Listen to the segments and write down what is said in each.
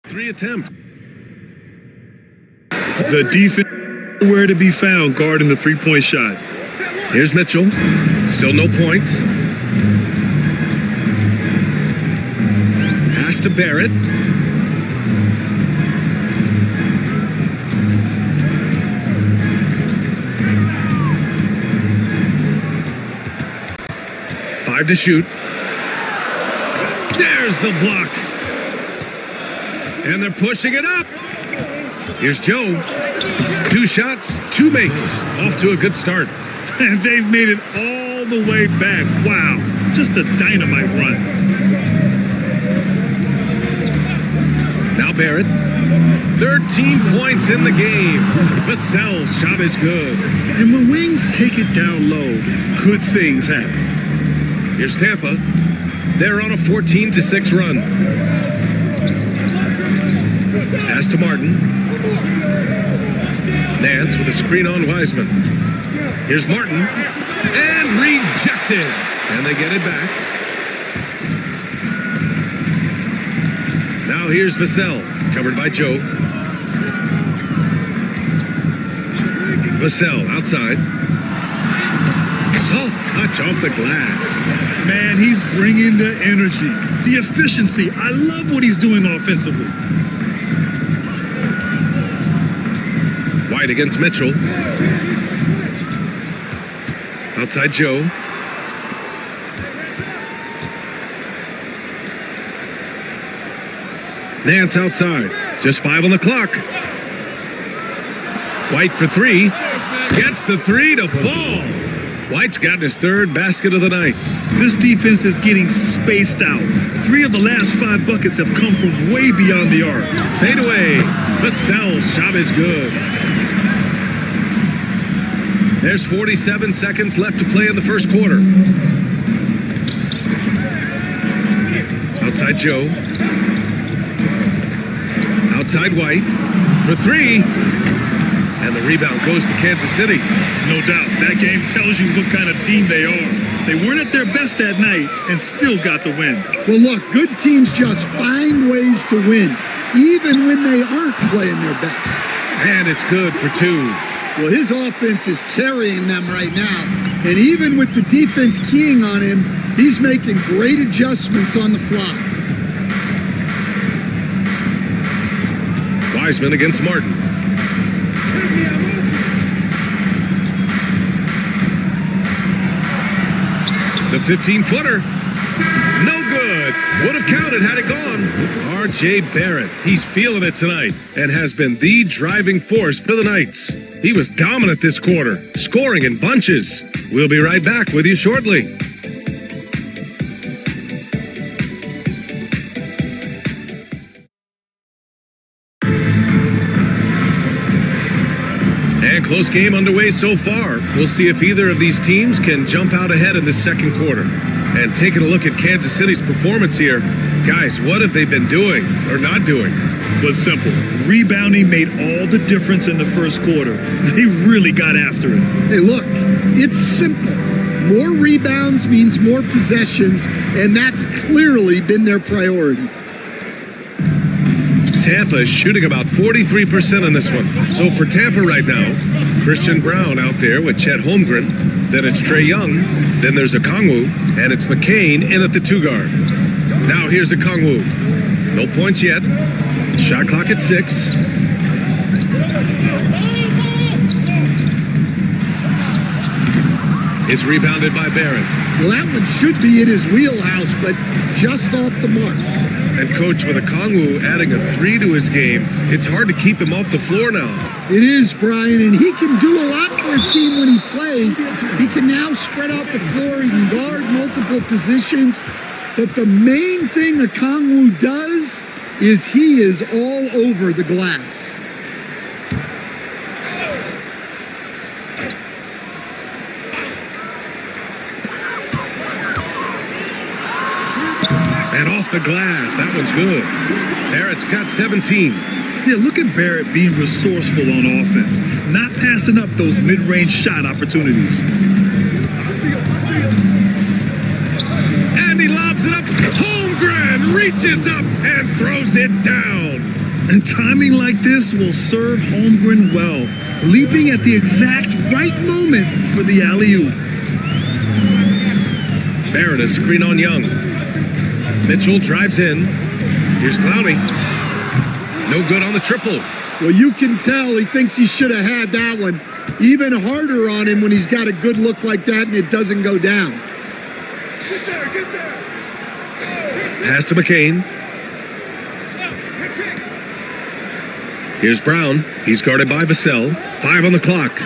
3 attempts. The defense where to be found guarding the three-point shot. Here's Mitchell. Still no points. Pass to Barrett. Five to shoot. There's the block. And they're pushing it up. Here's Joe. 2 shots, 2 makes. Off to a good start. And they've made it all the way back. Wow, just a dynamite run. Now Barrett. 13 points in the game. Vassell's shot is good. And when Wings take it down low, good things happen. Here's Tampa. They're on a 14-6 run. Pass to Martin. Nance with a screen on Wiseman. Here's Martin. And rejected. And they get it back. Now here's Vassell. Covered by Joe. Vassell outside. Soft touch off the glass. Man, he's bringing the energy, the efficiency. I love what he's doing offensively. White against Mitchell. Outside Joe. Nance outside. Just 5 on the clock. White for 3. Gets the 3 to fall. White's gotten his 3rd basket of the night. This defense is getting spaced out. 3 of the last 5 buckets have come from way beyond the arc. Fade away. Vassell's shot is good. There's 47 seconds left to play in the first quarter. Outside Joe. Outside White for 3. And the rebound goes to Kansas City. No doubt. That game tells you what kind of team they are. They weren't at their best that night and still got the win. Well, look, good teams just find ways to win, even when they aren't playing their best. And it's good for 2. Well, his offense is carrying them right now. And even with the defense keying on him, he's making great adjustments on the fly. Wiseman against Martin. The 15-footer. No good. Would have counted had it gone. R.J. Barrett. He's feeling it tonight and has been the driving force for the Knights. He was dominant this quarter, scoring in bunches. We'll be right back with you shortly. And close game underway so far. We'll see if either of these teams can jump out ahead in the second quarter. And taking a look at Kansas City's performance here, guys, what have they been doing or not doing? Well, it's simple. Rebounding made all the difference in the first quarter. They really got after it. Hey, look, it's simple. More rebounds means more possessions, and that's clearly been their priority. Tampa is shooting about 43% on this one. So for Tampa right now, Christian Brown out there with Chet Holmgren. Then it's Trae Young. Then there's Okongwu. And it's McCain in at the 2 guard. Now here's Okongwu. No points yet. Shot clock at 6. It's rebounded by Barrett. Well, that one should be in his wheelhouse, but just off the mark. And coach, with Okongwu adding a 3 to his game, it's hard to keep him off the floor now. It is, Brian, and he can do a lot for a team when he plays. He can now spread out the floor. He can guard multiple positions. But the main thing Okongwu does is he is all over the glass. And off the glass, that one's good. Barrett's got 17. Yeah, look at Barrett being resourceful on offense, not passing up those mid-range shot opportunities. And he lobs it up home Holmgren reaches up and throws it down. And timing like this will serve Holmgren well, leaping at the exact right moment for the alley-oop. Barrett a screen on Young. Mitchell drives in. Here's Clowney. No good on the triple. Well, you can tell he thinks he should have had that one. Even harder on him when he's got a good look like that and it doesn't go down. Get there. Pass to McCain. Here's Brown. He's guarded by Vassell. 5 on the clock.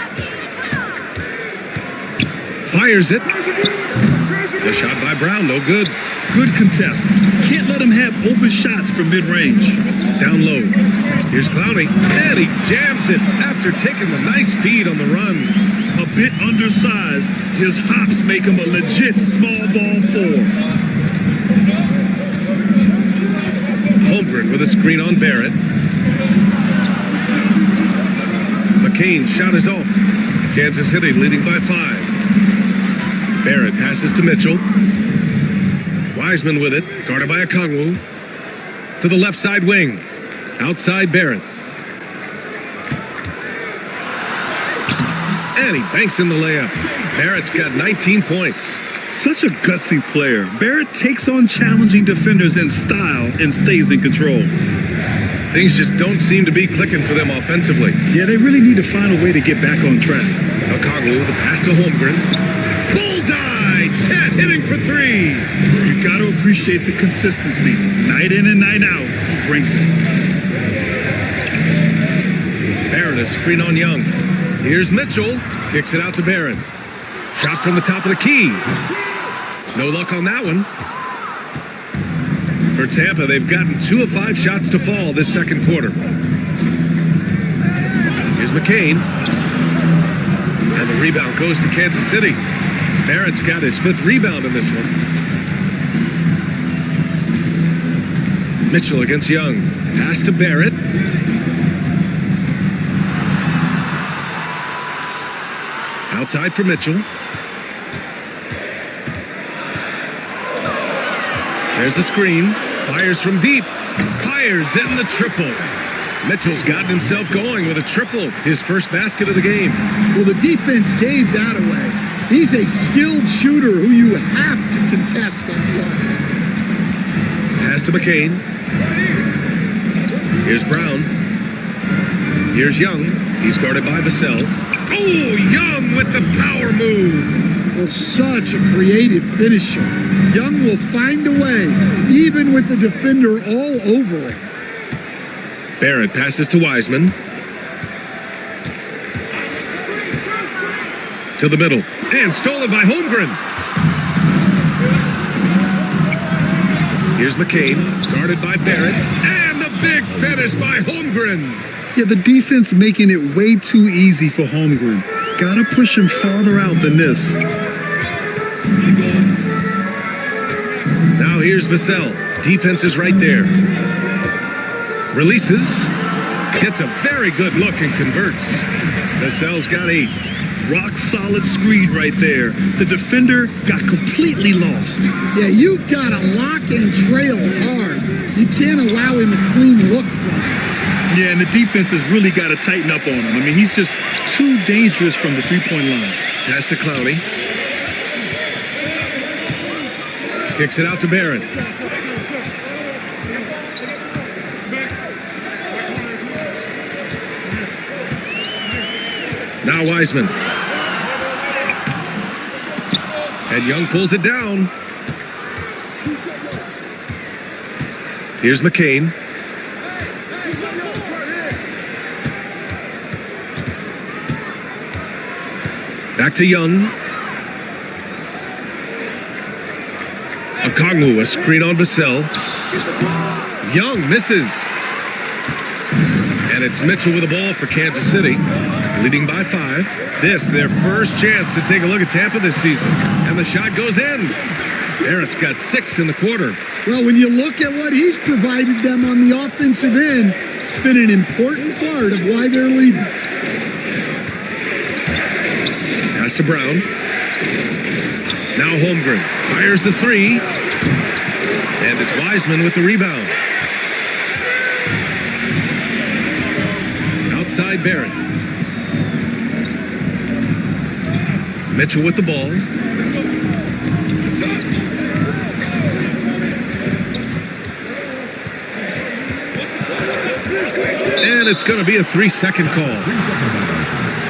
Fires it. The shot by Brown, no good. Good contest. Can't let him have open shots from mid-range. Down low. Here's Clowney. And he jams it after taking the nice feed on the run. A bit undersized, his hops make him a legit small ball 4. Holmgren with a screen on Barrett. McCain shot is off. Kansas City leading by 5. Barrett passes to Mitchell. Wiseman with it, guarded by Okongwu. To the left side wing. Outside Barrett. And he banks in the layup. Barrett's got 19 points. Such a gutsy player. Barrett takes on challenging defenders in style and stays in control. Things just don't seem to be clicking for them offensively. Yeah, they really need to find a way to get back on track. Okongwu, the pass to Holmgren. Bullseye! Chet hitting for 3. You got to appreciate the consistency. Night in and night out, he brings it. Barrett a screen on Young. Here's Mitchell. Kicks it out to Barrett. Shot from the top of the key. No luck on that one. For Tampa, they've gotten 2 of 5 shots to fall this second quarter. Here's McCain. And the rebound goes to Kansas City. Barrett's got his 5th rebound in this one. Mitchell against Young. Pass to Barrett. Outside for Mitchell. There's a screen. Fires from deep. Fires in the triple. Mitchell's gotten himself going with a triple. His first basket of the game. Well, the defense gave that away. He's a skilled shooter who you have to contest at the arc. Pass to McCain. Here's Brown. Here's Young. He's guarded by Vassell. Oh, Young with the power move. Well, such a creative finisher. Young will find a way, even with the defender all over him. Barrett passes to Wiseman. To the middle. And stolen by Holmgren. Here's McCain, guarded by Barrett. And the big finish by Holmgren. Yeah, the defense making it way too easy for Holmgren. Gotta push him farther out than this. Now here's Vassell. Defense is right there. Releases. Gets a very good look and converts. Vassell's got 8. Rock solid screen right there. The defender got completely lost. Yeah, you've got to lock and trail hard. You can't allow him a clean look from him. Yeah, and the defense has really got to tighten up on him. I mean, he's just too dangerous from the three-point line. Pass to Clowney. Kicks it out to Barrett. Now Wiseman. And Young pulls it down. Here's McCain. Back to Young. Okongwu, a screen on Vassell. Young misses. And it's Mitchell with the ball for Kansas City, leading by 5. This, their first chance to take a look at Tampa this season. And the shot goes in. Barrett's got 6 in the quarter. Well, when you look at what he's provided them on the offensive end, it's been an important part of why they're leading. Pass to Brown. Now Holmgren fires the 3. And it's Wiseman with the rebound. Outside Barrett. Mitchell with the ball. And it's going to be a 3-second call.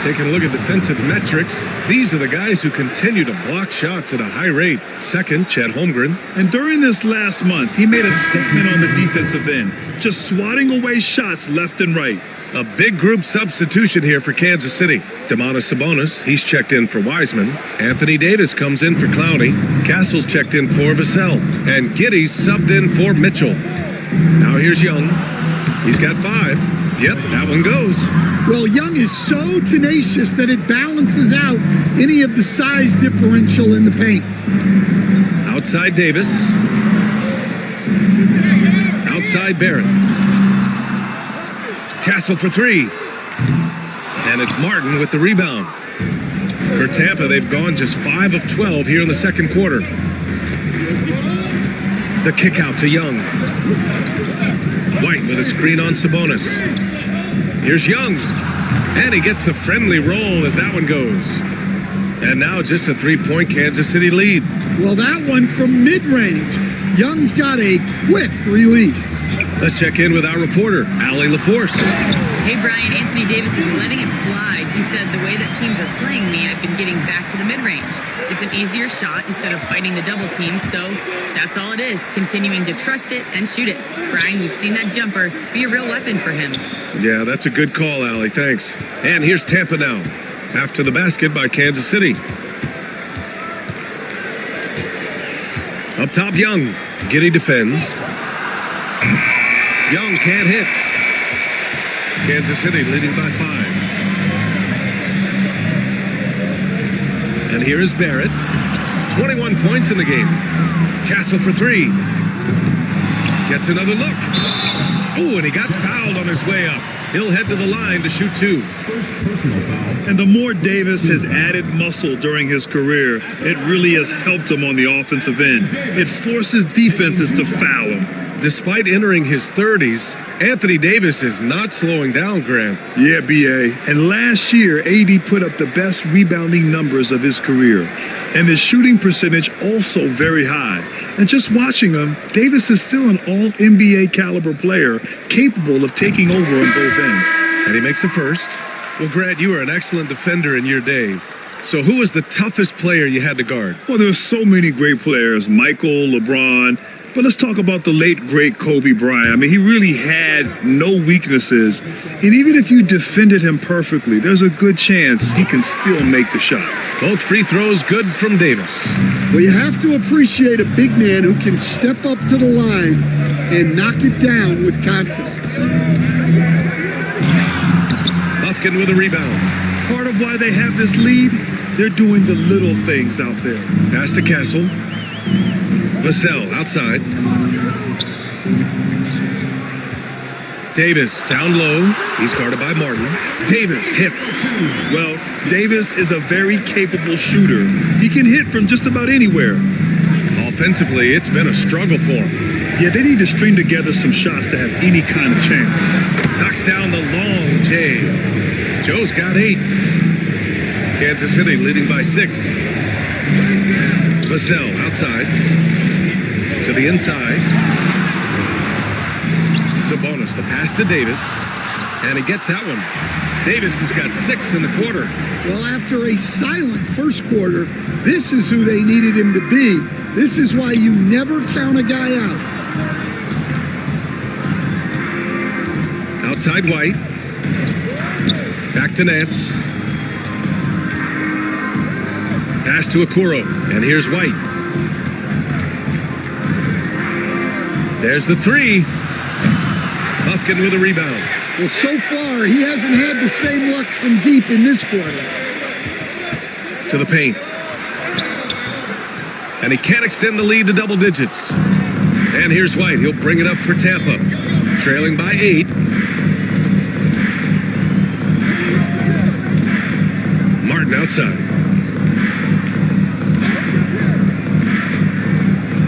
Taking a look at defensive metrics, these are the guys who continue to block shots at a high rate. Second, Chet Holmgren. And during this last month, he made a statement on the defensive end, just swatting away shots left and right. A big group substitution here for Kansas City. Domantas Sabonis, he's checked in for Wiseman. Anthony Davis comes in for Clowney. Castle's checked in for Vassell. And Giddey's subbed in for Mitchell. Now here's Young. He's got 5. Yep, that one goes. Well, Young is so tenacious that it balances out any of the size differential in the paint. Outside Davis. Outside Barrett. Castle for 3. And it's Martin with the rebound. For Tampa, they've gone just 5 of 12 here in the second quarter. The kick out to Young. White with a screen on Sabonis. Here's Young. And he gets the friendly roll as that one goes. And now just a 3-point Kansas City lead. Well, that one from mid-range. Young's got a quick release. Let's check in with our reporter, Allie LaForce. Hey, Brian, Anthony Davis is letting it fly. He said, the way that teams are playing me, I've been getting back to the mid-range. It's an easier shot instead of fighting the double team, so that's all it is, continuing to trust it and shoot it. Brian, we've seen that jumper be a real weapon for him. Yeah, that's a good call, Allie. Thanks. And here's Tampa now. After the basket by Kansas City. Up top, Young. Giddey defends. Young can't hit. Kansas City leading by 5. And here is Barrett. 21 points in the game. Castle for 3. Gets another look. Oh, and he got fouled on his way up. He'll head to the line to shoot 2. And the more Davis has added muscle during his career, it really has helped him on the offensive end. It forces defenses to foul him. Despite entering his 30s, Anthony Davis is not slowing down, Grant. Yeah, B.A. And last year, AD put up the best rebounding numbers of his career. And his shooting percentage also very high. And just watching him, Davis is still an all-NBA caliber player, capable of taking over on both ends. And he makes a first. Well, Grant, you were an excellent defender in your day. So who was the toughest player you had to guard? Well, there's so many great players, Michael, LeBron. But let's talk about the late, great Kobe Bryant. I mean, he really had no weaknesses. And even if you defended him perfectly, there's a good chance he can still make the shot. Both free throws good from Davis. Well, you have to appreciate a big man who can step up to the line and knock it down with confidence. Buffkin with a rebound. Part of why they have this lead, they're doing the little things out there. Pass to Castle. Vassell outside. Davis down low. He's guarded by Martin. Davis hits. Well, Davis is a very capable shooter. He can hit from just about anywhere. Offensively, it's been a struggle for him. Yeah, they need to string together some shots to have any kind of chance. Knocks down the long J. Joe's got 8. Kansas City leading by 6. Vassell outside. To the inside. Sabonis, the pass to Davis. And he gets that one. Davis has got 6 in the quarter. Well, after a silent first quarter, this is who they needed him to be. This is why you never count a guy out. Outside White. Back to Nance. Pass to Okoro. And here's White. There's the 3. Buffkin with a rebound. Well, so far, he hasn't had the same luck from deep in this quarter. To the paint. And he can't extend the lead to double digits. And here's White. He'll bring it up for Tampa. Trailing by 8. Martin outside.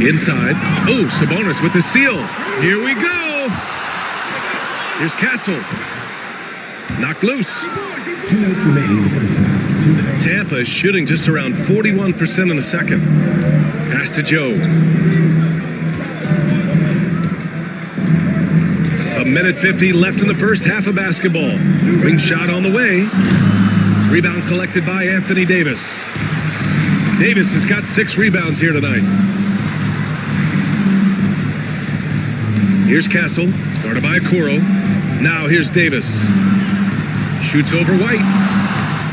Inside. Oh, Sabonis with the steal. Here we go. Here's Castle. Knocked loose. 2 minutes remaining in the first half. 2 minutes. Tampa is shooting just around 41% in the second. Pass to Joe. A minute 50 left in the first half of basketball. Ring shot on the way. Rebound collected by Anthony Davis. Davis has got 6 rebounds here tonight. Here's Castle, guarded by Okoro. Now here's Davis. Shoots over White.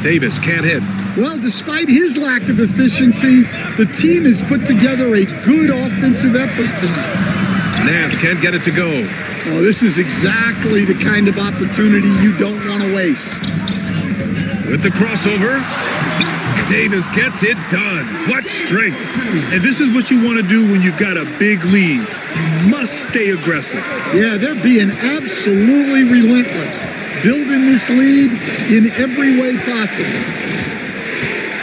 Davis can't hit. Well, despite his lack of efficiency, the team has put together a good offensive effort tonight. Nance can't get it to go. Oh, this is exactly the kind of opportunity you don't want to waste. With the crossover, Davis gets it done. What strength. And this is what you want to do when you've got a big lead. You must stay aggressive. Yeah, they're being absolutely relentless, building this lead in every way possible.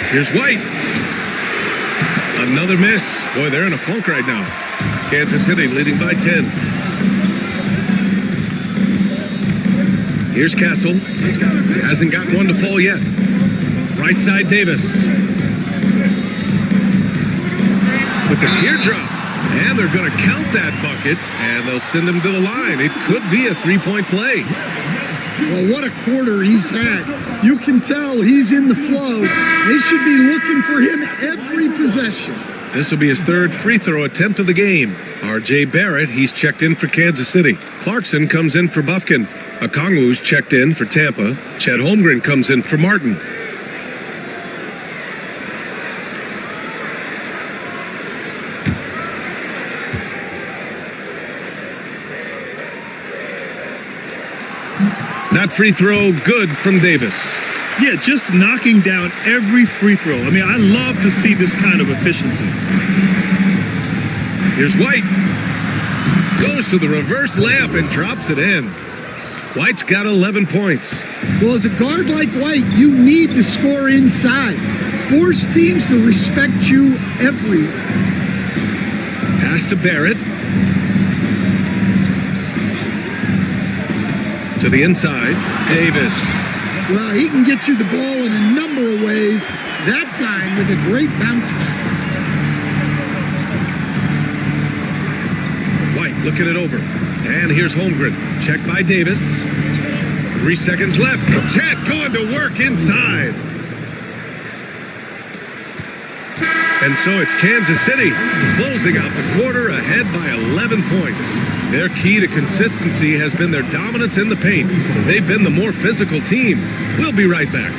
Here's White. Another miss. Boy, they're in a funk right now. Kansas City leading by 10. Here's Castle. Hasn't got one to fall yet. Right side Davis. With the teardrop. And they're going to count that bucket. And they'll send him to the line. It could be a three-point play. Well, what a quarter he's had. You can tell he's in the flow. They should be looking for him every possession. This will be his 3rd free throw attempt of the game. R.J. Barrett, he's checked in for Kansas City. Clarkson comes in for Bufkin. Okongwu's checked in for Tampa. Chet Holmgren comes in for Martin. That free throw good from Davis. Yeah, just knocking down every free throw. I mean, I love to see this kind of efficiency. Here's White. Goes to the reverse layup and drops it in. White's got 11 points. Well, as a guard like White, you need to score inside. Force teams to respect you everywhere. Pass to Barrett. To the inside, Davis. Well, he can get you the ball in a number of ways, that time with a great bounce pass. White looking it over. And here's Holmgren. Checked by Davis. 3 seconds left. Chet going to work inside. And so it's Kansas City closing out the quarter ahead by 11 points. Their key to consistency has been their dominance in the paint. They've been the more physical team. We'll be right back.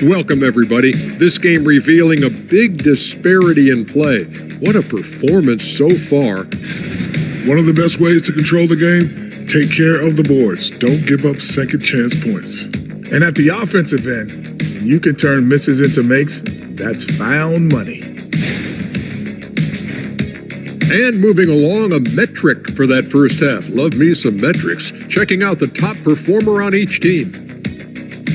Welcome, everybody. This game revealing a big disparity in play. What a performance so far. One of the best ways to control the game, take care of the boards. Don't give up second chance points. And at the offensive end, you can turn misses into makes. That's found money. And moving along, a metric for that first half. Love me some metrics. Checking out the top performer on each team.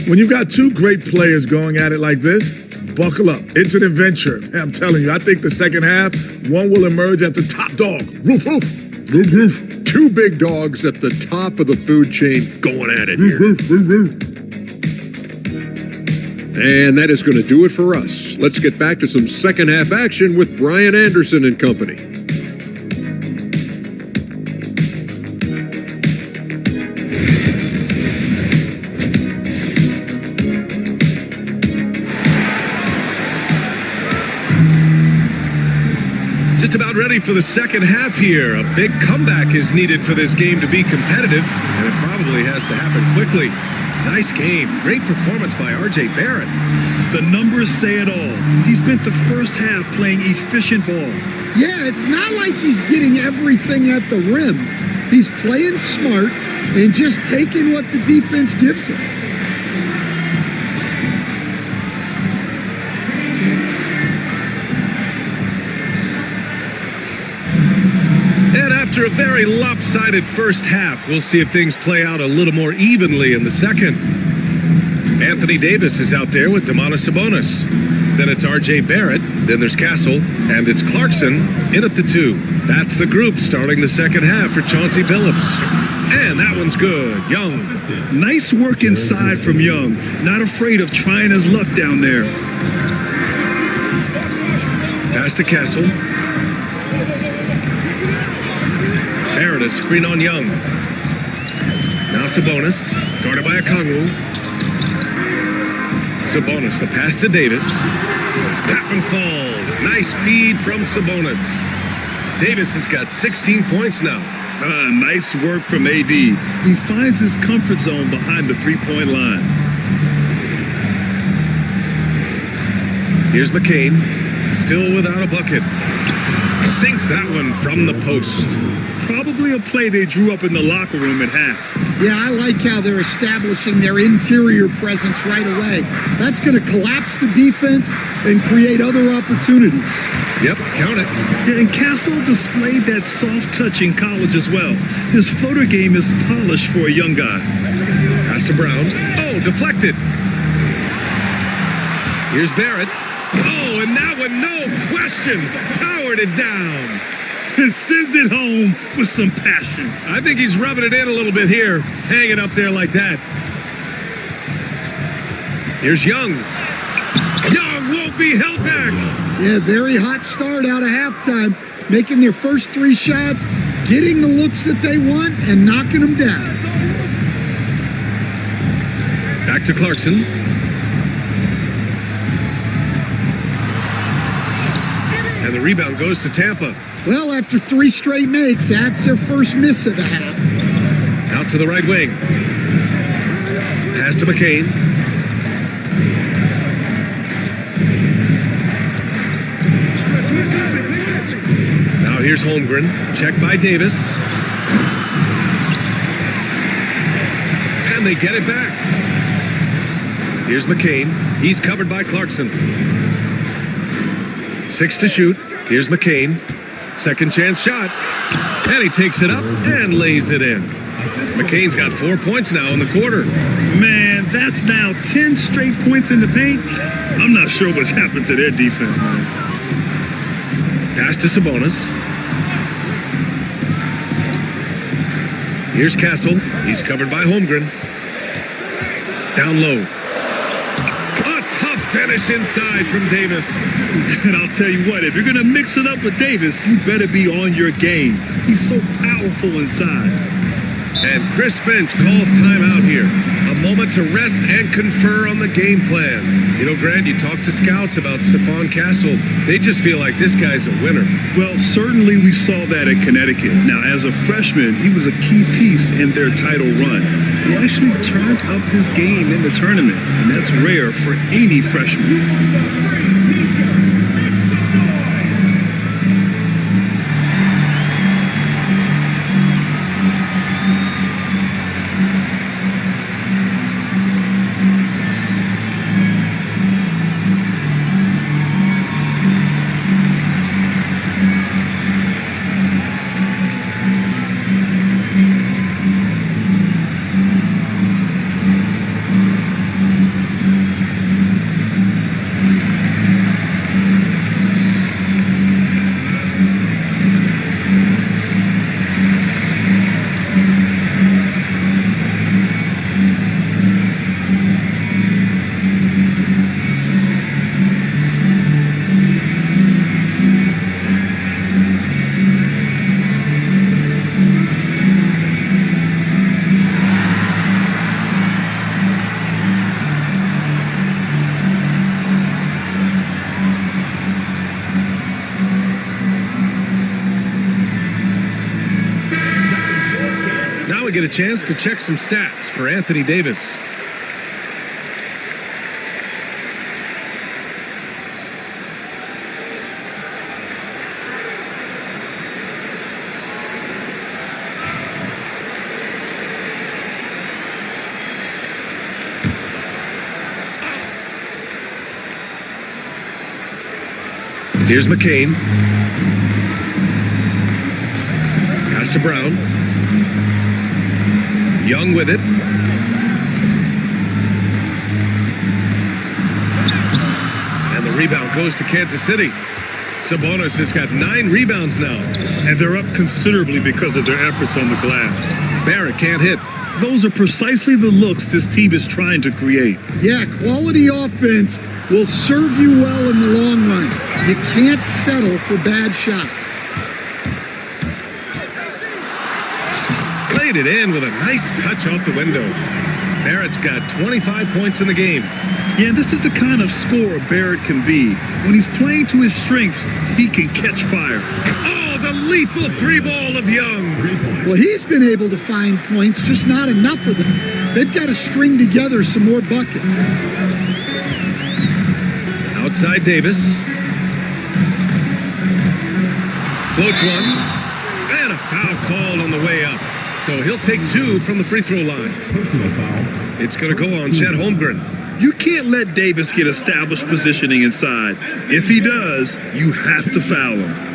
When you've got 2 great players going at it like this, buckle up. It's an adventure. I'm telling you, I think the second half, one will emerge as the top dog. Roof, roof. Roof, roof. 2 big dogs at the top of the food chain going at it here. Roof, roof, roof. And that is going to do it for us. Let's get back to some second half action with Brian Anderson and company. Just about ready for the second half here. A big comeback is needed for this game to be competitive, and it probably has to happen quickly. Nice game. Great performance by R.J. Barrett. The numbers say it all. He spent the first half playing efficient ball. Yeah, it's not like he's getting everything at the rim. He's playing smart and just taking what the defense gives him. After a very lopsided first half, we'll see if things play out a little more evenly in the second. Anthony Davis is out there with Domantas Sabonis. Then it's R.J. Barrett, then there's Castle, and it's Clarkson in at the 2. That's the group starting the second half for Chauncey Billups. And that one's good. Young. Nice work inside from Young. Not afraid of trying his luck down there. Pass to Castle. Barrett, a screen on Young. Now Sabonis, guarded by Okongwu. Sabonis, the pass to Davis. That one falls. Nice feed from Sabonis. Davis has got 16 points now. Nice work from AD. He finds his comfort zone behind the three-point line. Here's McCain, still without a bucket. Sinks that one from the post. Probably a play they drew up in the locker room at half. Yeah, I like how they're establishing their interior presence right away. That's going to collapse the defense and create other opportunities. Yep, count it. Yeah, and Castle displayed that soft touch in college as well. His floater game is polished for a young guy. Pass to Brown. Oh, deflected. Here's Barrett. Oh, and that one, no question, powered it down. And sends it home with some passion. I think he's rubbing it in a little bit here, hanging up there like that. Here's Young. Young won't be held back. Yeah, very hot start out of halftime, making their first 3 shots, getting the looks that they want, and knocking them down. Back to Clarkson. And the rebound goes to Tampa. Well, after 3 straight makes, that's their first miss of the half. Out to the right wing. Pass to McCain. Now here's Holmgren. Checked by Davis. And they get it back. Here's McCain. He's covered by Clarkson. 6 to shoot. Here's McCain. Second chance shot. And he takes it up and lays it in. McCain's got 4 points now in the quarter. Man, that's now 10 straight points in the paint. I'm not sure what's happened to their defense, man. Pass to Sabonis. Here's Castle. He's covered by Holmgren. Down low. A tough finish inside from Davis. And I'll tell you what, if you're going to mix it up with Davis, you better be on your game. He's so powerful inside. And Chris Finch calls timeout here. A moment to rest and confer on the game plan. You know, Grant, you talk to scouts about Stephon Castle. They just feel like this guy's a winner. Well, certainly we saw that at Connecticut. Now, as a freshman, he was a key piece in their title run. He actually turned up his game in the tournament, and that's rare for any freshman. Get a chance to check some stats for Anthony Davis. Here's McCain. Pass to Brown. Young with it. And the rebound goes to Kansas City. Sabonis has got 9 rebounds now. And they're up considerably because of their efforts on the glass. Barrett can't hit. Those are precisely the looks this team is trying to create. Yeah, quality offense will serve you well in the long run. You can't settle for bad shots. Played it in with a nice touch off the window. Barrett's got 25 points in the game. Yeah, this is the kind of scorer Barrett can be. When he's playing to his strengths, he can catch fire. Oh, the lethal 3-ball of Young. Well, he's been able to find points, just not enough of them. They've got to string together some more buckets. Outside Davis. Floats one. And a foul called on the way up. So he'll take 2 from the free throw line. Personal foul. It's going to go on Chet Holmgren. You can't let Davis get established positioning inside. If he does, you have to foul him.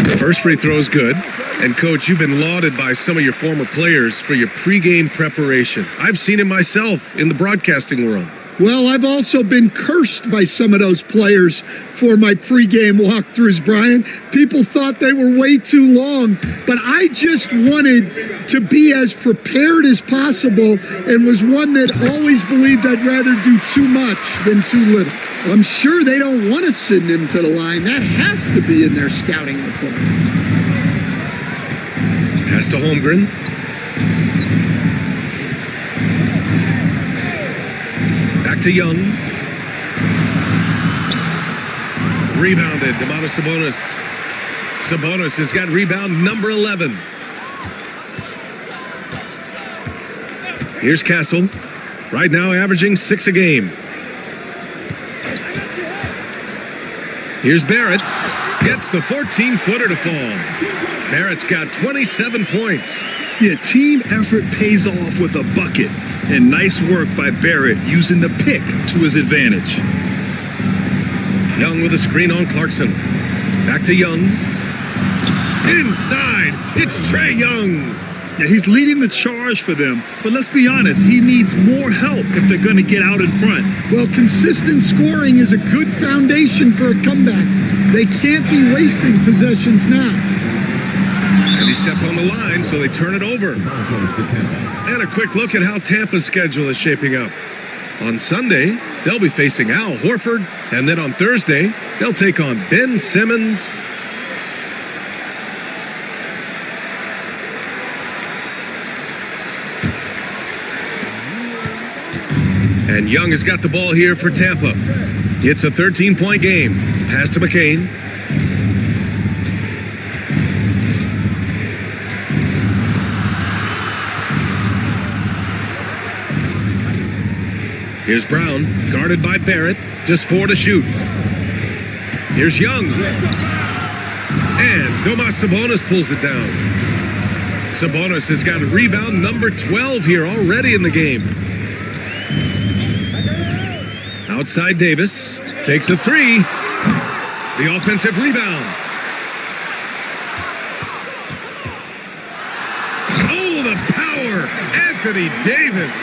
The first free throw is good. And, Coach, you've been lauded by some of your former players for your pregame preparation. I've seen it myself in the broadcasting world. Well, I've also been cursed by some of those players for my pregame walkthroughs, Brian. People thought they were way too long, but I just wanted to be as prepared as possible and was one that always believed I'd rather do too much than too little. I'm sure they don't want to send him to the line. That has to be in their scouting report. Pass to Holmgren. Back to Young. Rebounded. Domantas Sabonis. Sabonis has got rebound number 11. Here's Castle. Right now averaging 6 a game. Here's Barrett. Gets the 14-footer to fall. Barrett's got 27 points. Yeah, team effort pays off with a bucket. And nice work by Barrett using the pick to his advantage. Young with a screen on Clarkson. Back to Young. Inside, it's Trae Young. Yeah, he's leading the charge for them, but let's be honest, he needs more help if they're going to get out in front. Well, consistent scoring is a good foundation for a comeback. They can't be wasting possessions now. And he stepped on the line, so they turn it over. And a quick look at how Tampa's schedule is shaping up. On Sunday, they'll be facing Al Horford, and then on Thursday, they'll take on Ben Simmons. And Young has got the ball here for Tampa. It's a 13-point game. Pass to McCain. Here's Brown, guarded by Barrett. Just 4 to shoot. Here's Young. And Domantas Sabonis pulls it down. Sabonis has got rebound number 12 here already in the game. Outside Davis. Takes a 3. The offensive rebound. Oh, the power. Anthony Davis.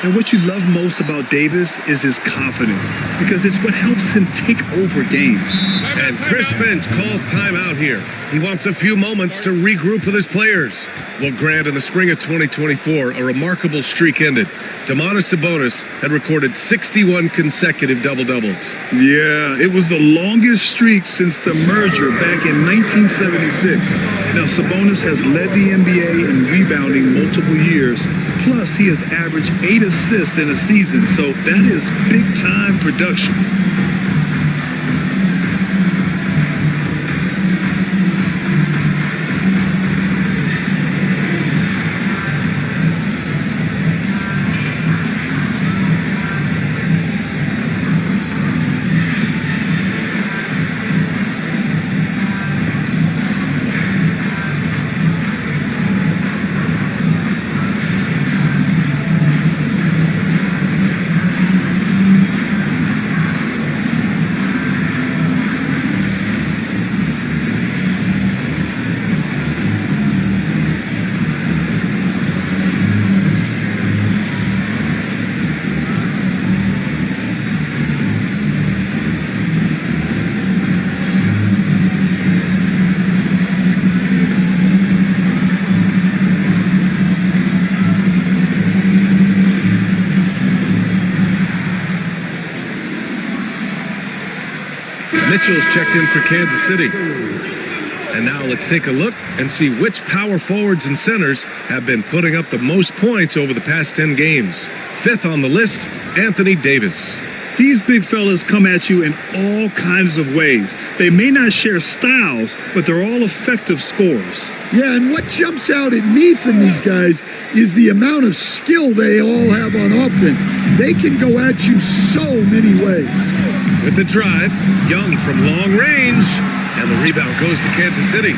And what you love most about Davis is his confidence, because it's what helps him take over games. And Chris Finch calls timeout here. He wants a few moments to regroup with his players. Well, Grant, in the spring of 2024, a remarkable streak ended. Domantas Sabonis had recorded 61 consecutive double-doubles. Yeah, it was the longest streak since the merger back in 1976. Now, Sabonis has led the NBA in rebounding multiple years. Plus, he has averaged 8 assists in a season, so that is big-time production. Mitchell's checked in for Kansas City. And now let's take a look and see which power forwards and centers have been putting up the most points over the past 10 games. Fifth on the list, Anthony Davis. These big fellas come at you in all kinds of ways. They may not share styles, but they're all effective scorers. Yeah, and what jumps out at me from these guys is the amount of skill they all have on offense. They can go at you so many ways. With the drive, Young from long range, and the rebound goes to Kansas City.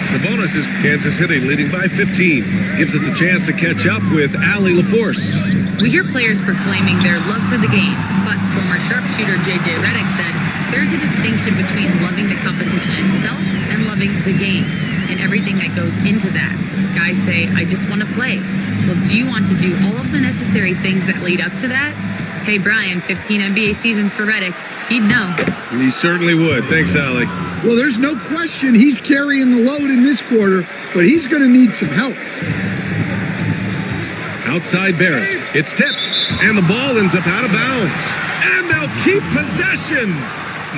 Sabonis is Kansas City leading by 15. Gives us a chance to catch up with Allie LaForce. We hear players proclaiming their love for the game, but former sharpshooter J.J. Redick said there's a distinction between loving the competition itself and loving the game and everything that goes into that. Guys say, I just want to play. Well, do you want to do all of the necessary things that lead up to that? Hey, Brian, 15 NBA seasons for Redick. He'd know. He certainly would. Thanks, Allie. Well, there's no question he's carrying the load in this quarter, but he's going to need some help. Outside Barrett. It's tipped, and the ball ends up out of bounds. And they'll keep possession.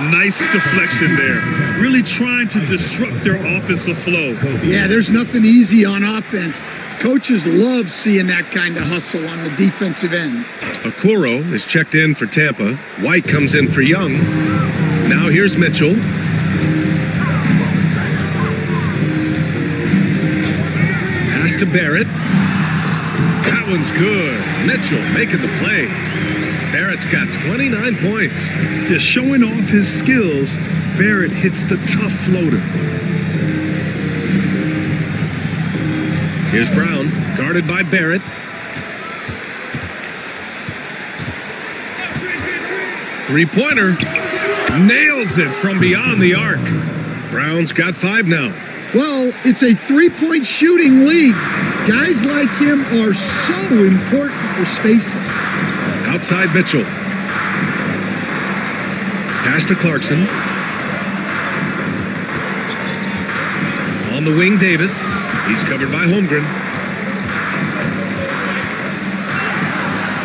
Nice deflection there. Really trying to disrupt their offensive flow. Yeah, there's nothing easy on offense. Coaches love seeing that kind of hustle on the defensive end. Okoro is checked in for Tampa. White comes in for Young. Now here's Mitchell. Pass to Barrett. That one's good. Mitchell making the play. Barrett's got 29 points. Just showing off his skills, Barrett hits the tough floater. Here's Brown, guarded by Barrett. Three-pointer. Nails it from beyond the arc. Brown's got 5 now. Well, it's a three-point shooting league. Guys like him are so important for spacing. Outside Mitchell. Pass to Clarkson. On the wing, Davis. He's covered by Holmgren.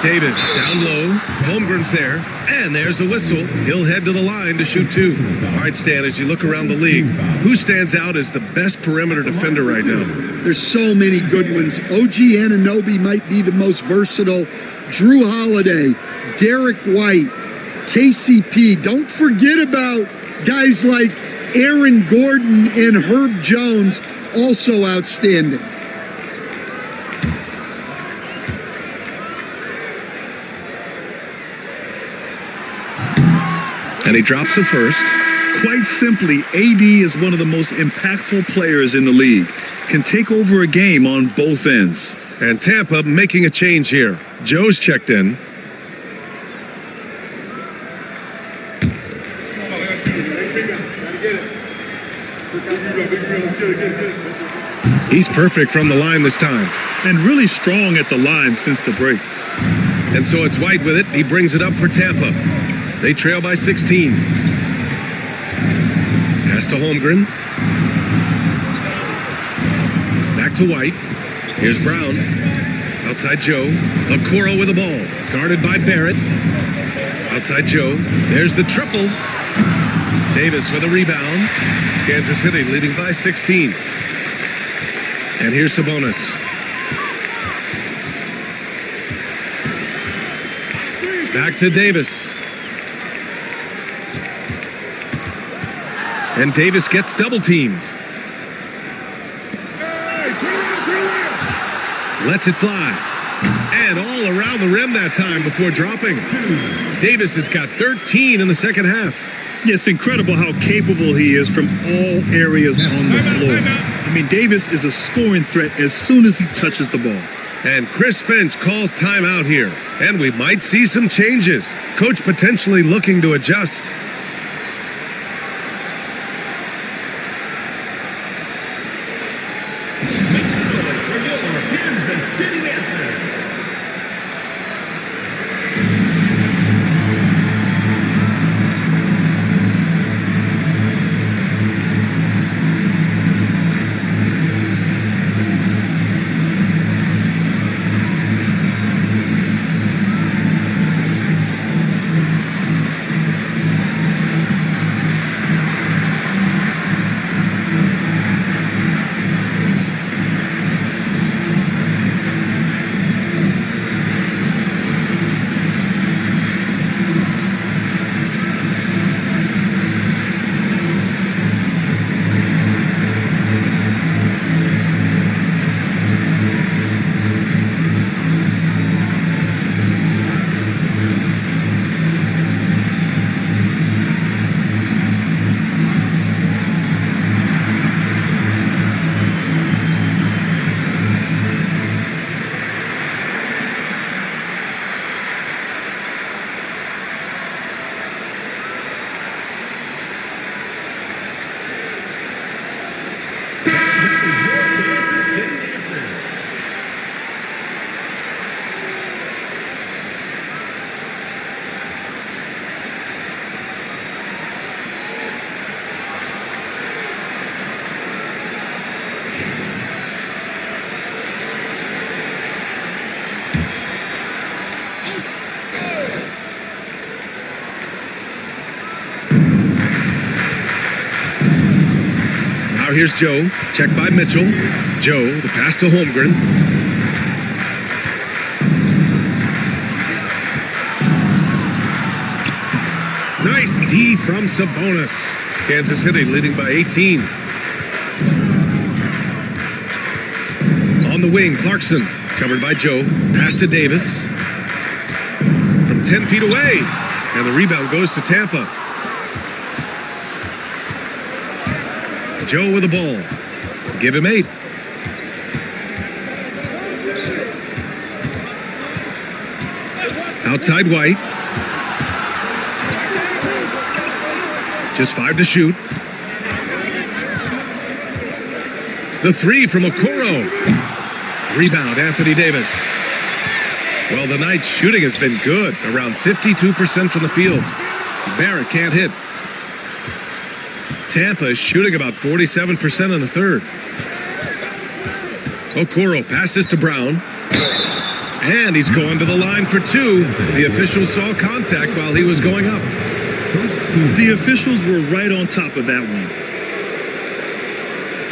Davis down low. Holmgren's there. And there's a whistle. He'll head to the line to shoot 2. All right, Stan, as you look around the league, who stands out as the best perimeter defender right now? There's so many good ones. OG Anunoby might be the most versatile. Drew Holiday, Derek White, KCP. Don't forget about guys like Aaron Gordon and Herb Jones, also outstanding. And he drops the first. Quite simply, AD is one of the most impactful players in the league. Can take over a game on both ends. And Tampa making a change here. Joe's checked in. He's perfect from the line this time. And really strong at the line since the break. And so it's White with it. He brings it up for Tampa. They trail by 16. Pass to Holmgren. Back to White. Here's Brown. Outside Joe. Okoro with the ball. Guarded by Barrett. Outside Joe. There's the triple. Davis with a rebound. Kansas City leading by 16. And here's Sabonis. Back to Davis. And Davis gets double teamed. Lets it fly. And all around the rim that time before dropping. Davis has got 13 in the second half. Yeah, it's incredible how capable he is from all areas on the floor. I mean, Davis is a scoring threat as soon as he touches the ball. And Chris Finch calls timeout here. And we might see some changes. Coach potentially looking to adjust. here's Joe, checked by Mitchell. Joe, the pass to Holmgren. Nice D from Sabonis. Kansas City leading by 18. On the wing, Clarkson, covered by Joe. Pass to Davis. From 10 feet away. And the rebound goes to Tampa. Joe with the ball. Give him 8. Outside White. Just 5 to shoot. The 3 from Okoro. Rebound, Anthony Davis. Well, the Knights' shooting has been good, around 52% from the field. Barrett can't hit. Tampa is shooting about 47% in the third. Okoro passes to Brown. And he's going to the line for 2. The official saw contact while he was going up. The officials were right on top of that one.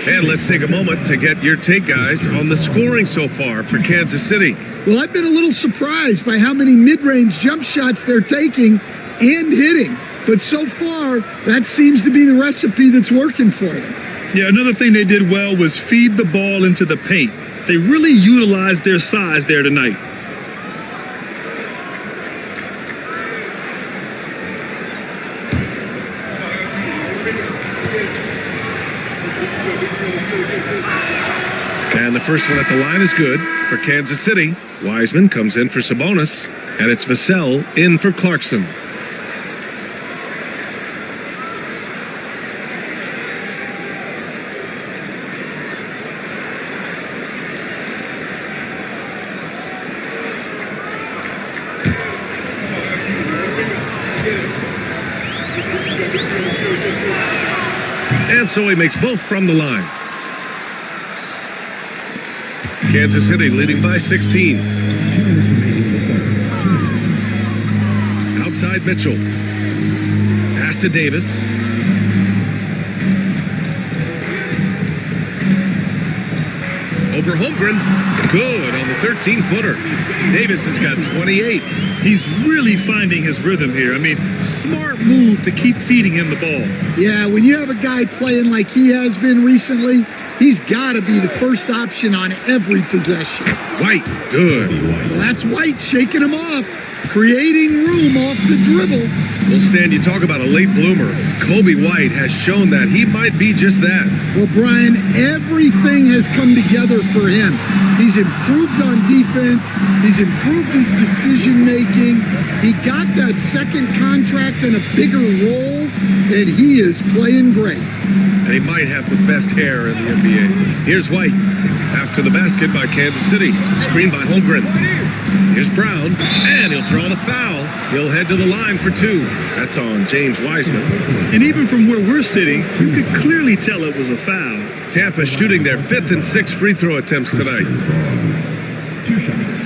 And let's take a moment to get your take, guys, on the scoring so far for Kansas City. Well, I've been a little surprised by how many mid-range jump shots they're taking and hitting. But so far, that seems to be the recipe that's working for them. Yeah, another thing they did well was feed the ball into the paint. They really utilized their size there tonight. And the first one at the line is good for Kansas City. Wiseman comes in for Sabonis, and it's Vassell in for Clarkson. And so he makes both from the line. Kansas City leading by 16. 2 minutes remaining in the third. 2 minutes. Outside Mitchell. Pass to Davis. Over Holmgren. Good on the 13-footer. Davis has got 28. He's really finding his rhythm here. I mean, smart move to keep feeding him the ball. Yeah, when you have a guy playing like he has been recently, he's got to be the first option on every possession. White, good. Well, that's White shaking him off, creating room off the dribble. Well, Stan, you talk about a late bloomer. Kobe White has shown that he might be just that. Well, Brian, everything has come together for him. He's improved on defense. He's improved his decision making. He got that second contract in a bigger role, and he is playing great. And he might have the best hair in the NBA. Here's White. After the basket by Kansas City. Screened by Holmgren. Here's Brown. And he'll draw the foul. He'll head to the line for 2. That's on James Wiseman. And even from where we're sitting, you could clearly tell it was a foul. Tampa shooting their 5th and 6th free throw attempts tonight. 2 shots.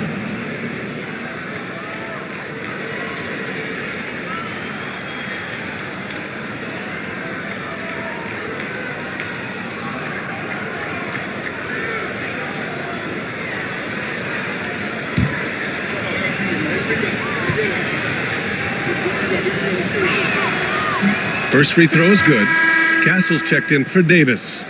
First free throw is good. Castle's checked in for Davis.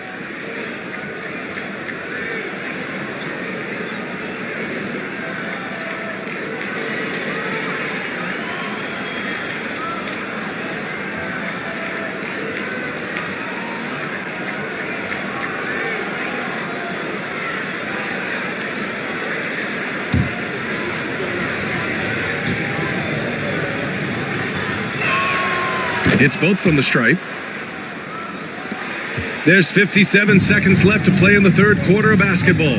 Hits both from the stripe. There's 57 seconds left to play in the third quarter of basketball.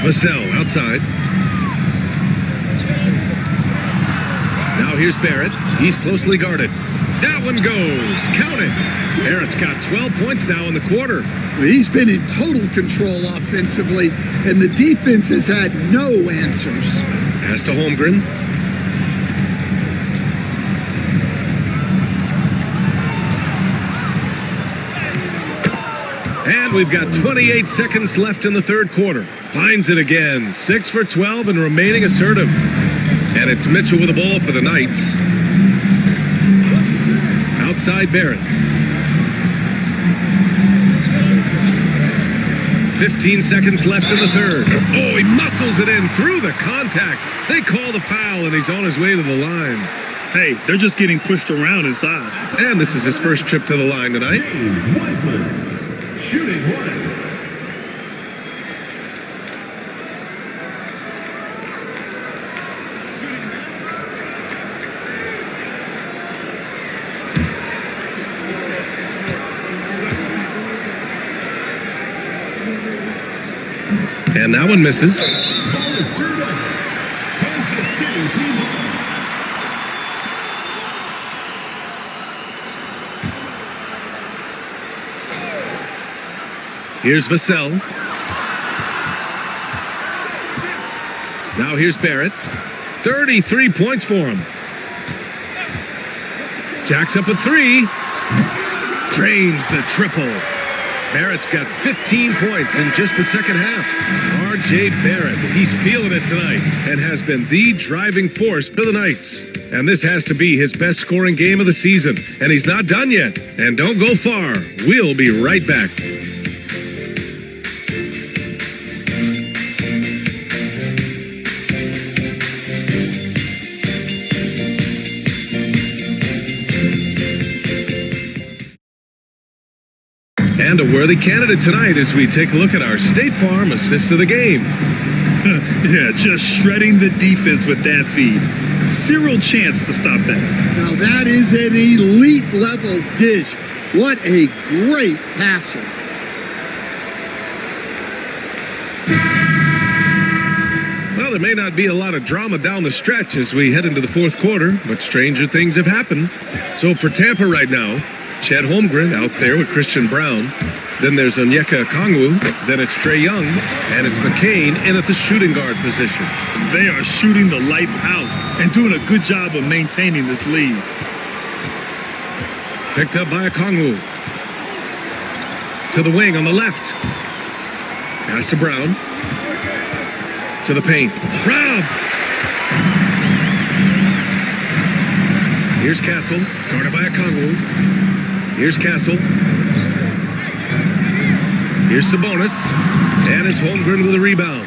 Vassell outside. Now here's Barrett. He's closely guarded. That one goes. Count it. Barrett's got 12 points now in the quarter. He's been in total control offensively, and the defense has had no answers. Pass to Holmgren. we've got 28 seconds left in the third quarter. Finds it again. 6 for 12 and remaining assertive. And it's Mitchell with the ball for the Knights. Outside Barrett. 15 seconds left in the third. Oh, he muscles it in through the contact. They call the foul, and he's on his way to the line. Hey, they're just getting pushed around inside. And this is his first trip to the line tonight. Wiseman, shooting one. And that one misses. Ball is turned over. Kansas City team ball. Here's Vassell. Now here's Barrett. 33 points for him. Jacks up a three. Drains the triple. Barrett's got 15 points in just the second half. R.J. Barrett, he's feeling it tonight and has been the driving force for the Knights. And this has to be his best scoring game of the season. And he's not done yet. And don't go far. We'll be right back. And a worthy candidate tonight as we take a look at our State Farm assist of the game. Yeah, just shredding the defense with that feed. Zero chance to stop that. Now that is an elite level dish. What a great passer. Well, there may not be a lot of drama down the stretch as we head into the fourth quarter, but stranger things have happened. So for Tampa right now, Chet Holmgren out there with Christian Brown. Then there's Onyeka Okongwu. Then it's Trae Young. And it's McCain in at the shooting guard position. They are shooting the lights out and doing a good job of maintaining this lead. Picked up by Okongwu. To the wing on the left. Pass to Brown. To the paint. Brown! Here's Castle. Guarded by Okongwu. Here's Castle. Here's Sabonis. And it's Holmgren with a rebound.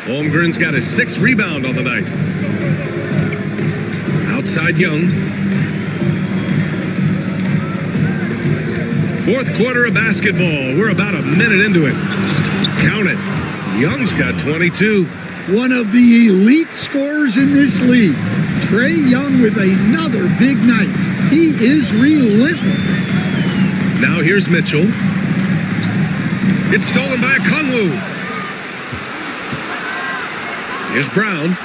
Holmgren's got his 6th rebound on the night. Outside Young. Fourth quarter of basketball. We're about a minute into it. Count it. Young's got 22. One of the elite scorers in this league. Trae Young with another big night. He is relentless. Now here's Mitchell. It's stolen by Okongwu. Here's Brown.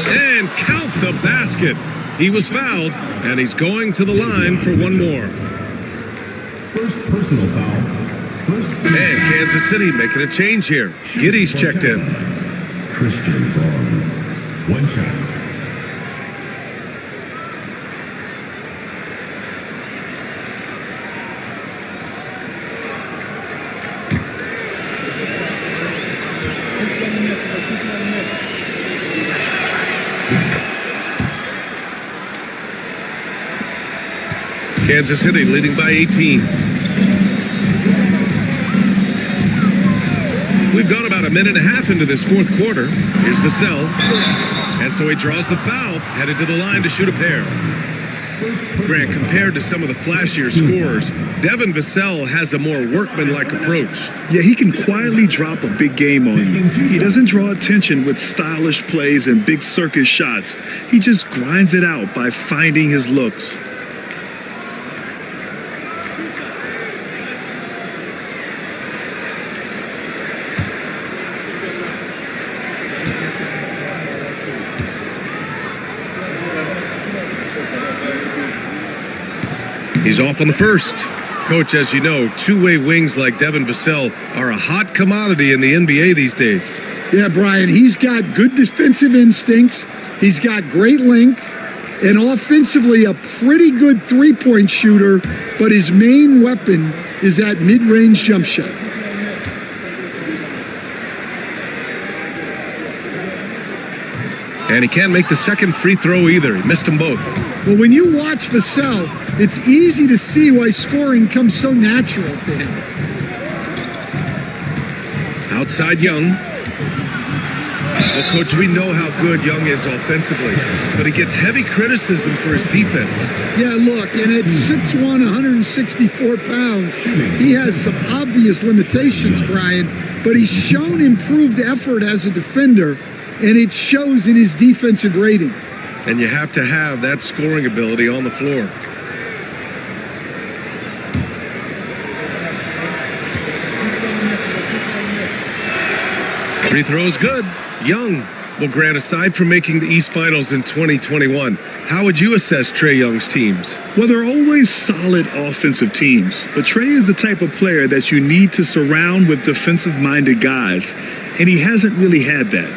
And count the basket. He was fouled, and he's going to the line for one more. First personal foul. And Kansas City making a change here. Giddey's checked in. Christian Brown. One shot. Kansas City leading by 18. We've gone about a minute and a half into this fourth quarter. Here's Vassell. And so he draws the foul, headed to the line to shoot a pair. Grant, compared to some of the flashier scorers, Devin Vassell has a more workmanlike approach. Yeah, he can quietly drop a big game on you. He doesn't draw attention with stylish plays and big circus shots. He just grinds it out by finding his looks. He's off on the first. Coach, as you know, two-way wings like Devin Vassell are a hot commodity in the NBA these days. Yeah, Brian, he's got good defensive instincts. He's got great length. And offensively, a pretty good three-point shooter. But his main weapon is that mid-range jump shot. And he can't make the second free throw either. He missed them both. Well, when you watch Vassell, it's easy to see why scoring comes so natural to him. Outside Young. Well, Coach, we know how good Young is offensively, but he gets heavy criticism for his defense. Yeah, look, and at 6'1", 164 pounds, he has some obvious limitations, Brian, but he's shown improved effort as a defender, and it shows in his defensive rating. And you have to have that scoring ability on the floor. Free throw's good. Young. Well, Grant, aside from making the East Finals in 2021, how would you assess Trae Young's teams? Well, they're always solid offensive teams, but Trae is the type of player that you need to surround with defensive-minded guys, and he hasn't really had that.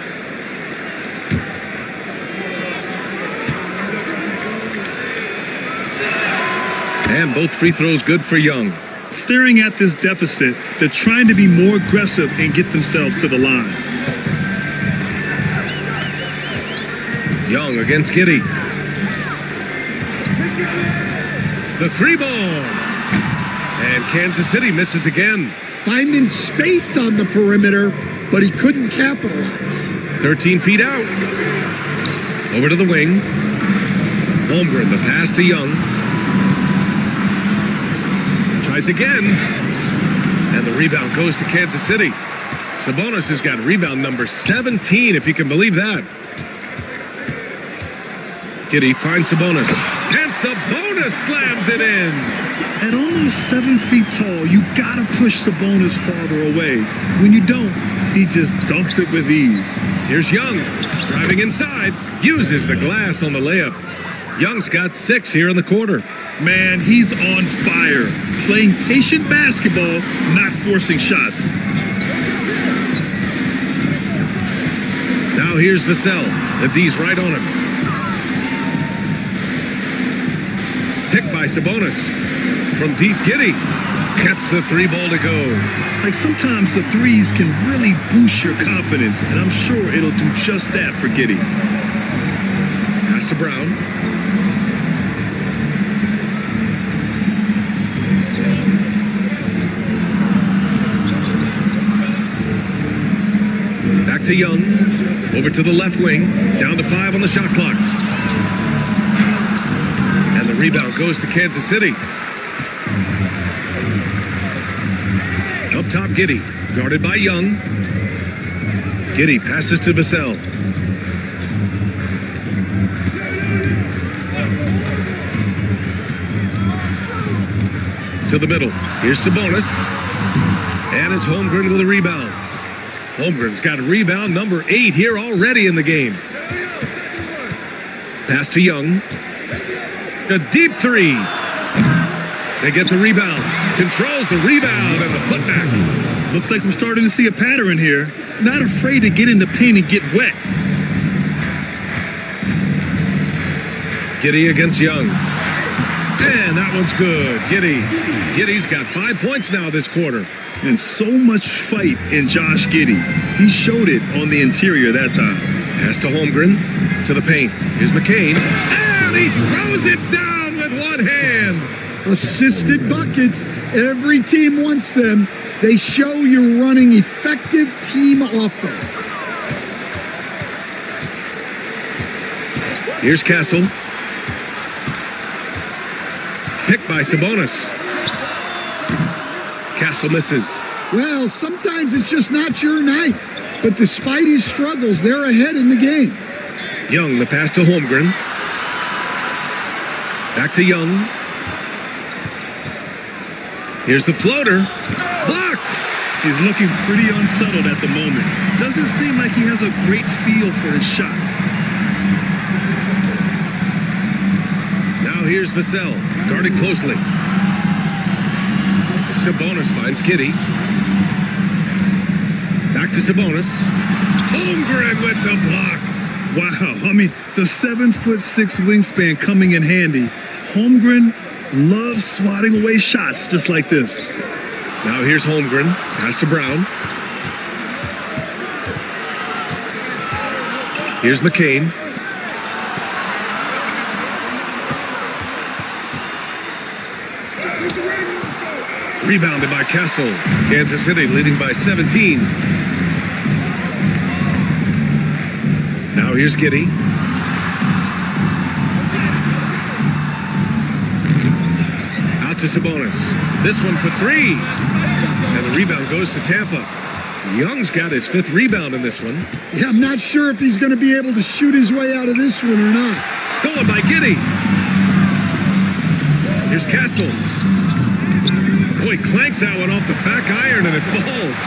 And both free throws good for Young. Staring at this deficit, they're trying to be more aggressive and get themselves to the line. Young against Giddey. The three ball. And Kansas City misses again. Finding space on the perimeter, but he couldn't capitalize. 13 feet out. Over to the wing. Holmgren, the pass to Young. Tries again. And the rebound goes to Kansas City. Sabonis has got rebound number 17, if you can believe that. Giddey finds Sabonis. And Sabonis slams it in. At almost 7 feet tall, you gotta push Sabonis farther away. When you don't, he just dunks it with ease. Here's Young, driving inside, uses the glass on the layup. Young's got 6 here in the quarter. Man, he's on fire. Playing patient basketball, not forcing shots. Now here's Vassell. The D's right on him. Picked by Sabonis. From deep, Giddey gets the three ball to go. Like sometimes the threes can really boost your confidence, and I'm sure it'll do just that for Giddey. Pass to Brown. Back to Young. Over to the left wing. Down to 5 on the shot clock. And the rebound goes to Kansas City. Up top, Giddey. Guarded by Young. Giddey passes to Vassell. To the middle. Here's Sabonis. And it's Holmgren with a rebound. Holmgren's got rebound number 8 here already in the game. Pass to Young. A deep three. They get the rebound. Controls the rebound and the putback. Looks like we're starting to see a pattern here. Not afraid to get in the paint and get wet. Giddey against Young. And that one's good. Giddey's got 5 points now this quarter. And so much fight in Josh Giddey. He showed it on the interior that time. Pass to Holmgren. To the paint. Here's McCain. And he throws it down with one hand. Assisted buckets. Every team wants them. They show you're running effective team offense. Here's Castle. Picked by Sabonis. Castle misses. Well, sometimes it's just not your night. But despite his struggles, they're ahead in the game. Young, the pass to Holmgren. Back to Young. Here's the floater. Blocked! He's looking pretty unsettled at the moment. Doesn't seem like he has a great feel for his shot. Now here's Vassell, guarded closely. Sabonis finds Giddey. Back to Sabonis. Holmgren with the block. Wow, I mean, the 7'6" wingspan coming in handy. Holmgren loves swatting away shots just like this. Now here's Holmgren. Pass to Brown. Here's McCain. Rebounded by Castle. Kansas City leading by 17. Now here's Giddey. Out to Sabonis. This one for three. And the rebound goes to Tampa. Young's got his 5th rebound in this one. Yeah, I'm not sure if he's going to be able to shoot his way out of this one or not. Stolen by Giddey. Here's Castle. Boy, clanks that one off the back iron and it falls.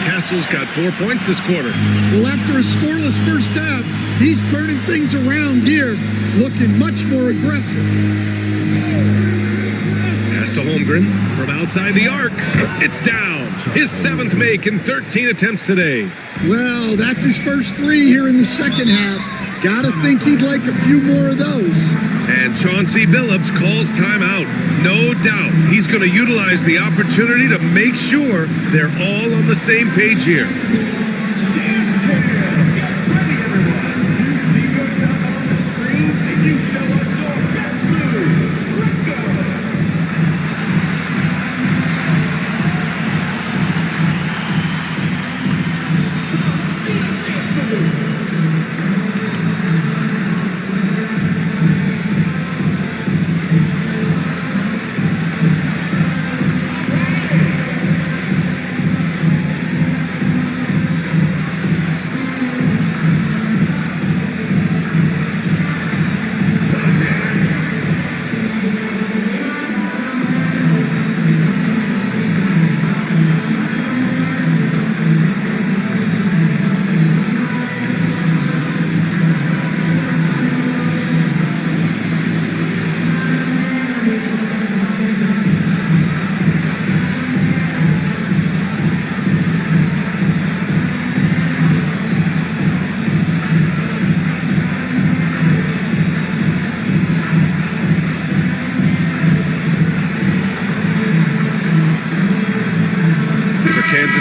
Castle's got 4 points this quarter. Well, after a scoreless first half, he's turning things around here, looking much more aggressive. Pass to Holmgren from outside the arc. It's down. His 7th make in 13 attempts today. Well, that's his first 3 here in the second half. Gotta think he'd like a few more of those. And Chauncey Billups calls timeout. No doubt he's going to utilize the opportunity to make sure they're all on the same page here.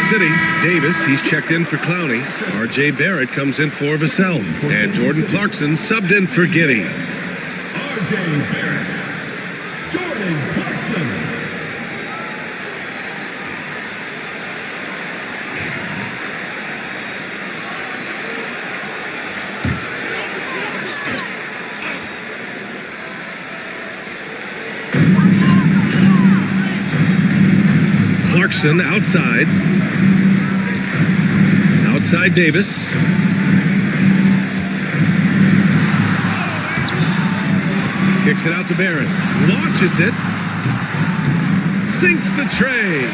City, Davis, he's checked in for Clowney. R.J. Barrett comes in for Vassell. And Jordan Clarkson subbed in for Giddey. R.J. Barrett. Jordan Clarkson. Clarkson outside. Outside Davis. Kicks it out to Barrett. Launches it. Sinks the tray.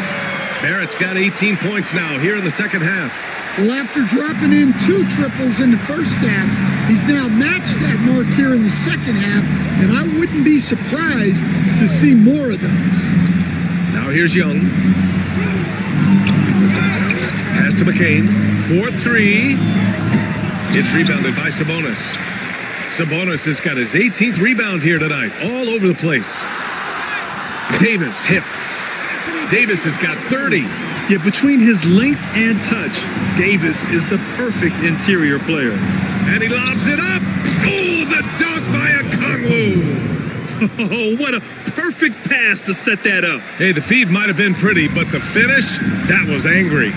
Barrett's got 18 points now here in the second half. Well, after dropping in 2 triples in the first half, he's now matched that mark here in the second half, and I wouldn't be surprised to see more of those. Now here's Young. Pass to McCain. 4-3. It's rebounded by Sabonis. Sabonis has got his 18th rebound here tonight. All over the place. Davis hits. Davis has got 30. Yeah, between his length and touch, Davis is the perfect interior player. And he lobs it up. Oh, the dunk by Okongwu. Oh, what a perfect pass to set that up. Hey, the feed might have been pretty, but the finish, that was angry.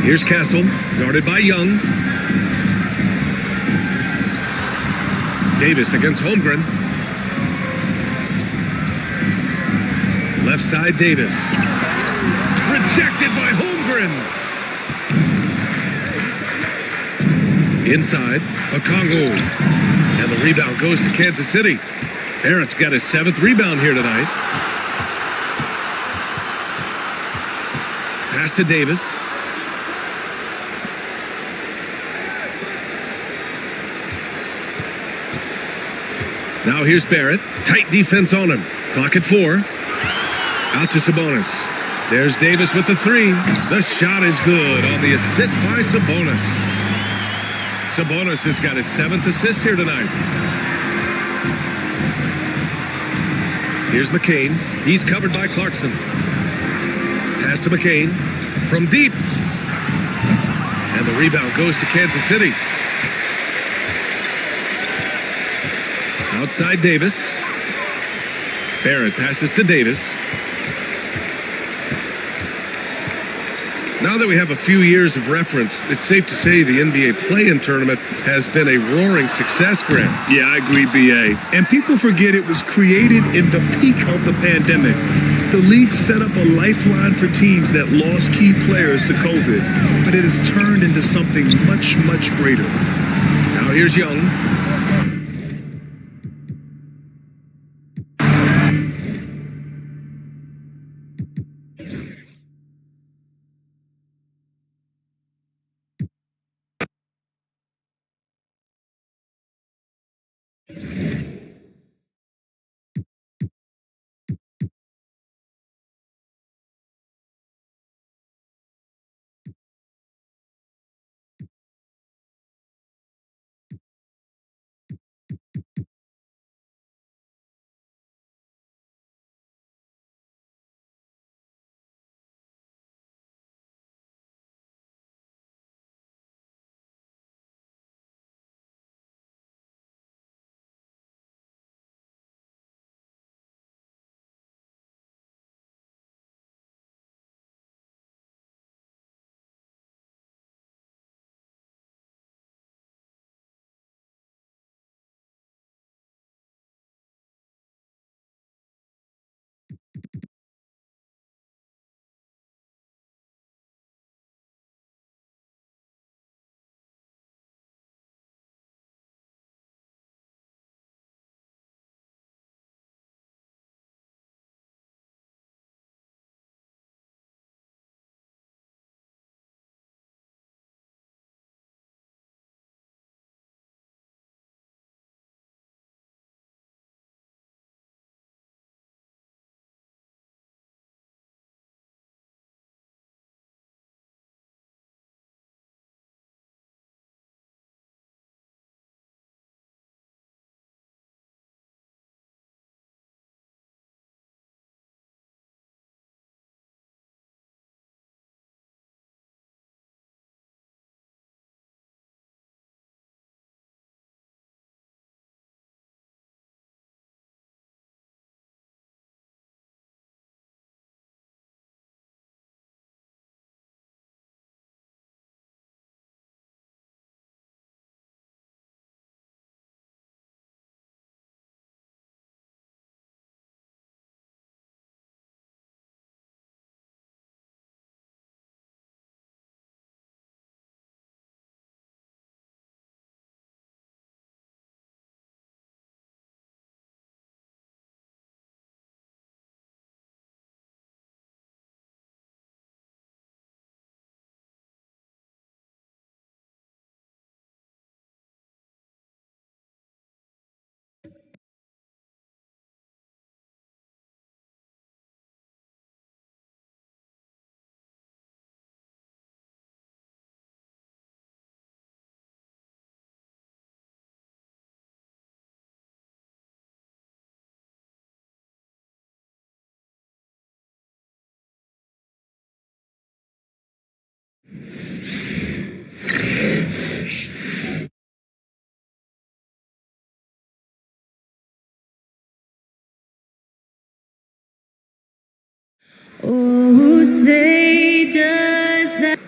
Here's Castle, guarded by Young. Davis against Holmgren. Left side, Davis. Rejected by Holmgren. Inside, Okongwu. And the rebound goes to Kansas City. Barrett's got his 7th rebound here tonight. Pass to Davis. Now here's Barrett. Tight defense on him. Clock at 4. Out to Sabonis. There's Davis with the 3. The shot is good on the assist by Sabonis. Sabonis has got his 7th assist here tonight. Here's McCain. He's covered by Clarkson. Pass to McCain from deep. And the rebound goes to Kansas City. Outside Davis. Barrett passes to Davis. Now that we have a few years of reference, it's safe to say the NBA play-in tournament has been a roaring success, Grant. Yeah, I agree, BA. And people forget it was created in the peak of the pandemic. The league set up a lifeline for teams that lost key players to COVID, but it has turned into something much, much greater. Now here's Young. Oh, say does that.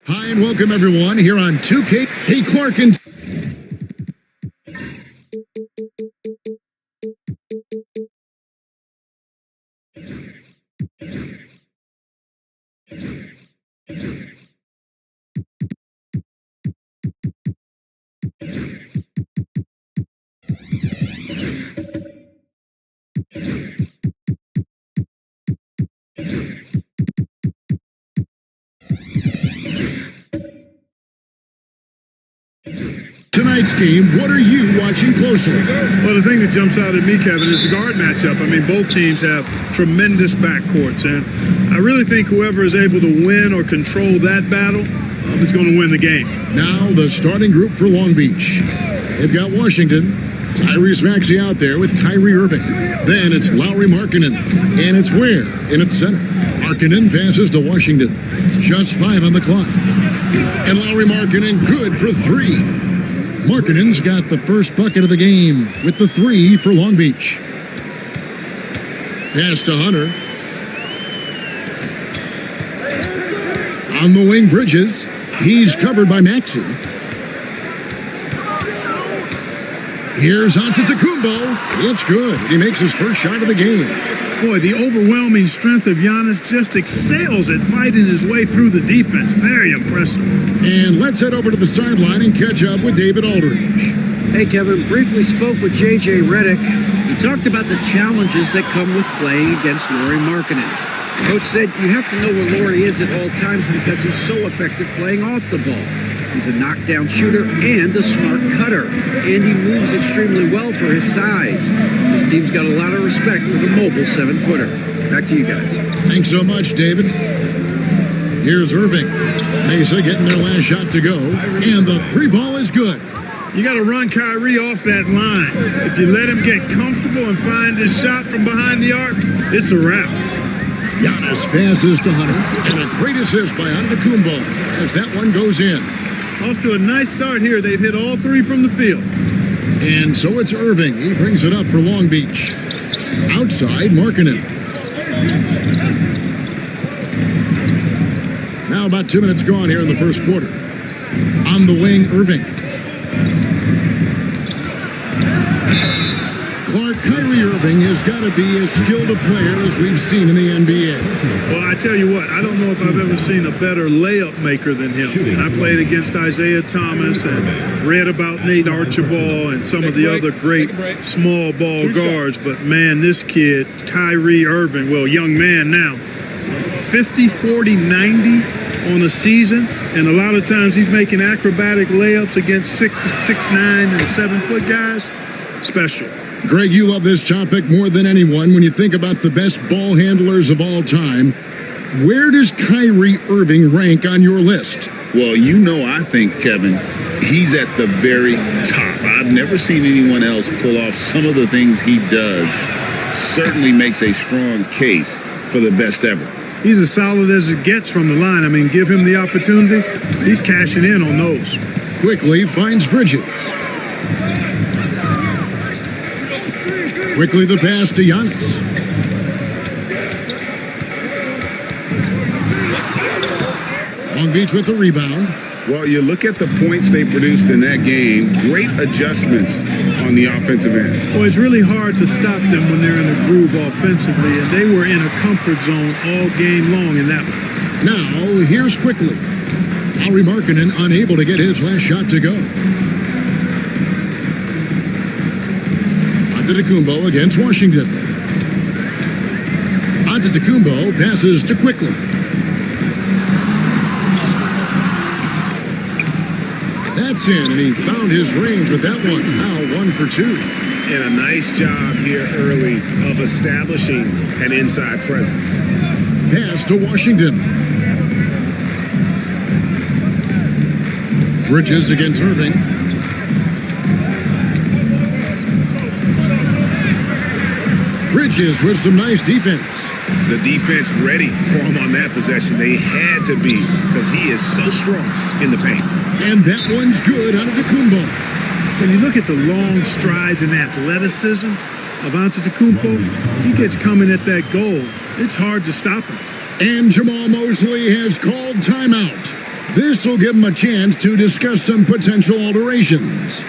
Hi and welcome everyone here on 2K. Hey Clark and tonight's game, what are you watching closely? Well, the thing that jumps out at me, Kevin, is the guard matchup. I mean, both teams have tremendous backcourts, and I really think whoever is able to win or control that battle is going to win the game. Now the starting group for Long Beach. They've got Washington, Tyrese Maxey out there with Kyrie Irving. Then it's Lauri Markkanen. And it's Ware in at center. Markkanen passes to Washington. Just 5 on the clock. And Lauri Markkanen good for 3. Markkanen's got the first bucket of the game with the 3 for Long Beach. Pass to Hunter. On the wing, Bridges. He's covered by Maxey. Here's Antetokounmpo. It's good. He makes his first shot of the game. Boy, the overwhelming strength of Giannis just excels at fighting his way through the defense. Very impressive. And let's head over to the sideline and catch up with David Aldridge. Hey, Kevin, briefly spoke with J.J. Redick. He talked about the challenges that come with playing against Lauri Markkanen. Coach said you have to know where Lauri is at all times because he's so effective playing off the ball. He's a knockdown shooter and a smart cutter, and he moves extremely well for his size. This team's got a lot of respect for the mobile 7-footer. Back to you guys. Thanks so much, David. Here's Irving. Mesa getting their last shot to go, and the 3-ball is good. You got to run Kyrie off that line. If you let him get comfortable and find his shot from behind the arc, it's a wrap. Giannis passes to Hunter, and a great assist by Antetokounmpo as that one goes in. Off to a nice start here. They've hit all 3 from the field. And so it's Irving. He brings it up for Long Beach. Outside, Markkanen. Now about 2 minutes gone here in the first quarter. On the wing, Irving. Kyrie Irving has got to be as skilled a player as we've seen in the NBA. Well, I tell you what, I don't know if I've ever seen a better layup maker than him. And I played against Isaiah Thomas and read about Nate Archibald and some of the other great small ball guards. But man, this kid, Kyrie Irving, well, young man now, 50, 40, 90 on a season. And a lot of times he's making acrobatic layups against 6'9" and 7-foot guys. Special. Greg, you love this topic more than anyone when you think about the best ball handlers of all time. Where does Kyrie Irving rank on your list? Well, you know, I think, Kevin, he's at the very top. I've never seen anyone else pull off some of the things he does. Certainly makes a strong case for the best ever. He's as solid as it gets from the line. I mean, give him the opportunity. He's cashing in on those. Quickly finds Bridges. Quickly the pass to Giannis. Long Beach with the rebound. Well, you look at the points they produced in that game. Great adjustments on the offensive end. Well, it's really hard to stop them when they're in a groove offensively, and they were in a comfort zone all game long in that one. Now, here's quickly. Lauri Markkanen unable to get his last shot to go. Antetokounmpo against Washington. Antetokounmpo passes to Quickly. That's in, and he found his range with that one. Now 1 for 2. And a nice job here early of establishing an inside presence. Pass to Washington. Bridges against Irving. Bridges with some nice defense. The defense ready for him on that possession. They had to be because he is so strong in the paint. And that one's good out of Antetokounmpo. When you look at the long strides and athleticism of Antetokounmpo, he gets coming at that goal. It's hard to stop him. And Jamal Mosley has called timeout. This will give him a chance to discuss some potential alterations.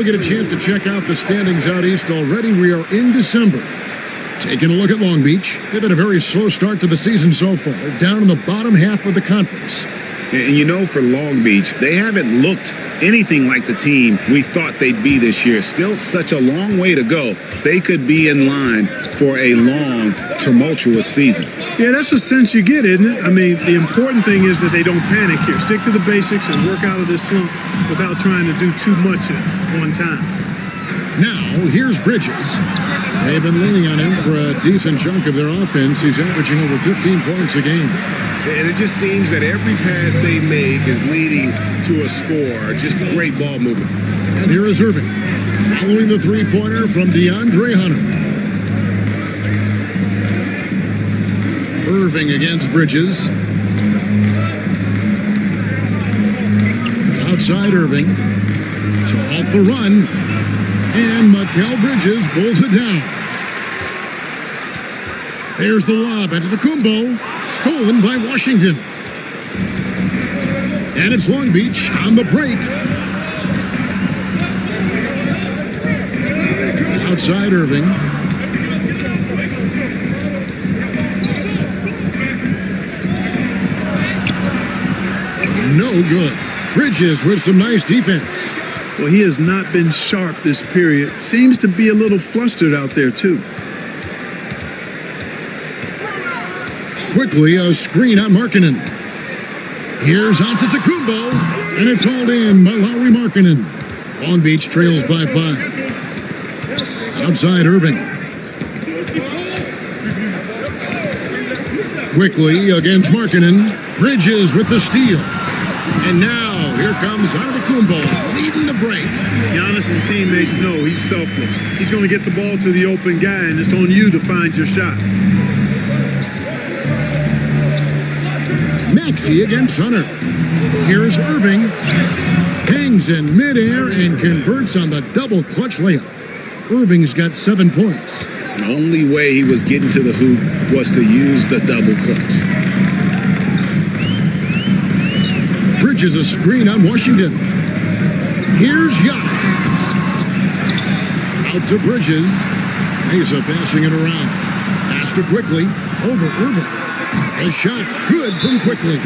get a chance to check out the standings out east already, we are in December. Taking a look at Long Beach, they've had a very slow start to the season so far, down in the bottom half of the conference. And you know, for Long Beach, they haven't looked anything like the team we thought they'd be this year. Still such a long way to go. They could be in line for a long, tumultuous season. Yeah, that's the sense you get, isn't it? I mean, the important thing is that they don't panic here. Stick to the basics and work out of this slump without trying to do too much at one time. Now, here's Bridges. They've been leaning on him for a decent chunk of their offense. He's averaging over 15 points a game. And it just seems that every pass they make is leading to a score. Just great ball movement. And here is Irving, following the three-pointer from DeAndre Hunter. Irving against Bridges. Outside Irving to halt the run. And Mikal Bridges pulls it down. There's the lob into the Kumbo. Stolen by Washington. And it's Long Beach on the break. Outside Irving. No good. Bridges with some nice defense. Well, he has not been sharp this period. Seems to be a little flustered out there, too. Quickly, a screen on Markkanen. Here's Antetokounmpo, and it's hauled in by Lauri Markkanen. Long Beach trails by 5. Outside Irving. Quickly against Markkanen. Bridges with the steal. And now, here comes Antetokounmpo leading the break. Giannis's teammates know he's selfless. He's going to get the ball to the open guy, and it's on you to find your shot. Maxey against Hunter. Here's Irving. Hangs in midair and converts on the double clutch layup. Irving's got 7 points. The only way he was getting to the hoop was to use the double clutch. Bridges a screen on Washington. Here's Giannis. Out to Bridges. Mesa passing it around. Faster quickly. Over Irving. A shot's good from Quickly.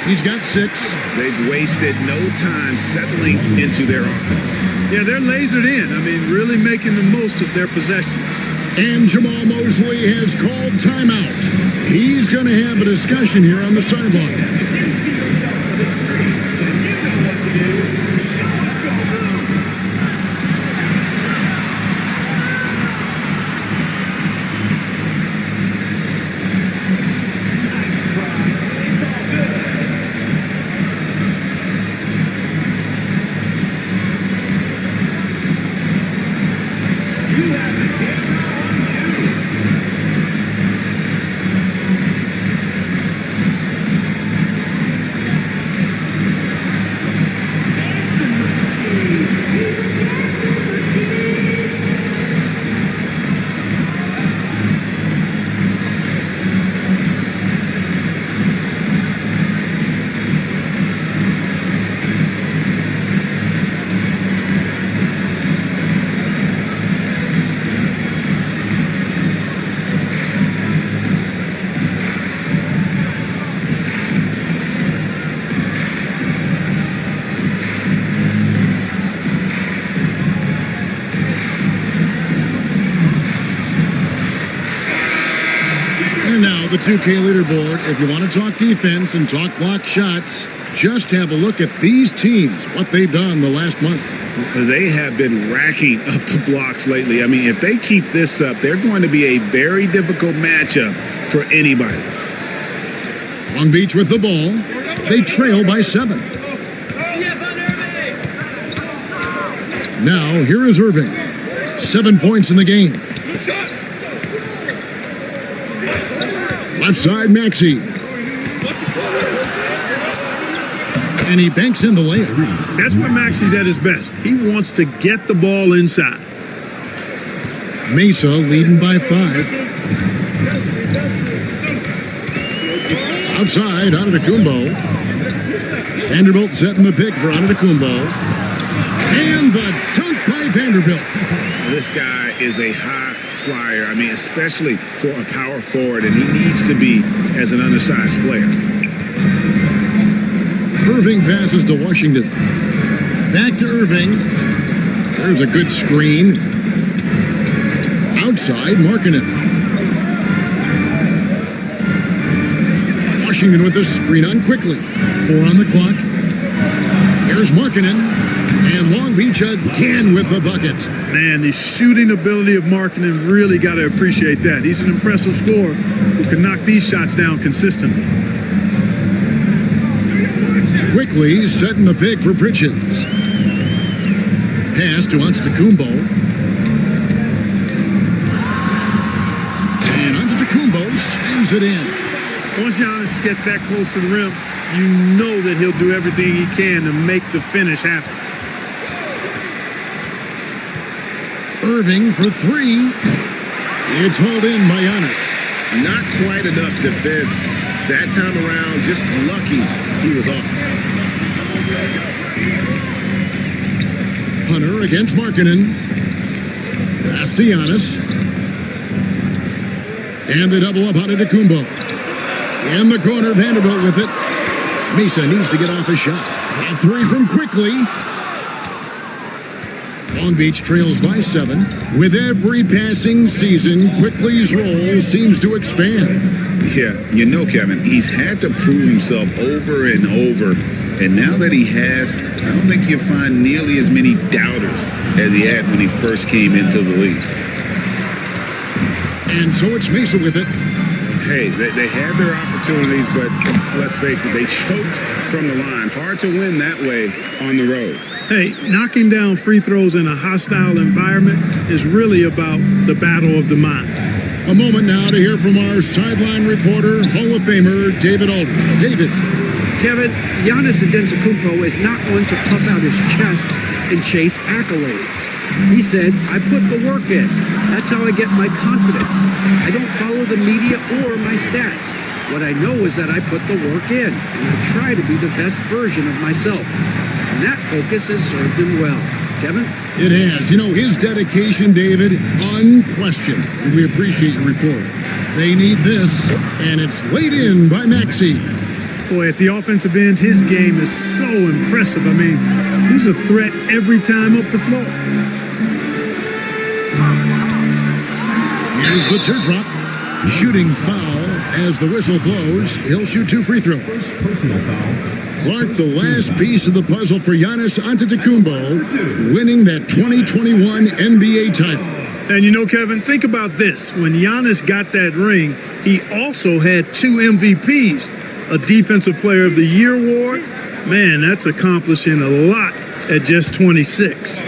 He's got 6. They've wasted no time settling into their offense. Yeah, they're lasered in. I mean, really making the most of their possessions. And Jamal Mosley has called timeout. He's going to have a discussion here on the sideline. The 2K leaderboard. If you want to talk defense and talk block shots, just have a look at these teams, what they've done the last month. They have been racking up the blocks lately. I mean, if they keep this up, they're going to be a very difficult matchup for anybody. Long Beach with the ball. They trail by 7. Now, here is Irving. 7 points in the game. Left side, Maxey. And he banks in the layup. That's where Maxey's at his best. He wants to get the ball inside. Mesa leading by 5. Outside, Antetokounmpo. Vanderbilt setting the pick for Antetokounmpo. And the dunk by Vanderbilt. This guy is a high flyer. I mean, especially for a power forward, and he needs to be as an undersized player. Irving passes to Washington. Back to Irving. There's a good screen. Outside, Markkanen. Washington with the screen on quickly. 4 on the clock. Here's Markkanen. And Long Beach again with the bucket. Man, the shooting ability of Markkanen, really got to appreciate that. He's an impressive scorer who can knock these shots down consistently. Quickly setting the pick for Bridges. Pass to Antetokounmpo. And Antetokounmpo slams it in. Once Giannis gets that close to the rim, you know that he'll do everything he can to make the finish happen. Irving for 3. It's hauled in by Giannis. Not quite enough defense. That time around, just lucky he was off. Hunter against Markkanen. Pass to Giannis. And the double up on Antetokounmpo. In the corner, Vanderbilt with it. Mesa needs to get off a shot. A 3 from Quickly. Long Beach trails by 7. With every passing season, Quickly's role seems to expand. Yeah, you know, Kevin, he's had to prove himself over and over. And now that he has, I don't think you'll find nearly as many doubters as he had when he first came into the league. And so it's Mesa with it. Hey, they had their opportunities, but let's face it, they choked from the line. Hard to win that way on the road. Hey, knocking down free throws in a hostile environment is really about the battle of the mind. A moment now to hear from our sideline reporter, Hall of Famer David Aldridge. David. Kevin, Giannis Antetokounmpo is not one to puff out his chest and chase accolades. He said, I put the work in. That's how I get my confidence. I don't follow the media or my stats. What I know is that I put the work in, and I try to be the best version of myself. And that focus has served him well. Kevin? It has. You know, his dedication, David, unquestioned. And we appreciate your report. They need this, and it's laid in by Maxey. Boy, at the offensive end, his game is so impressive. I mean, he's a threat every time up the floor. Here's the teardrop. Shooting foul as the whistle blows. He'll shoot 2 free throws. Personal foul. Clark, the last piece of the puzzle for Giannis Antetokounmpo, winning that 2021 NBA title. And you know, Kevin, think about this. When Giannis got that ring, he also had 2 MVPs, a Defensive Player of the Year award. Man, that's accomplishing a lot at just 26.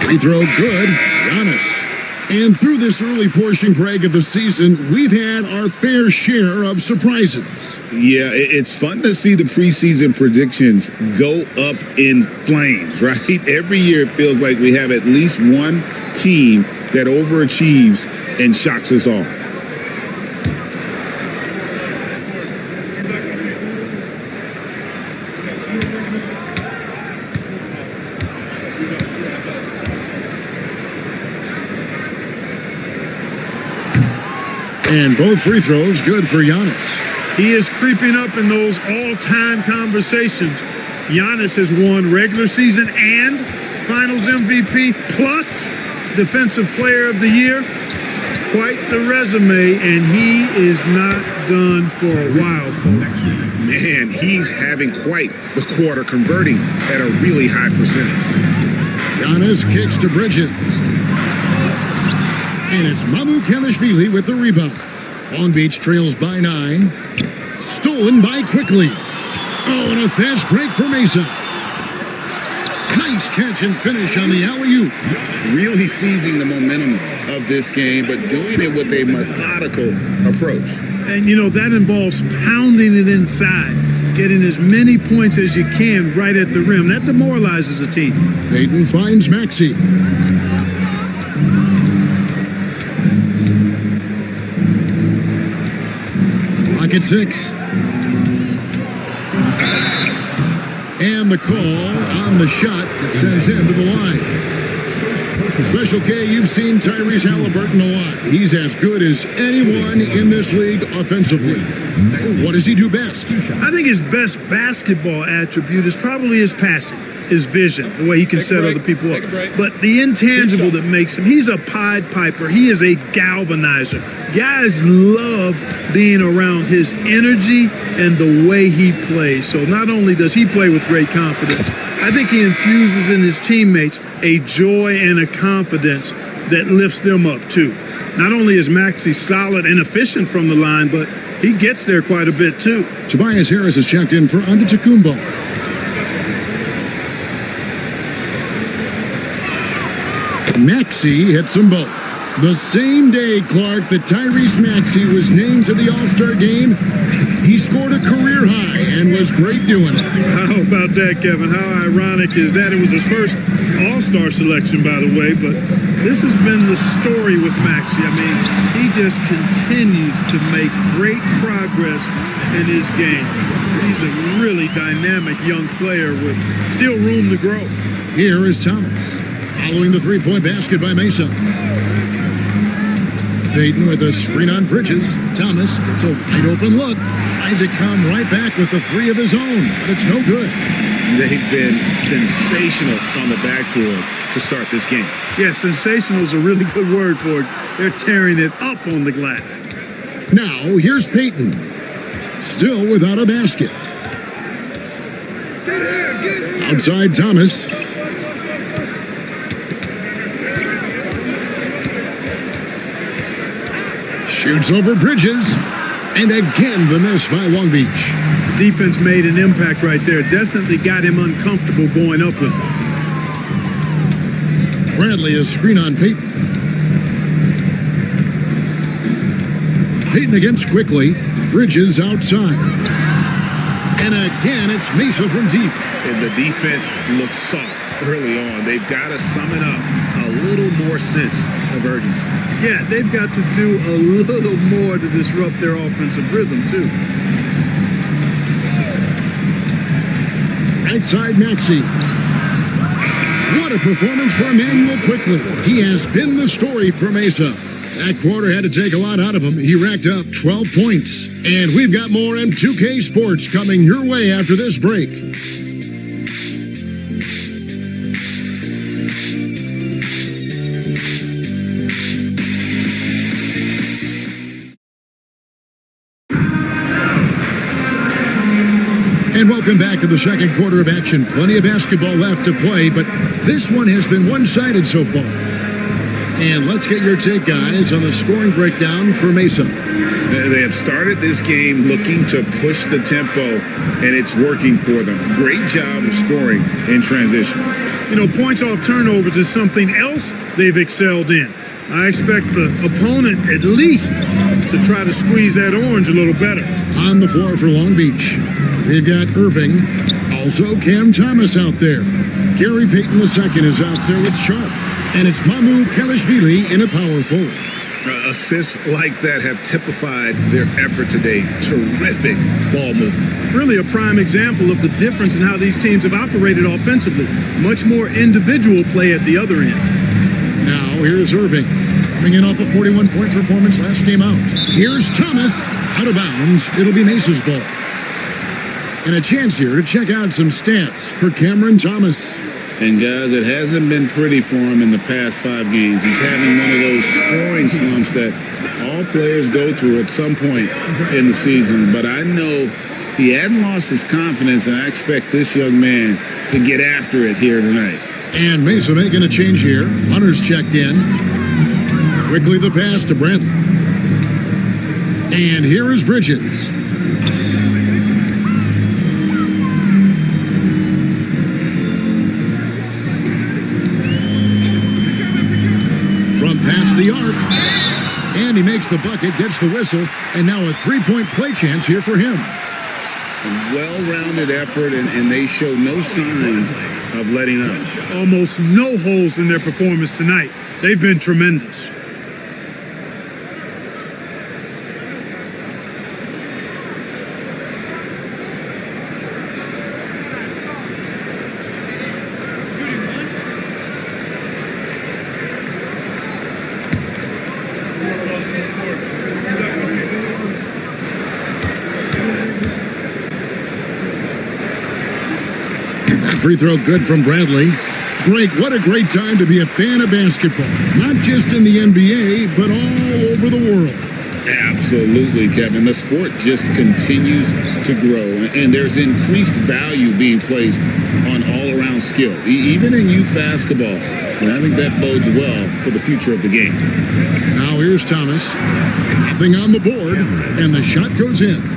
Free throw good, Giannis. And through this early portion, Greg, of the season, we've had our fair share of surprises. Yeah, it's fun to see the preseason predictions go up in flames, right? Every year it feels like we have at least one team that overachieves and shocks us all. And both free throws good for Giannis. He is creeping up in those all-time conversations. Giannis has won regular season and Finals MVP plus Defensive Player of the Year. Quite the resume, and he is not done for a while, folks. Man, he's having quite the quarter, converting at a really high percentage. Giannis kicks to Bridges. And it's Mamu Kelishvili with the rebound. Long Beach trails by 9. Stolen by Quickly. Oh, and a fast break for Mesa. Nice catch and finish on the alley-oop. Really seizing the momentum of this game, but doing it with a methodical approach. And, you know, that involves pounding it inside, getting as many points as you can right at the rim. That demoralizes a team. Payton finds Maxey. make it 6. And the call on the shot that sends him to the line. Special K, you've seen Tyrese Halliburton a lot. He's as good as anyone in this league offensively. What does he do best? I think his best basketball attribute is probably his passing, his vision, the way he can set other people up. But the intangible that makes him, he's a Pied Piper. He is a galvanizer. Guys love being around his energy and the way he plays. So not only does he play with great confidence, I think he infuses in his teammates a joy and a confidence that lifts them up too. Not only is Maxey solid and efficient from the line, but he gets there quite a bit too. Tobias Harris is checked in for Antetokounmpo. Maxey hits them both. The same day, Clark, that Tyrese Maxey was named to the All-Star game, he scored a career high and was great doing it. How about that, Kevin? How ironic is that? It was his first All-Star selection, by the way, but this has been the story with Maxey. I mean, he just continues to make great progress in his game. He's a really dynamic young player with still room to grow. Here is Thomas, following the three-point basket by Mesa. Payton with a screen on Bridges. Thomas gets a wide open look. Trying to come right back with the three of his own, but it's no good. They've been sensational on the backboard to start this game. Yeah, sensational is a really good word for it. They're tearing it up on the glass. Now, here's Payton. Still without a basket. Outside Thomas. Shoots over Bridges. And again, the miss by Long Beach. The defense made an impact right there. Definitely got him uncomfortable going up with it. Bradley is screen on Payton. Payton against quickly. Bridges outside. And again, it's Mesa from deep. And the defense looks soft early on. They've got to summon up a little more sense of urgency. Yeah, they've got to do a little more to disrupt their offensive rhythm, too. Right side, Maxey. What a performance for Emmanuel Quickly. He has been the story for Mesa. That quarter had to take a lot out of him. He racked up 12 points. And we've got more M2K Sports coming your way after this break. And welcome back to the second quarter of action. Plenty of basketball left to play, but this one has been one-sided so far. And let's get your take, guys, on the scoring breakdown for Mesa. They have started this game looking to push the tempo, and it's working for them. Great job of scoring in transition. You know, points off turnovers is something else they've excelled in. I expect the opponent at least to try to squeeze that orange a little better. On the floor for Long Beach, we've got Irving, also Cam Thomas out there. Gary Payton II is out there with Sharp, and it's Mamu Kalashvili in a power forward. Assists like that have typified their effort today. Terrific ball movement. Really a prime example of the difference in how these teams have operated offensively. Much more individual play at the other end. Now here's Irving, coming in off a 41-point performance last game out. Here's Thomas, out of bounds. It'll be Mesa's ball. And a chance here to check out some stats for Cameron Thomas. And guys, it hasn't been pretty for him in the past 5 games. He's having one of those scoring slumps that all players go through at some point in the season. But I know he hadn't lost his confidence, and I expect this young man to get after it here tonight. And Mesa making a change here. Hunter's checked in. Quickly the pass to Bradley. And here is Bridges. From past the arc. And he makes the bucket, gets the whistle, and now a three-point play chance here for him. A well-rounded effort, and they show no signs of letting up. Almost no holes in their performance tonight. They've been tremendous. Free throw good from Bradley. Greg, what a great time to be a fan of basketball. Not just in the NBA, but all over the world. Absolutely, Kevin. The sport just continues to grow, and there's increased value being placed on all-around skill, even in youth basketball. And I think that bodes well for the future of the game. Now here's Thomas. Nothing on the board, and the shot goes in.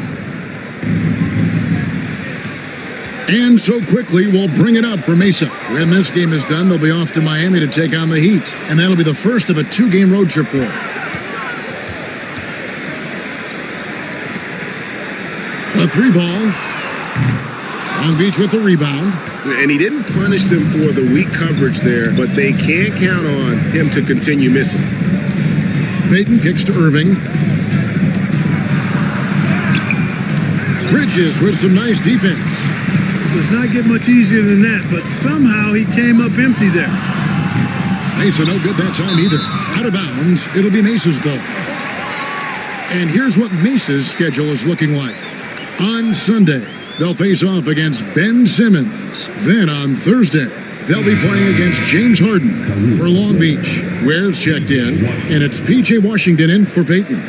And so quickly, we'll bring it up for Mesa. When this game is done, they'll be off to Miami to take on the Heat, and that'll be the first of a 2-game road trip for them. A 3-ball. Long Beach with the rebound. And he didn't punish them for the weak coverage there, but they can't count on him to continue missing. Payton kicks to Irving. Bridges with some nice defense. Does not get much easier than that, but somehow he came up empty there. Mesa no good that time either. Out of bounds, it'll be Mesa's ball. And here's what Mesa's schedule is looking like. On Sunday, they'll face off against Ben Simmons. Then on Thursday, they'll be playing against James Harden for Long Beach. Ware's checked in, and it's P.J. Washington in for Peyton.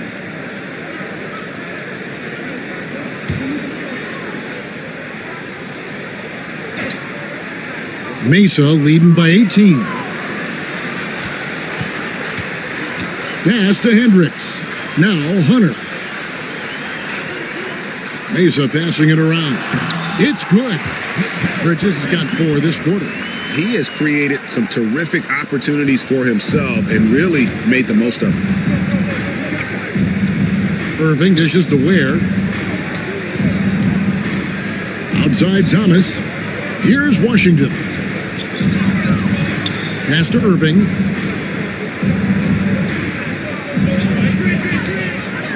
Mesa leading by 18. Pass to Hendricks. Now Hunter. Mesa passing it around. It's good. Bridges has got 4 this quarter. He has created some terrific opportunities for himself and really made the most of them. Irving dishes to Ware. Outside Thomas. Here's Washington. Pass to Irving.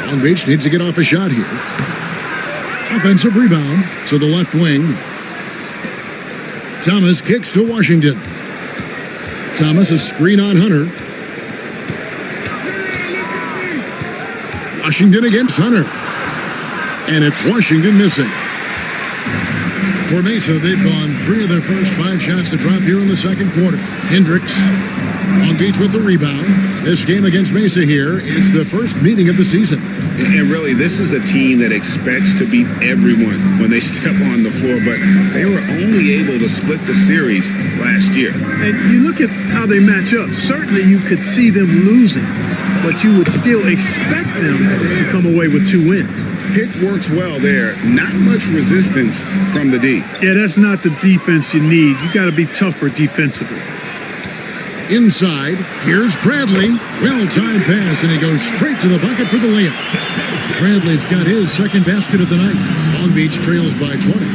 Long Beach needs to get off a shot here. Offensive rebound to the left wing. Thomas kicks to Washington. Thomas a screen on Hunter. Washington against Hunter. And it's Washington missing. For Mesa, they've gone 3 of their first 5 shots to drop here in the second quarter. Hendricks on Beach with the rebound. This game against Mesa here, it's the first meeting of the season. And really, this is a team that expects to beat everyone when they step on the floor, but they were only able to split the series last year. And you look at how they match up. Certainly you could see them losing, but you would still expect them to come away with 2 wins. Pick works well there. Not much resistance from the D. Yeah, that's not the defense you need. You got to be tougher defensively. Inside, here's Bradley. Well-timed pass, and he goes straight to the bucket for the layup. Bradley's got his second basket of the night. Long Beach trails by 20.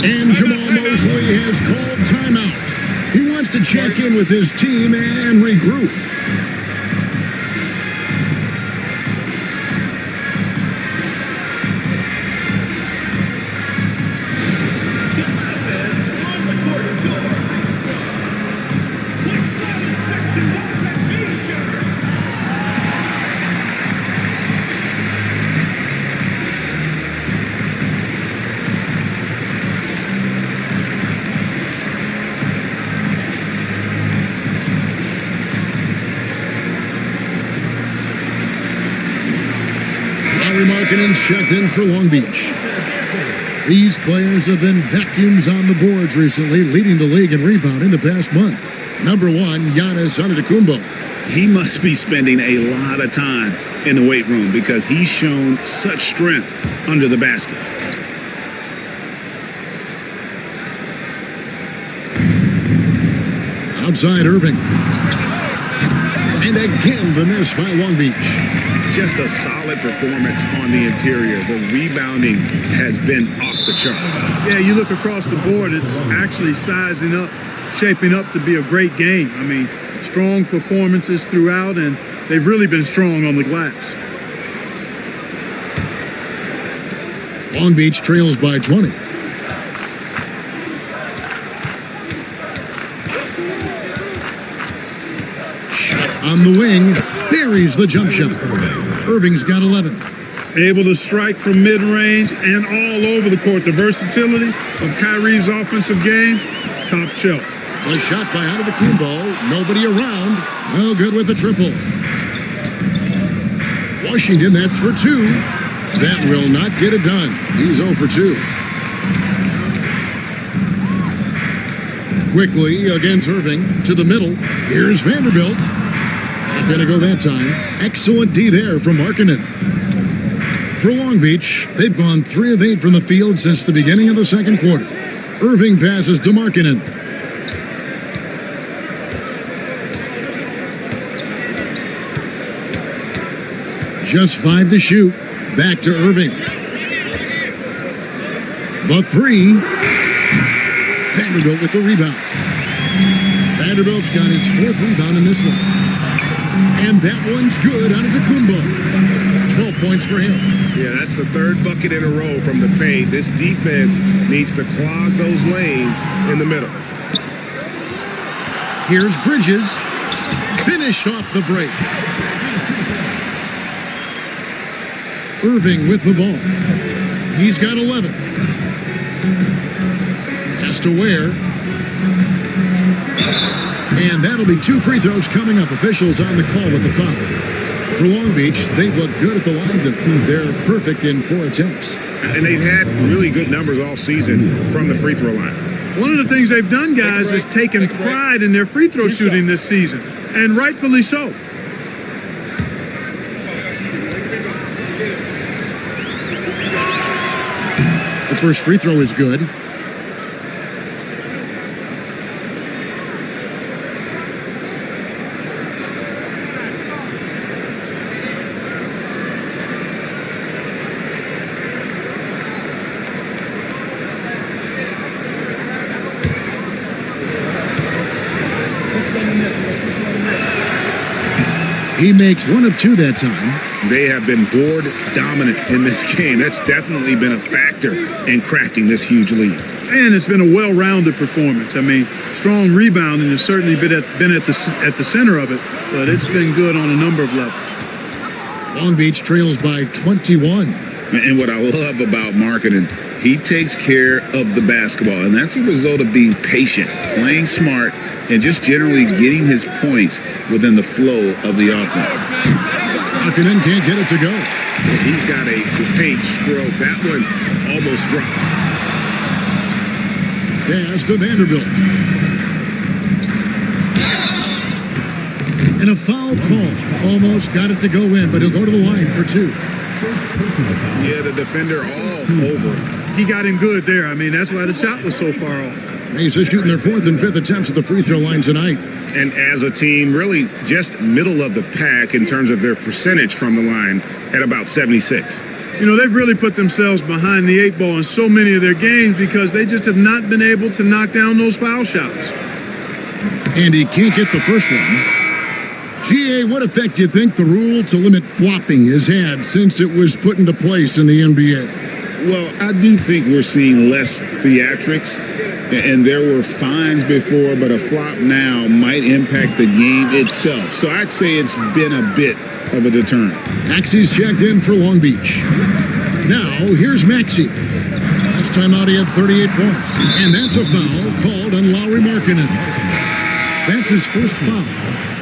And Jamal Mosley has called timeout. He wants to check in with his team and regroup. Markkanen's checked in for Long Beach. These players have been vacuums on the boards recently, leading the league in rebounding the past month. Number 1, Giannis Antetokounmpo. He must be spending a lot of time in the weight room because he's shown such strength under the basket. Outside Irving. And again, the miss by Long Beach. Just a solid performance on the interior. The rebounding has been off the charts. Yeah, you look across the board, it's actually sizing up, shaping up to be a great game. I mean, strong performances throughout, and they've really been strong on the glass. Long Beach trails by 20. Shot on the wing. Buries the jump shot. Irving's got 11. Able to strike from mid-range and all over the court. The versatility of Kyrie's offensive game, top shelf. The shot by Antetokounmpo. Nobody around. No good with the triple. Washington, that's for 2. That will not get it done. He's 0 for 2. Quickly against Irving to the middle. Here's Vanderbilt. Not going to go that time. Excellent D there from Markkanen. For Long Beach, they've gone 3 of 8 from the field since the beginning of the second quarter. Irving passes to Markkanen. Just 5 to shoot. Back to Irving. The 3. Vanderbilt with the rebound. Vanderbilt's got his 4th rebound in this one. And that one's good out of the Kumbo. 12 points for him. Yeah, that's the 3rd bucket in a row from the paint. This defense needs to clog those lanes in the middle. Here's Bridges. Finished off the break. Irving with the ball. He's got 11. Has to Ware. And that'll be 2 free throws coming up. Officials on the call with the foul. For Long Beach, they've looked good at the lines. They're perfect in 4 attempts. And they've had really good numbers all season from the free throw line. One of the things they've done, guys, is taken pride in their free throw shooting this season, and rightfully so. The first free throw is good. He makes 1 of 2 that time. They have been board dominant in this game. That's definitely been a factor in crafting this huge lead. And it's been a well-rounded performance. I mean, strong rebounding has certainly been at the center of it, but it's been good on a number of levels. Long Beach trails by 21. And what I love about Markkanen, he takes care of the basketball, and that's a result of being patient, playing smart, and just generally getting his points within the flow of the offense. Markkanen can't get it to go. He's got a great stroke. That one almost dropped. Pass to Vanderbilt. And a foul call. Almost got it to go in, but he'll go to the line for 2. Yeah, the defender all over. He got him good there. I mean, that's why the shot was so far off. Mesa shooting their 4th and 5th attempts at the free throw line tonight. And as a team, really just middle of the pack in terms of their percentage from the line at about 76. You know, they've really put themselves behind the 8 ball in so many of their games because they just have not been able to knock down those foul shots. And he can't get the first one. GA, what effect do you think the rule to limit flopping has had since it was put into place in the NBA? Well, I do think we're seeing less theatrics, and there were fines before, but a flop now might impact the game itself. So I'd say it's been a bit of a deterrent. Maxey's checked in for Long Beach. Now, here's Maxey. Last time out, he had 38 points. And that's a foul called on Lauri Markkanen. That's his first foul.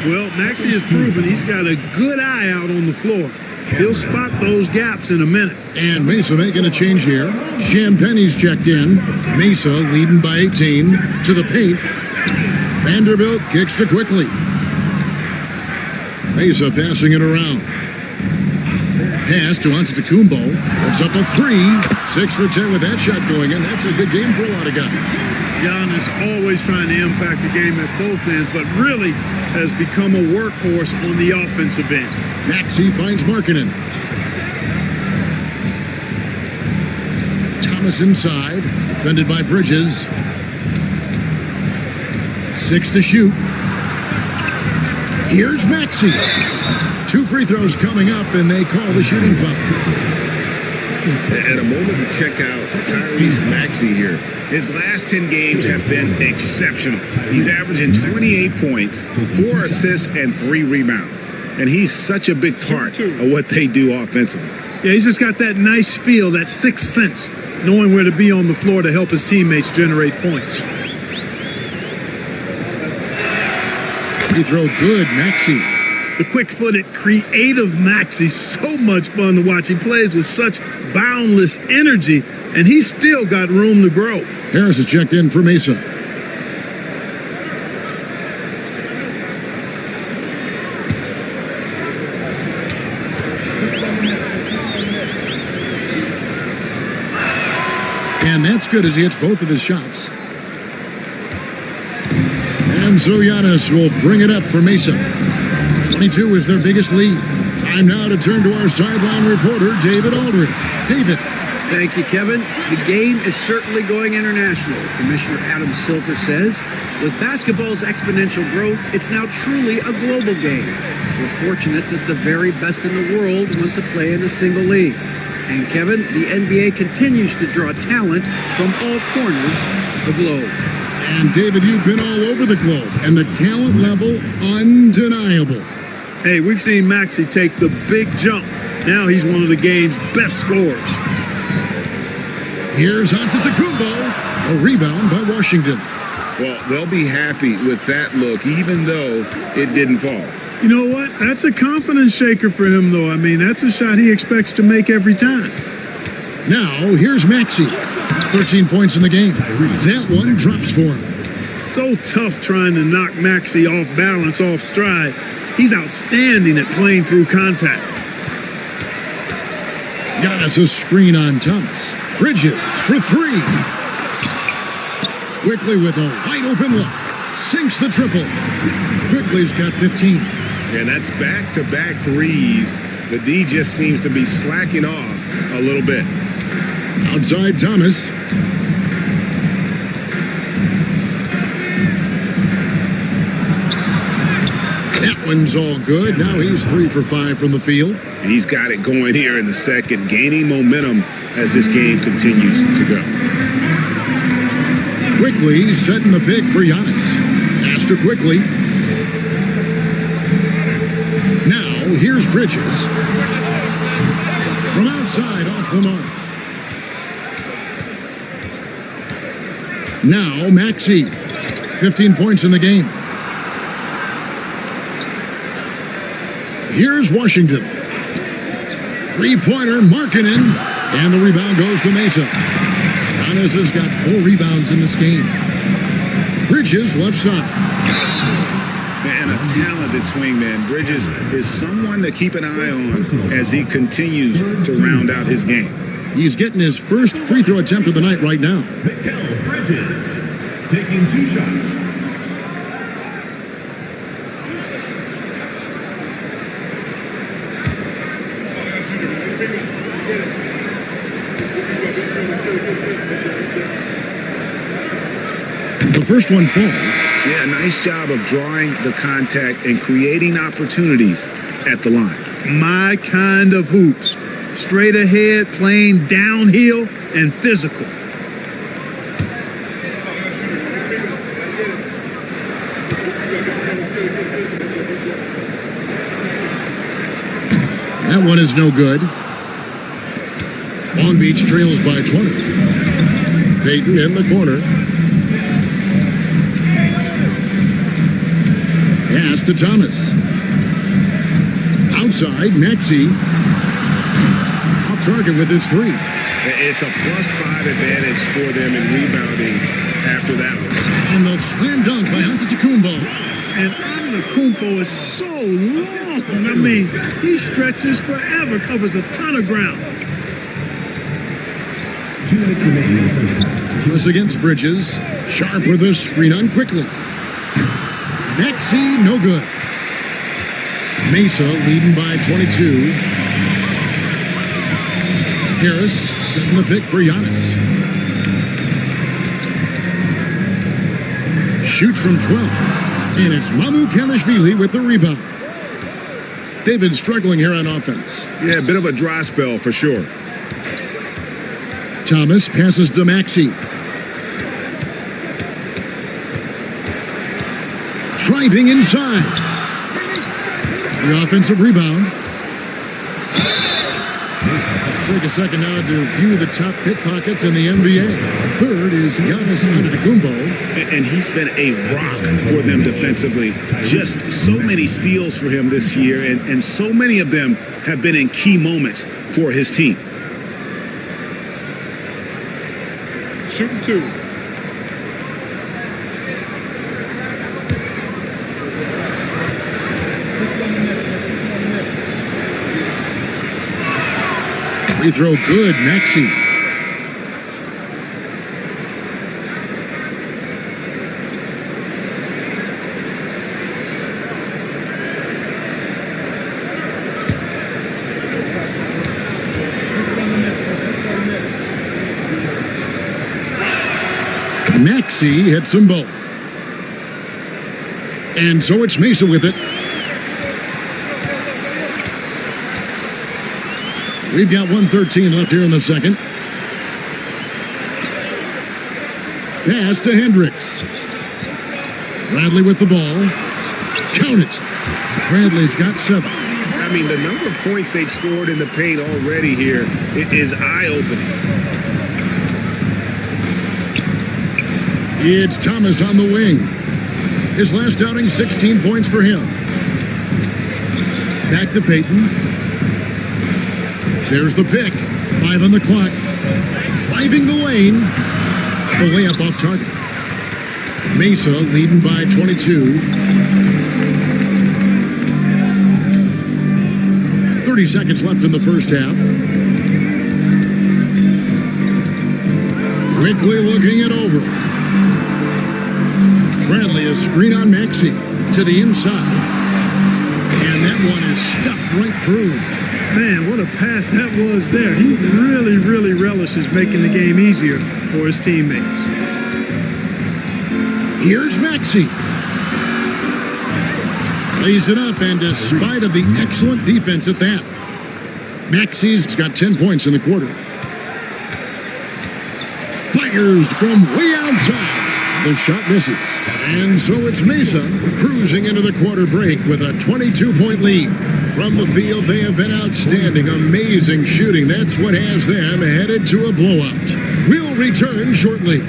Well, Maxey has proven he's got a good eye out on the floor. He'll spot those gaps in a minute. And Mesa making a change here. Champagne's checked in. Mesa leading by 18 to the paint. Vanderbilt kicks to Quickly. Mesa passing it around. Pass to Antetokounmpo. That's up a 3. 6 for 10 with that shot going in. That's a good game for a lot of guys. Giannis always trying to impact the game at both ends, but really has become a workhorse on the offensive end. Maxey finds Markkanen. Thomas inside, defended by Bridges. 6 to shoot. Here's Maxey. 2 free throws coming up, and they call the shooting foul. At a moment to check out Tyrese Maxey here. His last 10 games have been exceptional. He's averaging 28 points, 4 assists, and 3 rebounds. And he's such a big part of what they do offensively. Yeah, he's just got that nice feel, that sixth sense, knowing where to be on the floor to help his teammates generate points. Free throw good, Maxey. The quick-footed, creative Maxey's so much fun to watch. He plays with such boundless energy, and he's still got room to grow. Harris is checked in for Mesa. And that's good as he hits both of his shots. And so Giannis will bring it up for Mesa. 22 is their biggest lead. Time now to turn to our sideline reporter, David Aldridge. David. Thank you, Kevin. The game is certainly going international. Commissioner Adam Silver says, with basketball's exponential growth, it's now truly a global game. We're fortunate that the very best in the world want to play in a single league. And Kevin, the NBA continues to draw talent from all corners of the globe. And David, you've been all over the globe, and the talent level undeniable. Hey, we've seen Maxey take the big jump. Now he's one of the game's best scorers. Here's Antetokounmpo, a rebound by Washington. Well, they'll be happy with that look, even though it didn't fall. You know what? That's a confidence shaker for him, though. I mean, that's a shot he expects to make every time. Now, here's Maxey. 13 points in the game. That one drops for him. So tough trying to knock Maxey off balance, off stride. He's outstanding at playing through contact. Giannis a screen on Thomas. Bridges for three. Quickly with a wide open look. Sinks the triple. Quickly's got 15. And that's back-to-back threes. The D just seems to be slacking off a little bit. Outside Thomas. That one's all good. Now he's 3 for 5 from the field. And he's got it going here in the second, gaining momentum as this game continues to go. Quickly setting the pick for Giannis. Pass to Quickly. Now here's Bridges. From outside off the mark. Now Maxey. 15 points in the game. Here's Washington. Three-pointer, Markkanen. And the rebound goes to Mesa. Giannis has got 4 rebounds in this game. Bridges left side. Man, a talented swingman. Bridges is someone to keep an eye on as he continues to round out his game. He's getting his first free throw attempt of the night right now. Mikal Bridges taking 2 shots. The first one falls. Yeah, nice job of drawing the contact and creating opportunities at the line. My kind of hoops. Straight ahead, playing downhill, and physical. That one is no good. Long Beach trails by 20. Payton in the corner. Pass to Thomas. Outside, Maxey. Off target with his 3. It's a +5 advantage for them in rebounding after that one. And the slam dunk by Antetokounmpo. And Antetokounmpo is so long. I mean, he stretches forever, covers a ton of ground. 2 minutes remaining in the first half. Thomas against Bridges. Sharp with a screen on Quickly. Maxey, no good. Mesa leading by 22. Harris setting the pick for Giannis. Shoot from 12. And it's Mamu Kelishvili with the rebound. They've been struggling here on offense. Yeah, a bit of a dry spell for sure. Thomas passes to Maxey. Driving inside. The offensive rebound. Let's take a second now to view the top pickpockets in the NBA. Third is Giannis Antetokounmpo. And he's been a rock for them defensively. Just so many steals for him this year, and so many of them have been in key moments for his team. Shooting 2. Free throw good, Maxey. Maxey hits them both. And so it's Mesa with it. We've got 1:13 left here in the second. Pass to Hendricks. Bradley with the ball. Count it. Bradley's got 7. I mean, the number of points they've scored in the paint already here is eye-opening. It's Thomas on the wing. His last outing, 16 points for him. Back to Payton. There's the pick. 5 on the clock. Driving the lane. The layup off target. Mesa leading by 22. 30 seconds left in the first half. Quickly looking it over. Bradley, a screen on Maxey to the inside. And that one is stuffed right through. Man, what a pass that was there. He really relishes making the game easier for his teammates. Here's Maxey. Lays it up, and despite of the excellent defense at that, Maxey's got 10 points in the quarter. Fires from way outside. The shot misses. And so it's Mesa cruising into the quarter break with a 22-point lead. From the field, they have been outstanding. Amazing shooting. That's what has them headed to a blowout. We'll return shortly.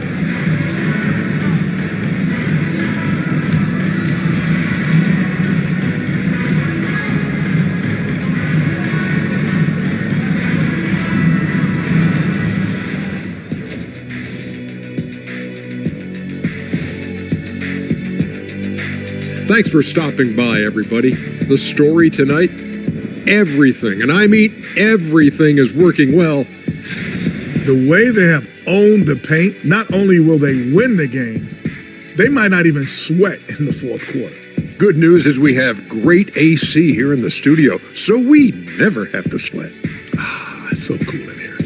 Thanks for stopping by, everybody. The story tonight, everything, and I mean everything, is working well. The way they have owned the paint, not only will they win the game, they might not even sweat in the fourth quarter. Good news is we have great AC here in the studio, so we never have to sweat. It's so cool in here.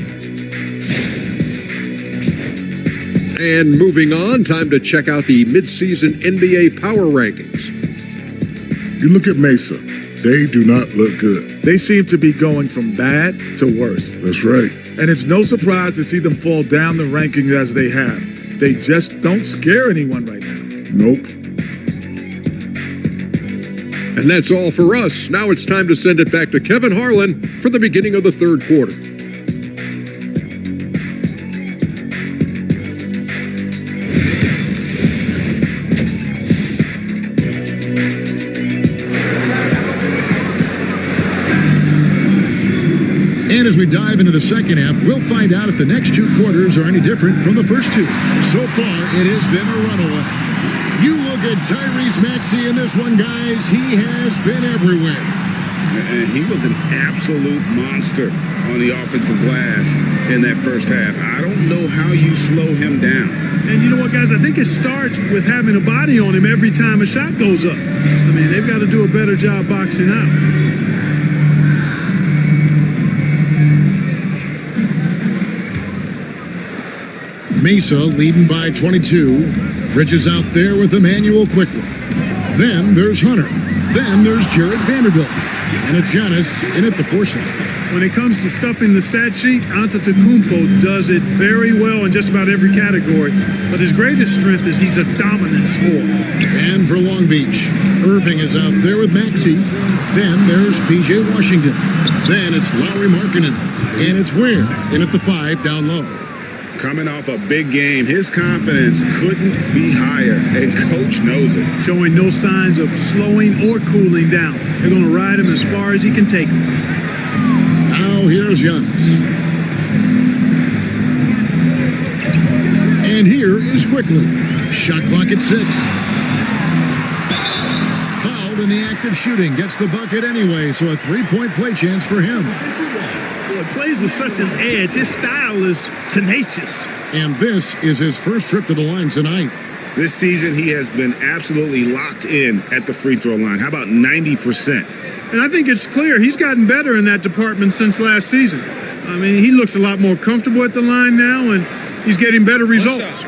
And moving on, time to check out the midseason NBA Power Rankings. You look at Mesa. They do not look good. They seem to be going from bad to worse. That's right. And it's no surprise to see them fall down the rankings as they have. They just don't scare anyone right now. Nope. And that's all for us. Now it's time to send it back to Kevin Harlan for the beginning of the third quarter. And as we dive into the second half, we'll find out if the next 2 quarters are any different from the first 2. So far, it has been a runaway. You look at Tyrese Maxey in this one, guys. He has been everywhere. And he was an absolute monster on the offensive glass in that first half. I don't know how you slow him down. And you know what, guys? I think it starts with having a body on him every time a shot goes up. I mean, they've got to do a better job boxing out. Mesa leading by 22. Bridges out there with Emmanuel quickly. Then there's Hunter. Then there's Jared Vanderbilt. And it's Giannis in at the 4 slot. When it comes to stuffing the stat sheet, Antetokounmpo does it very well in just about every category. But his greatest strength is he's a dominant scorer. And for Long Beach, Irving is out there with Maxey. Then there's P.J. Washington. Then it's Lauri Markkanen. And it's Ware in at the 5 down low. Coming off a big game, his confidence couldn't be higher, and Coach knows it. Showing no signs of slowing or cooling down. They're going to ride him as far as he can take him. Now here's Giannis. And here is Quickly. Shot clock at 6. Fouled in the act of shooting. Gets the bucket anyway, so a 3-point play chance for him. Boy, plays with such an edge. His style is tenacious. And this is his first trip to the line tonight. This season, he has been absolutely locked in at the free throw line. How about 90%? And I think it's clear he's gotten better in that department since last season. I mean, he looks a lot more comfortable at the line now, and he's getting better results.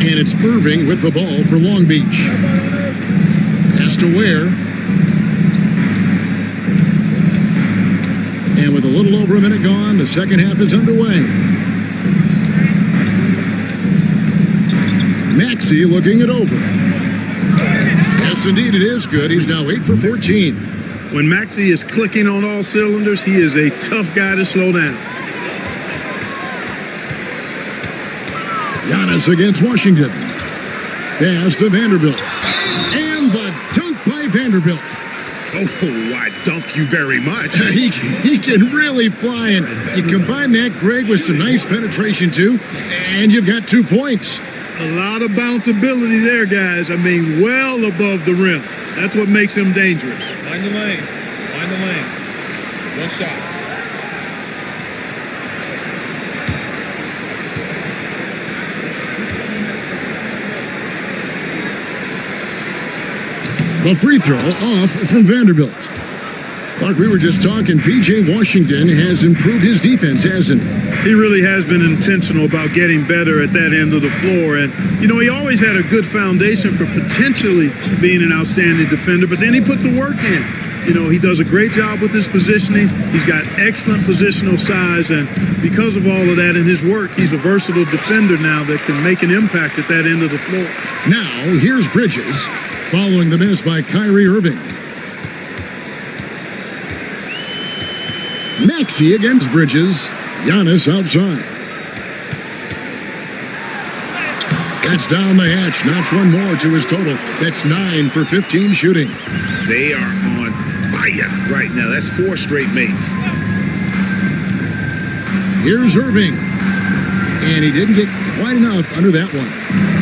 And it's Irving with the ball for Long Beach. Pass to Ware. And with a little over a minute gone, the second half is underway. Maxey looking it over. Yes, indeed, it is good. He's now 8 for 14. When Maxey is clicking on all cylinders, he is a tough guy to slow down. Giannis against Washington. Pass to Vanderbilt. And the dunk by Vanderbilt. Oh, I dunk you very much. He can really fly, and you combine that, Greg, with some nice penetration, too, and you've got 2 points. A lot of bounceability there, guys. I mean, well above the rim. That's what makes him dangerous. Find the lanes. Find the lanes. One shot. The free throw off from Vanderbilt. Clark, we were just talking, P.J. Washington has improved his defense, hasn't he? He really has been intentional about getting better at that end of the floor. And, you know, he always had a good foundation for potentially being an outstanding defender, but then he put the work in. You know, he does a great job with his positioning. He's got excellent positional size, and because of all of that in his work, he's a versatile defender now that can make an impact at that end of the floor. Now, here's Bridges, following the miss by Kyrie Irving. Maxey against Bridges. Giannis outside. That's down the hatch. Notch one more to his total. That's 9 for 15 shooting. They are on fire right now. That's 4 straight makes. Here's Irving. And he didn't get quite enough under that one.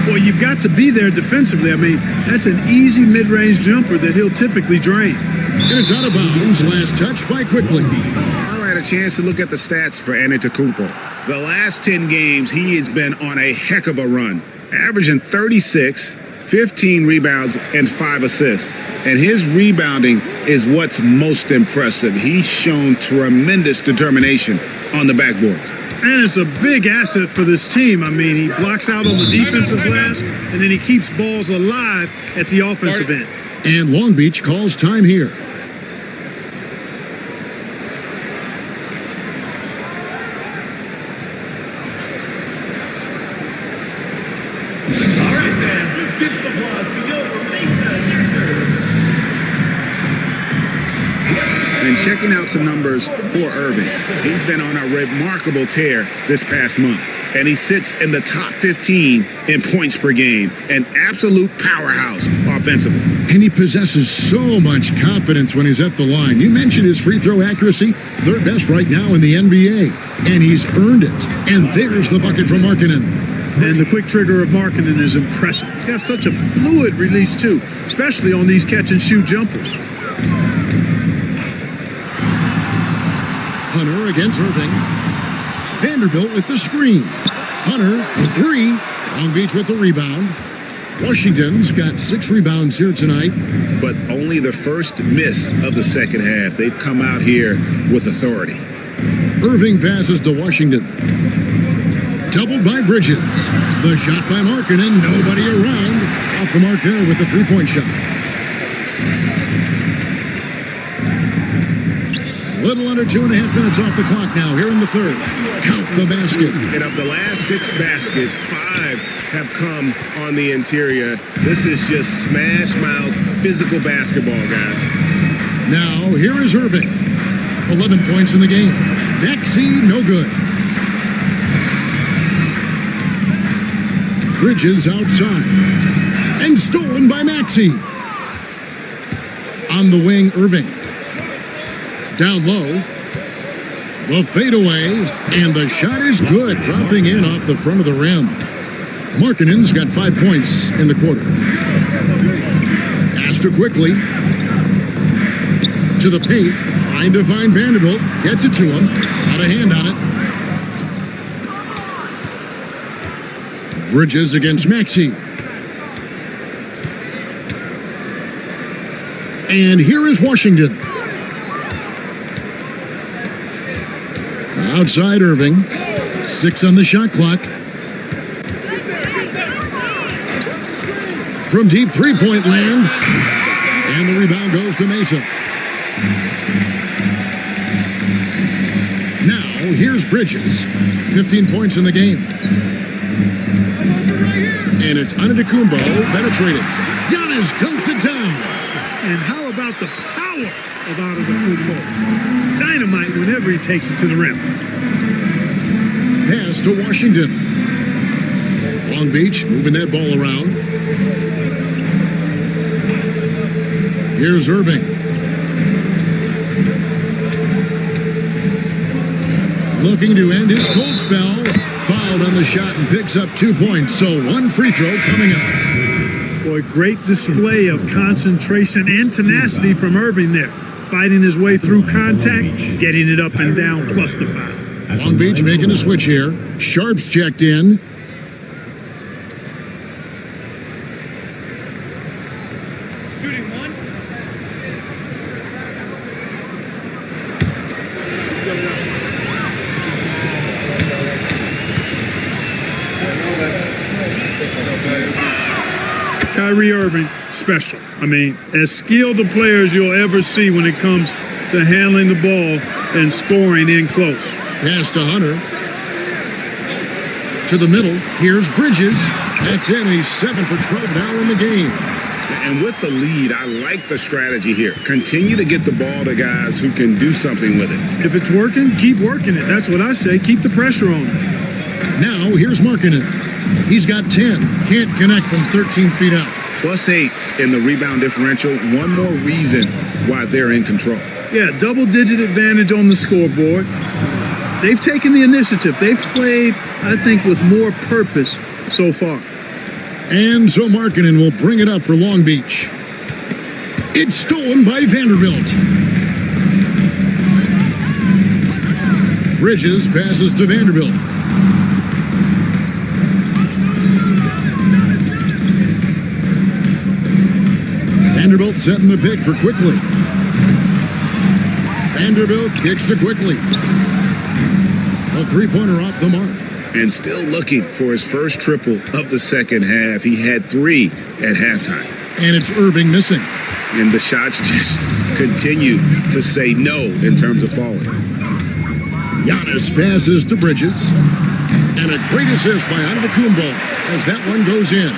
Well, you've got to be there defensively. I mean, that's an easy mid-range jumper that he'll typically drain. And it's out of bounds. Last touch by Quickly. All right, a chance to look at the stats for Antetokounmpo. The last 10 games, he has been on a heck of a run, averaging 36, 15 rebounds, and 5 assists. And his rebounding is what's most impressive. He's shown tremendous determination on the backboards. And it's a big asset for this team. I mean, he blocks out on the defensive glass, and then he keeps balls alive at the offensive end. And Long Beach calls time here. All right, fans, let's get some applause. We go for Mesa, your turn. And checking out some numbers for Irving. He's been on a remarkable tear this past month. And he sits in the top 15 in points per game. An absolute powerhouse offensively. And he possesses so much confidence when he's at the line. You mentioned his free throw accuracy, 3rd best right now in the NBA. And he's earned it. And there's the bucket from Markkanen. And the quick trigger of Markkanen is impressive. He's got such a fluid release, too, especially on these catch-and-shoot jumpers. Hunter against Irving. Vanderbilt with the screen. Hunter for 3. Long Beach with the rebound. Washington's got 6 rebounds here tonight. But only the first miss of the second half. They've come out here with authority. Irving passes to Washington. Doubled by Bridges. The shot by Markkanen. Nobody around. Off the mark there with the three-point shot. A little under 2.5 minutes off the clock now here in the third. Count the basket. And of the last 6 baskets, 5 have come on the interior. This is just smash mouth physical basketball, guys. Now here is Irving. 11 points in the game. Maxey, no good. Bridges outside. And stolen by Maxey. On the wing, Irving. Down low. The fadeaway. And the shot is good. Dropping in off the front of the rim. Markkanen's got 5 points in the quarter. Pass to quickly. To the paint. Trying to find Vanderbilt. Gets it to him. Got a hand on it. Bridges against Maxey. And here is Washington. Outside Irving. 6 on the shot clock. From deep three-point land. And the rebound goes to Mesa. Now, here's Bridges. 15 points in the game. And it's Antetokounmpo penetrating. Giannis dunks it down. And how about the power of Antetokounmpo? Dynamite whenever he takes it to the rim. Pass to Washington. Long Beach moving that ball around. Here's Irving. Looking to end his cold spell. Fouled on the shot and picks up 2 points. So 1 free throw coming up. Boy, great display of concentration and tenacity from Irving there. Fighting his way through contact, getting it up and down, plus the foul. Long Beach making a switch here. Sharp's checked in. Shooting one. Kyrie Irving, special. I mean, as skilled a player as you'll ever see when it comes to handling the ball and scoring in close. Pass to Hunter. To the middle. Here's Bridges. That's in. He's 7 for 12 now in the game. And with the lead, I like the strategy here. Continue to get the ball to guys who can do something with it. If it's working, keep working it. That's what I say. Keep the pressure on him. Now here's Markkanen. He's got 10. Can't connect from 13 feet out. +8 in the rebound differential. One more reason why they're in control. Yeah, double-digit advantage on the scoreboard. They've taken the initiative. They've played, I think, with more purpose so far. And so Markkanen will bring it up for Long Beach. It's stolen by Vanderbilt. Bridges passes to Vanderbilt. Vanderbilt setting the pick for Quickly. Vanderbilt kicks to Quickly. A three-pointer off the mark. And still looking for his first triple of the second half. He had 3 at halftime. And it's Irving missing. And the shots just continue to say no in terms of falling. Giannis passes to Bridges. And a great assist by Antetokounmpo as that one goes in.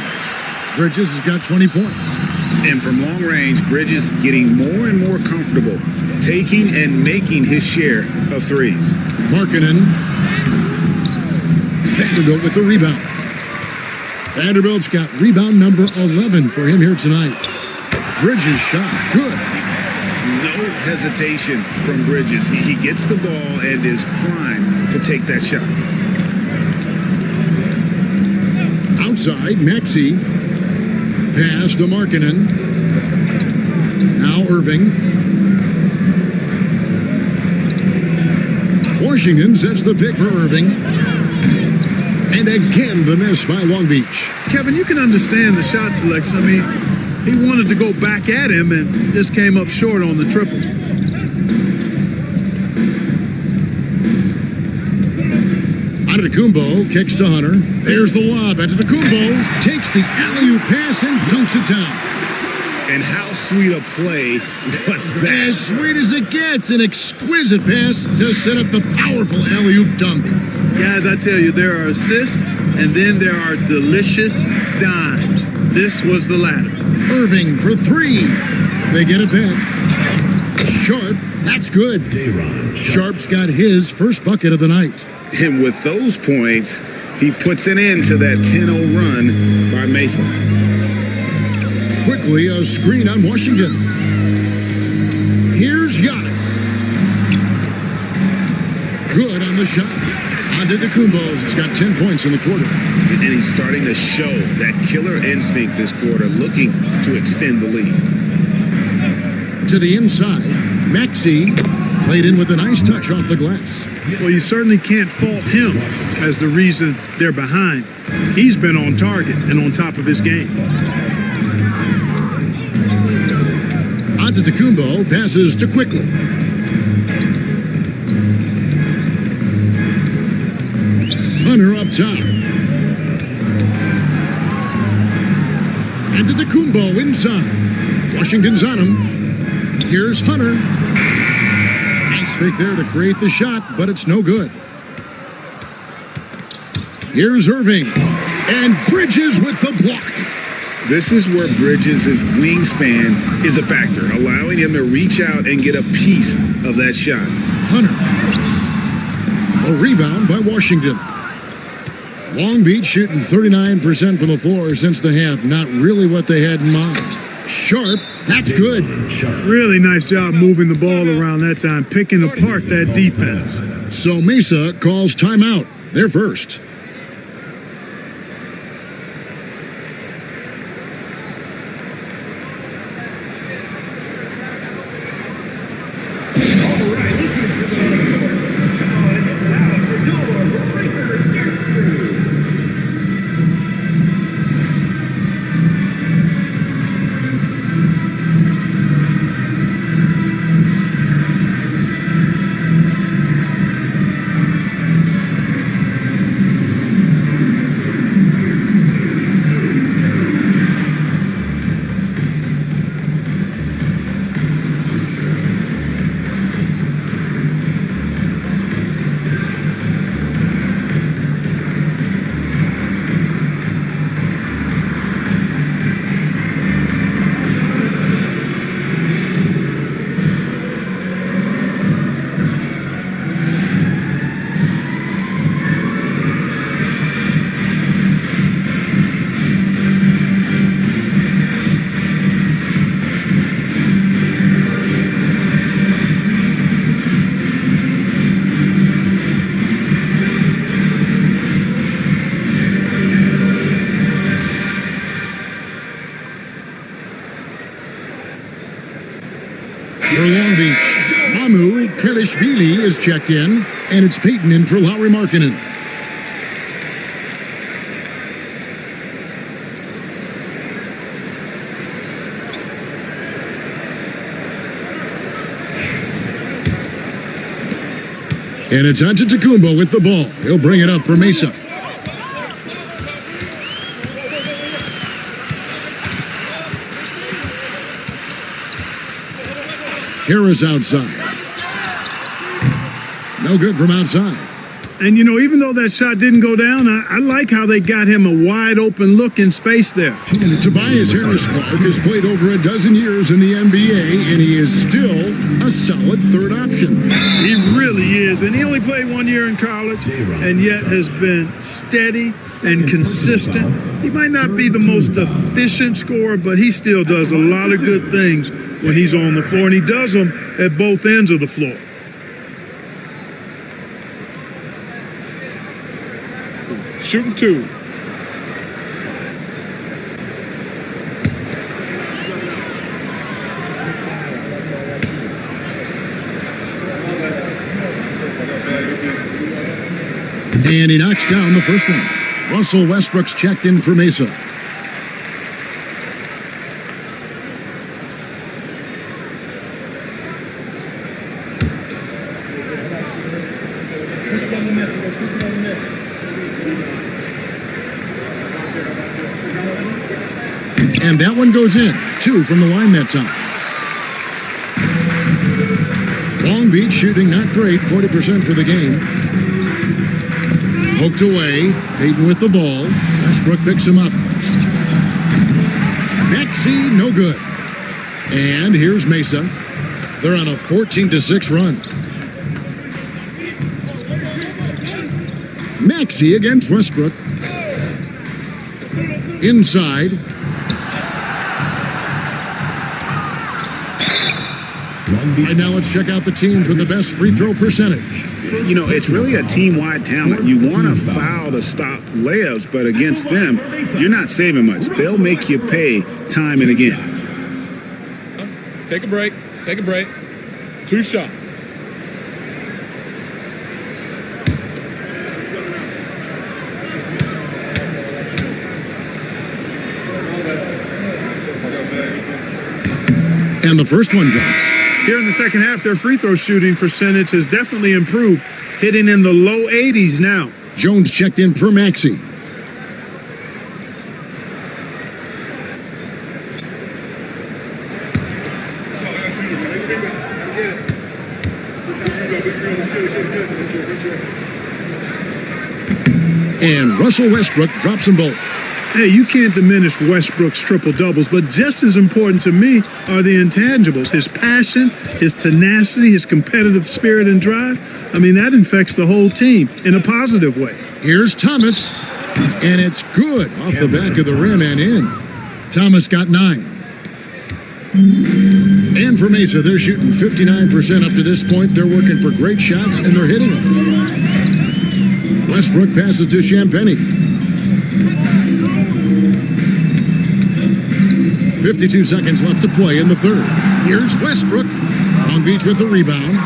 Bridges has got 20 points. And from long range, Bridges getting more and more comfortable taking and making his share of threes. Markkanen. Vanderbilt with the rebound. Vanderbilt's got rebound number 11 for him here tonight. Bridges shot good. No hesitation from Bridges. He gets the ball and is primed to take that shot. Outside, Maxey. Pass to Markkanen. Now Irving. Washington sets the pick for Irving. And again, the miss by Long Beach. Kevin, you can understand the shot selection. I mean, he wanted to go back at him and just came up short on the triple. Antetokounmpo kicks to Hunter. There's the lob. Antetokounmpo takes the alley-oop pass and dunks it down. And how sweet a play was that? As sweet as it gets, an exquisite pass to set up the powerful alley-oop dunk. Guys, I tell you, there are assists, and then there are delicious dimes. This was the latter. Irving for three. They get it back. Sharp, that's good. Sharp's got his first bucket of the night. And with those points, he puts an end to that 10-0 run by Mesa. Quickly, a screen on Washington. Here's Giannis. Good on the shot. Antetokounmpo has got 10 points in the quarter. And he's starting to show that killer instinct this quarter, looking to extend the lead. To the inside, Maxey played in with a nice touch off the glass. Well, you certainly can't fault him as the reason they're behind. He's been on target and on top of his game. Antetokounmpo passes to Quickly. Hunter up top. Antetokounmpo inside. Washington's on him. Here's Hunter. Nice fake there to create the shot, but it's no good. Here's Irving. And Bridges with the block. This is where Bridges' wingspan is a factor, allowing him to reach out and get a piece of that shot. Hunter. A rebound by Washington. Long Beach shooting 39% from the floor since the half. Not really what they had in mind. Sharp, that's good. Really nice job moving the ball around that time, picking apart that defense. So Mesa calls timeout. They're first. For Long Beach, Mamu Pelishvili is checked in, and it's Peyton in for Lauri Markkanen. And it's Antetokounmpo with the ball. He'll bring it up for Mesa. Harris outside. No good from outside. And, you know, even though that shot didn't go down, I like how they got him a wide open look in space there. Tobias Harris-Clark has played over a dozen years in the NBA, and he is still a solid third option. He really is. And he only played 1 year in college, and yet has been steady and consistent. He might not be the most efficient scorer, but he still does a lot of good things when he's on the floor, and he does them at both ends of the floor. Shooting two. And he knocks down the first one. Russell Westbrook's checked in for Mesa. And that one goes in. 2 from the line that time. Long Beach shooting not great, 40% for the game. Poked away. Payton with the ball. Westbrook picks him up. Maxey, no good. And here's Mesa. They're on a 14-6 run. Maxey against Westbrook. Inside. Right now, let's check out the teams with the best free throw percentage. You know, it's really a team-wide talent. You want to foul to stop layups, but against them, you're not saving much. They'll make you pay time and again. Take a break. Take a break. 2 shots. And the first one drops. Here in the second half, their free throw shooting percentage has definitely improved, hitting in the low 80s now. Jones checked in for Maxey. And Russell Westbrook drops them both. Hey, you can't diminish Westbrook's triple-doubles, but just as important to me are the intangibles. His passion, his tenacity, his competitive spirit and drive. I mean, that infects the whole team in a positive way. Here's Thomas, and it's good off the back of the rim and in. Thomas got 9. And for Mesa, they're shooting 59% up to this point. They're working for great shots, and they're hitting them. Westbrook passes to Champagny. 52 seconds left to play in the third. Here's Westbrook. Long Beach with the rebound.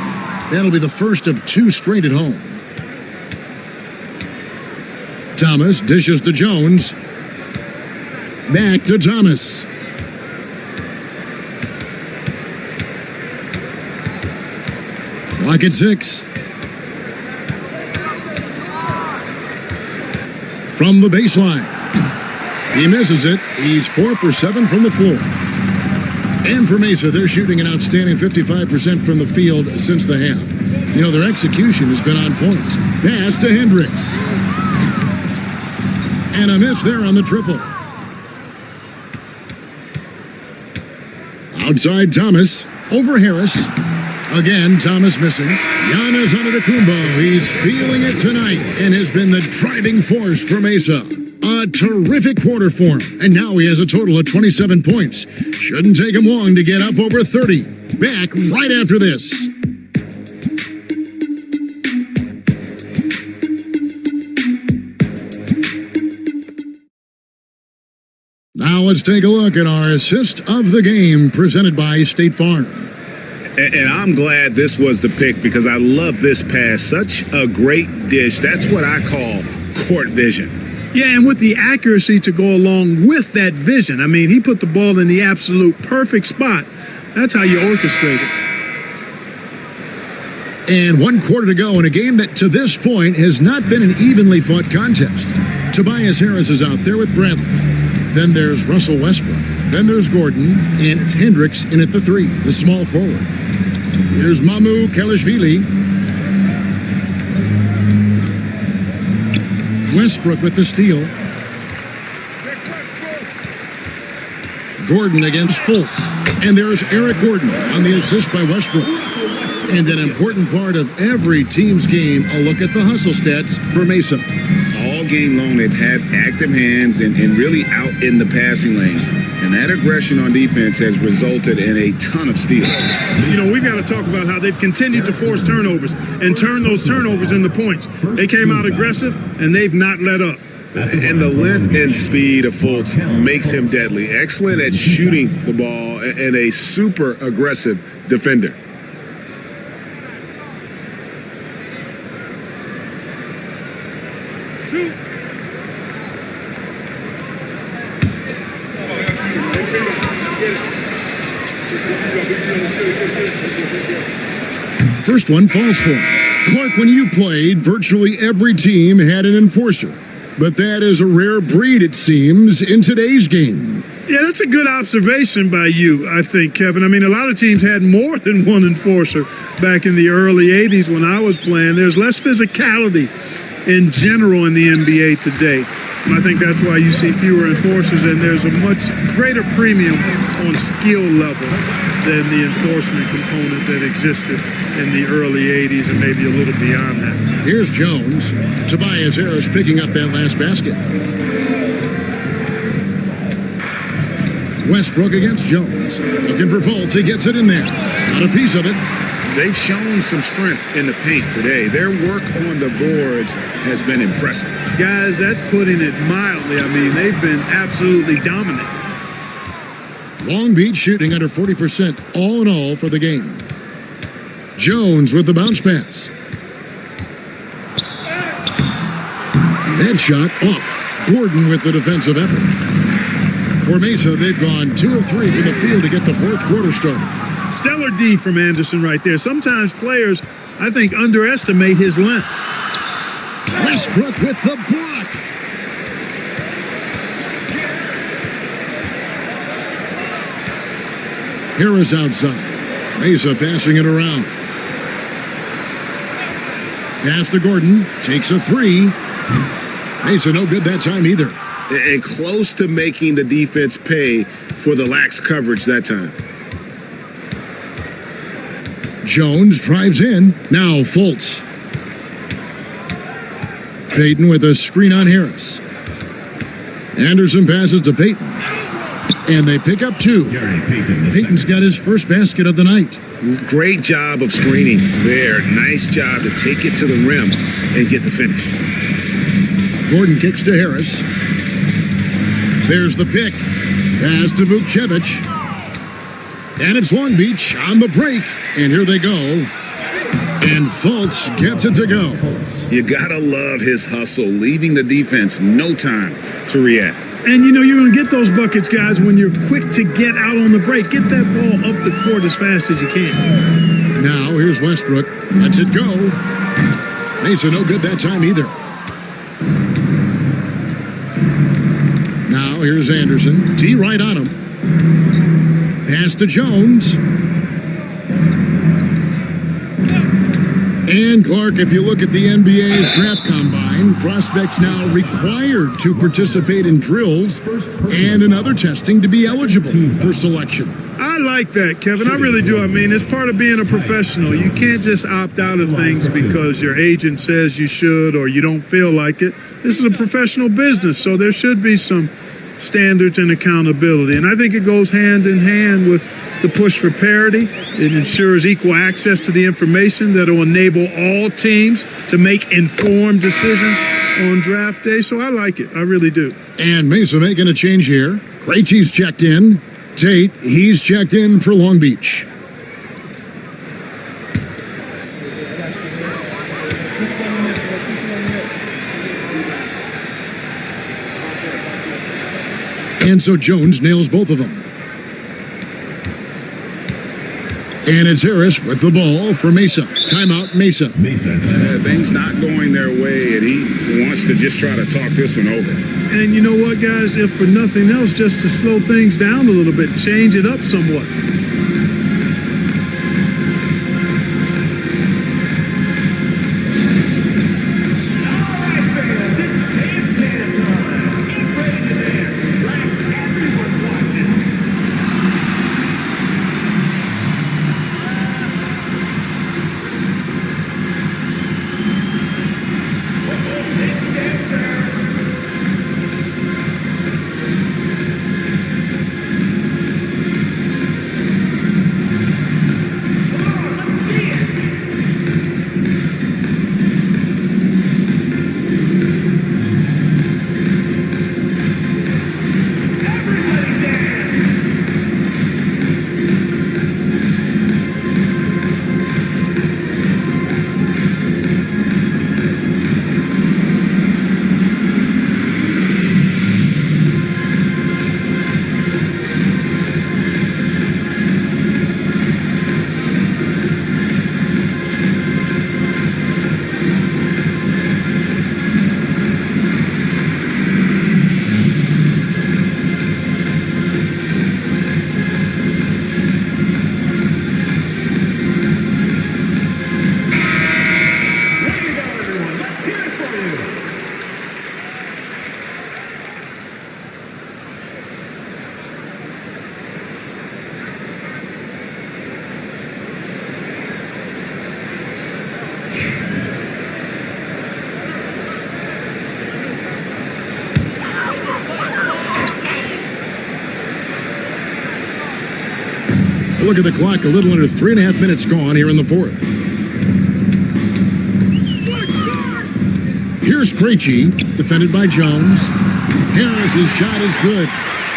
That'll be the first of 2 straight at home. Thomas dishes to Jones. Back to Thomas. Clock at 6. From the baseline. He misses it. He's 4 for 7 from the floor. And for Mesa, they're shooting an outstanding 55% from the field since the half. You know, their execution has been on point. Pass to Hendricks. And a miss there on the triple. Outside Thomas. Over Harris. Again, Thomas missing. Giannis Antetokounmpo. He's feeling it tonight and has been the driving force for Mesa. A terrific quarter for him. And now he has a total of 27 points. Shouldn't take him long to get up over 30. Back right after this. Now let's take a look at our assist of the game presented by State Farm. And I'm glad this was the pick because I love this pass. Such a great dish. That's what I call court vision. Yeah, and with the accuracy to go along with that vision. I mean, he put the ball in the absolute perfect spot. That's how you orchestrate it. And 1 quarter to go in a game that to this point has not been an evenly fought contest. Tobias Harris is out there with Bradley. Then there's Russell Westbrook. Then there's Gordon. And it's Hendricks in at the 3, the small forward. Here's Mamu Kelishvili. Westbrook with the steal. Gordon against Fultz. And there's Eric Gordon on the assist by Westbrook. And an important part of every team's game, a look at the hustle stats for Mesa. All game long, they've had active hands and really out in the passing lanes. And that aggression on defense has resulted in a ton of steals. You know, we've got to talk about how they've continued to force turnovers and turn those turnovers into points. They came out aggressive, and they've not let up. And the length and speed of Fultz makes him deadly. Excellent at shooting the ball and a super aggressive defender. First one falls for him. Clark, when you played, virtually every team had an enforcer. But that is a rare breed, it seems, in today's game. Yeah, that's a good observation by you, I think, Kevin. I mean, a lot of teams had more than one enforcer back in the early 80s when I was playing. There's less physicality in general in the NBA today. And I think that's why you see fewer enforcers, and there's a much greater premium on skill level than the enforcement component that existed in the early 80s and maybe a little beyond that. Here's Jones. Tobias Harris picking up that last basket. Westbrook against Jones. Looking for Fultz. He gets it in there. Got a piece of it. They've shown some strength in the paint today. Their work on the boards has been impressive. Guys, that's putting it mildly. I mean, they've been absolutely dominant. Long Beach shooting under 40% all in all for the game. Jones with the bounce pass. That shot off. Gordon with the defensive effort. For Mesa, they've gone 2 of 3 from the field to get the fourth quarter started. Stellar D from Anderson right there. Sometimes players, I think, underestimate his length. Westbrook with the block. Harris outside. Mesa passing it around. Pass to Gordon. Takes a 3. Mesa no good that time either. And close to making the defense pay for the lax coverage that time. Jones drives in. Now Fultz. Payton with a screen on Harris. Anderson passes to Payton. And they pick up 2. Payton's got his first basket of the night. Great job of screening there. Nice job to take it to the rim and get the finish. Gordon kicks to Harris. There's the pick. Pass to Vukcevic. And it's Long Beach on the break. And here they go. And Fultz gets it to go. You gotta love his hustle, leaving the defense no time to react. And you know you're going to get those buckets, guys, when you're quick to get out on the break. Get that ball up the court as fast as you can. Now here's Westbrook. Lets it go. Mesa no good that time either. Now here's Anderson. T right on him. Pass to Jones. And Clark, if you look at the NBA's draft combine, prospects now required to participate in drills and in other testing to be eligible for selection. I like that, Kevin. I really do. I mean, it's part of being a professional. You can't just opt out of things because your agent says you should or you don't feel like it. This is a professional business, so there should be some standards and accountability. And I think it goes hand in hand with the push for parity. It ensures equal access to the information that will enable all teams to make informed decisions on draft day. So I like it. I really do. And Mesa making a change here. Krejci's checked in. Tate, he's checked in for Long Beach. And so Jones nails both of them. And it's Harris with the ball for Mesa. Timeout, Mesa. Things not going their way, and he wants to just try to talk this one over. And you know what, guys? If for nothing else, just to slow things down a little bit, change it up somewhat. Look at the clock, a little under 3.5 minutes gone here in the fourth. Here's Krejci, defended by Jones. Harris's shot is good.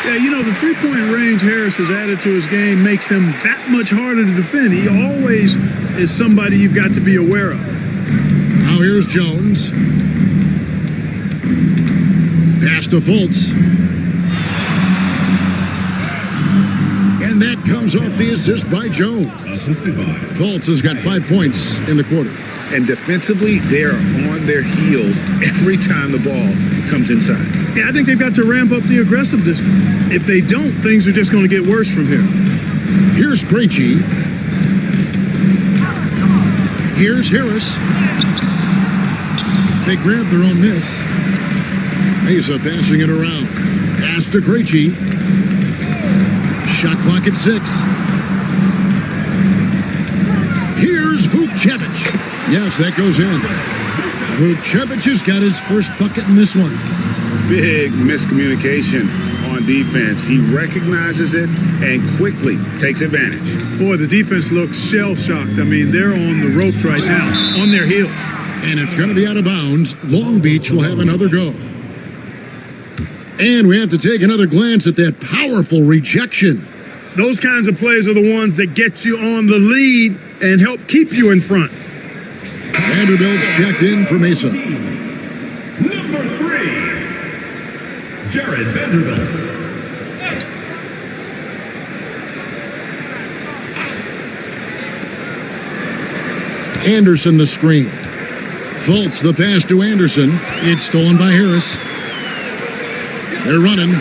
Yeah, you know, the three-point range Harris has added to his game makes him that much harder to defend. He always is somebody you've got to be aware of. Now here's Jones. Pass to Fultz. And that comes off the assist by Jones. Fultz has got 5 points in the quarter. And defensively, they are on their heels every time the ball comes inside. Yeah, I think they've got to ramp up the aggressiveness. If they don't, things are just going to get worse from here. Here's Krejci. Here's Harris. They grab their own miss. Mesa passing it around. Pass to Krejci. Shot clock at 6. Here's Vucevic. Yes, that goes in. Vucevic has got his first bucket in this one. Big miscommunication on defense. He recognizes it and quickly takes advantage. Boy, the defense looks shell-shocked. I mean, they're on the ropes right now, on their heels. And it's going to be out of bounds. Long Beach will have another go. And we have to take another glance at that powerful rejection. Those kinds of plays are the ones that get you on the lead and help keep you in front. Vanderbilt's checked in for Mesa. Number 3, Jared Vanderbilt. Anderson the screen. Fultz the pass to Anderson. It's stolen by Harris. They're running.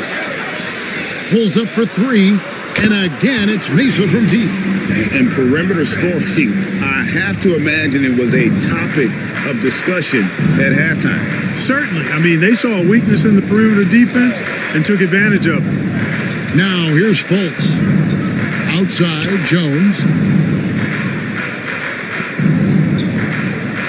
Pulls up for 3. And again, it's Mesa from deep. And perimeter scoring, I have to imagine it was a topic of discussion at halftime. Certainly. I mean, they saw a weakness in the perimeter defense and took advantage of it. Now, here's Fultz. Outside, Jones.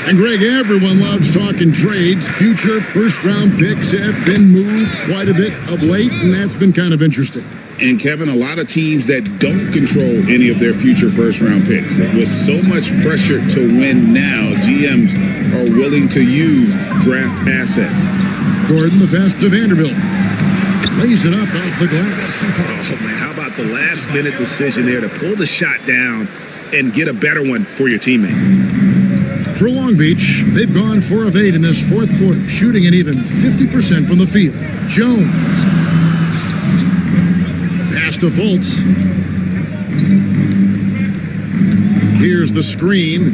And Greg, everyone loves talking trades. Future first-round picks have been moved quite a bit of late, and that's been kind of interesting. And Kevin, a lot of teams that don't control any of their future first-round picks. With so much pressure to win now, GMs are willing to use draft assets. Gordon, the pass to Vanderbilt. Lays it up off the glass. Oh, man, how about the last-minute decision there to pull the shot down and get a better one for your teammate? For Long Beach, they've gone 4 of 8 in this fourth quarter, shooting at even 50% from the field. Jones. Pass to Fultz. Here's the screen.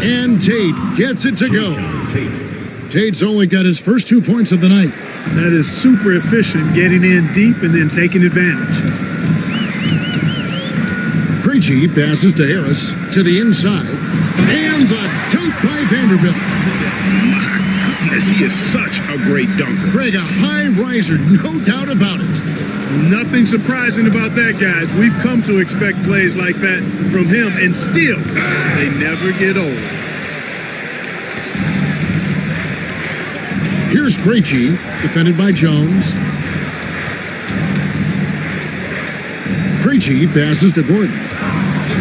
And Tate gets it to go. Tate's only got his first 2 points of the night. That is super efficient, getting in deep and then taking advantage. Krejci passes to Harris to the inside. And the dunk by Vanderbilt. He is such a great dunker. Greg, a high riser, no doubt about it. Nothing surprising about that, guys. We've come to expect plays like that from him, and still, they never get old. Here's Krejci, defended by Jones. Krejci passes to Gordon.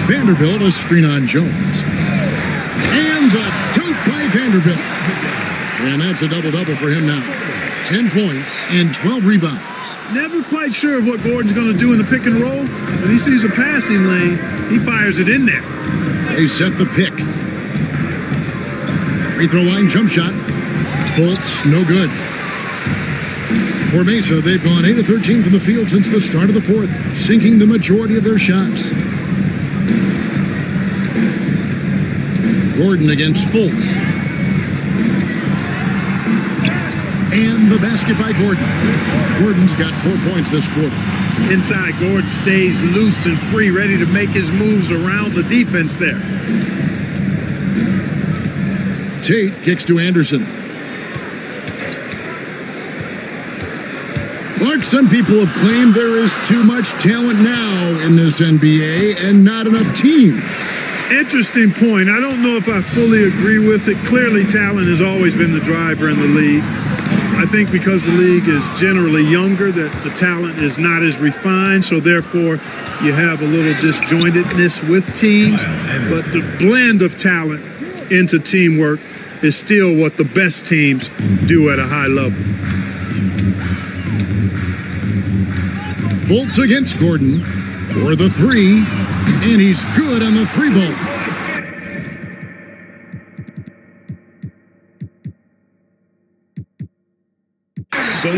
Vanderbilt, a screen on Jones. And the dunk by Vanderbilt. And that's a double-double for him now. 10 points and 12 rebounds. Never quite sure of what Gordon's going to do in the pick and roll. When he sees a passing lane, he fires it in there. They set the pick. Free throw line jump shot. Fultz, no good. For Mesa, they've gone 8 of 13 from the field since the start of the fourth, sinking the majority of their shots. Gordon against Fultz. And the basket by Gordon. Gordon's got 4 points this quarter. Inside, Gordon stays loose and free, ready to make his moves around the defense there. Tate kicks to Anderson. Clark, some people have claimed there is too much talent now in this NBA and not enough teams. Interesting point. I don't know if I fully agree with it. Clearly, talent has always been the driver in the league. I think because the league is generally younger, that the talent is not as refined, so therefore you have a little disjointedness with teams. But the blend of talent into teamwork is still what the best teams do at a high level. Fultz against Gordon for the three, and he's good on the three ball. So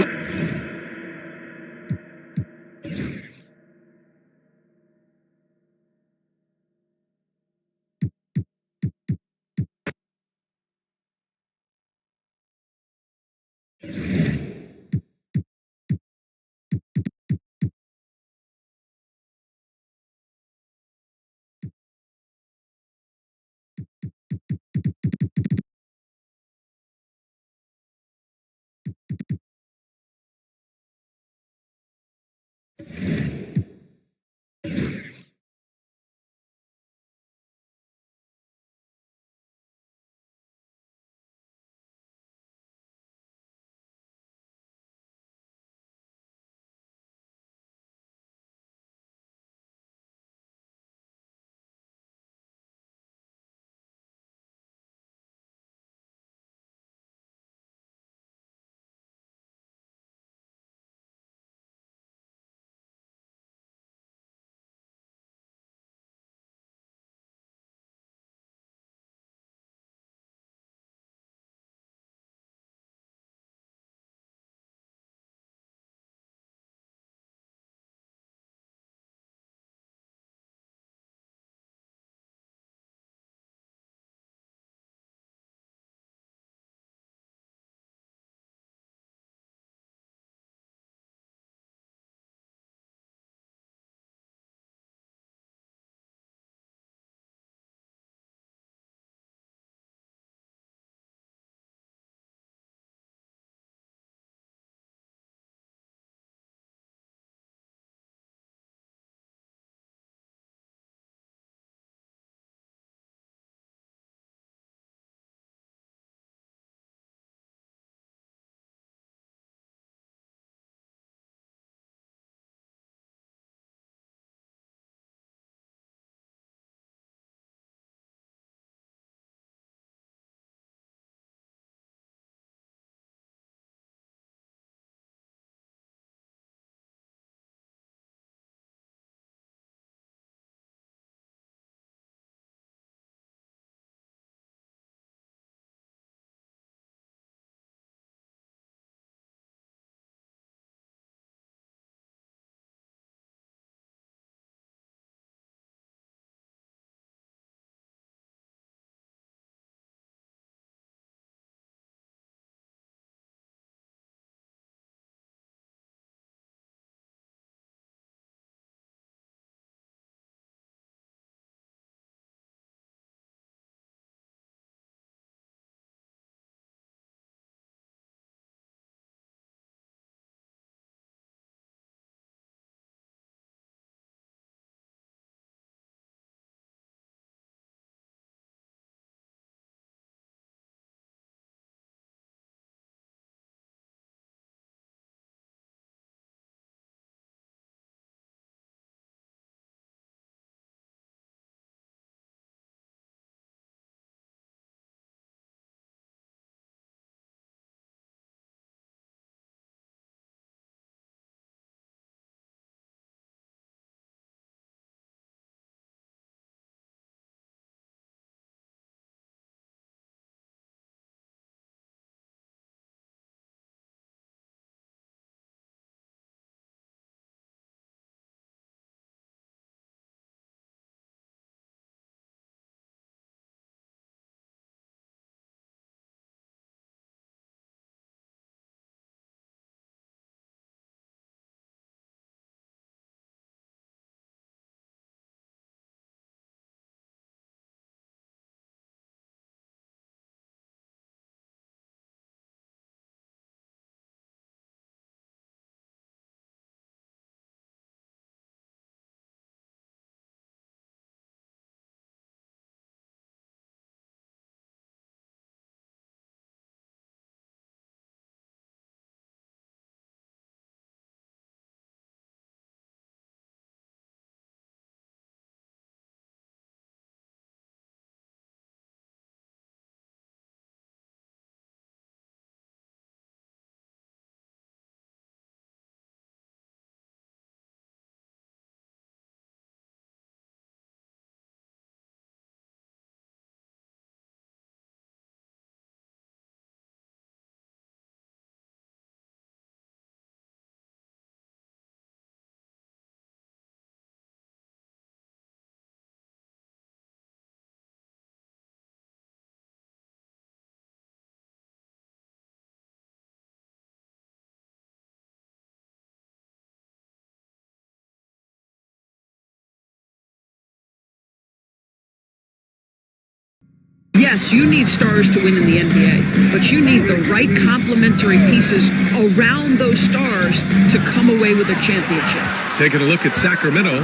Yes, you need stars to win in the NBA, but you need the right complementary pieces around those stars to come away with a championship. Taking a look at Sacramento,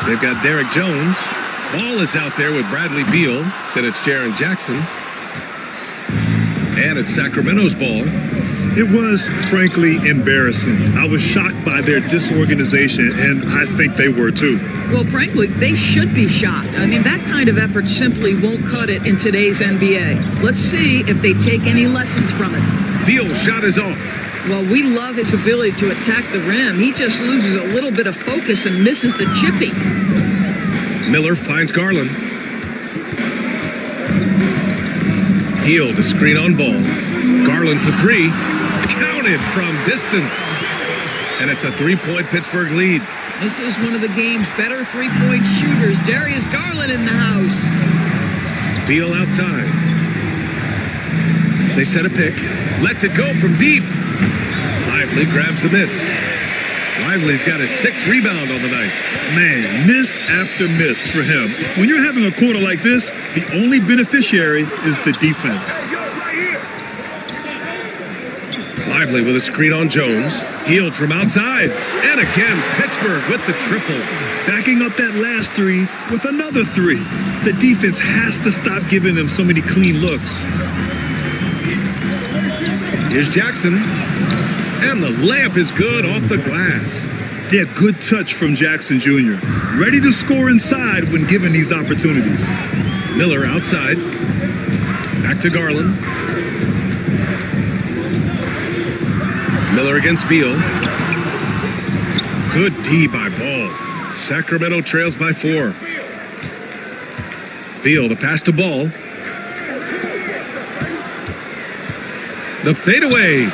they've got Derek Jones. Ball is out there with Bradley Beal. Then it's Jaren Jackson. And it's Sacramento's ball. It was, frankly, embarrassing. I was shocked by their disorganization, and I think they were too. Well, frankly, they should be shocked. I mean, that kind of effort simply won't cut it in today's NBA. Let's see if they take any lessons from it. Beal's shot is off. Well, we love his ability to attack the rim. He just loses a little bit of focus and misses the chipping. Miller finds Garland. Heel, the screen on ball. Garland for three. Counted from distance. And it's a three-point Pittsburgh lead. This is one of the game's better three-point shooters. Darius Garland in the house. Beal outside. They set a pick. Lets it go from deep. Lively grabs the miss. Lively's got his sixth rebound on the night. Man, miss after miss for him. When you're having a quarter like this, the only beneficiary is the defense. Lively with a screen on Jones. Healed from outside. And again, Pittsburgh with the triple. Backing up that last three with another three. The defense has to stop giving them so many clean looks. Here's Jackson. And the layup is good off the glass. Yeah, good touch from Jackson Jr. Ready to score inside when given these opportunities. Miller outside. Back to Garland. Miller against Beal. Good D by Ball. Sacramento trails by 4. Beal to pass to Ball. The fadeaway.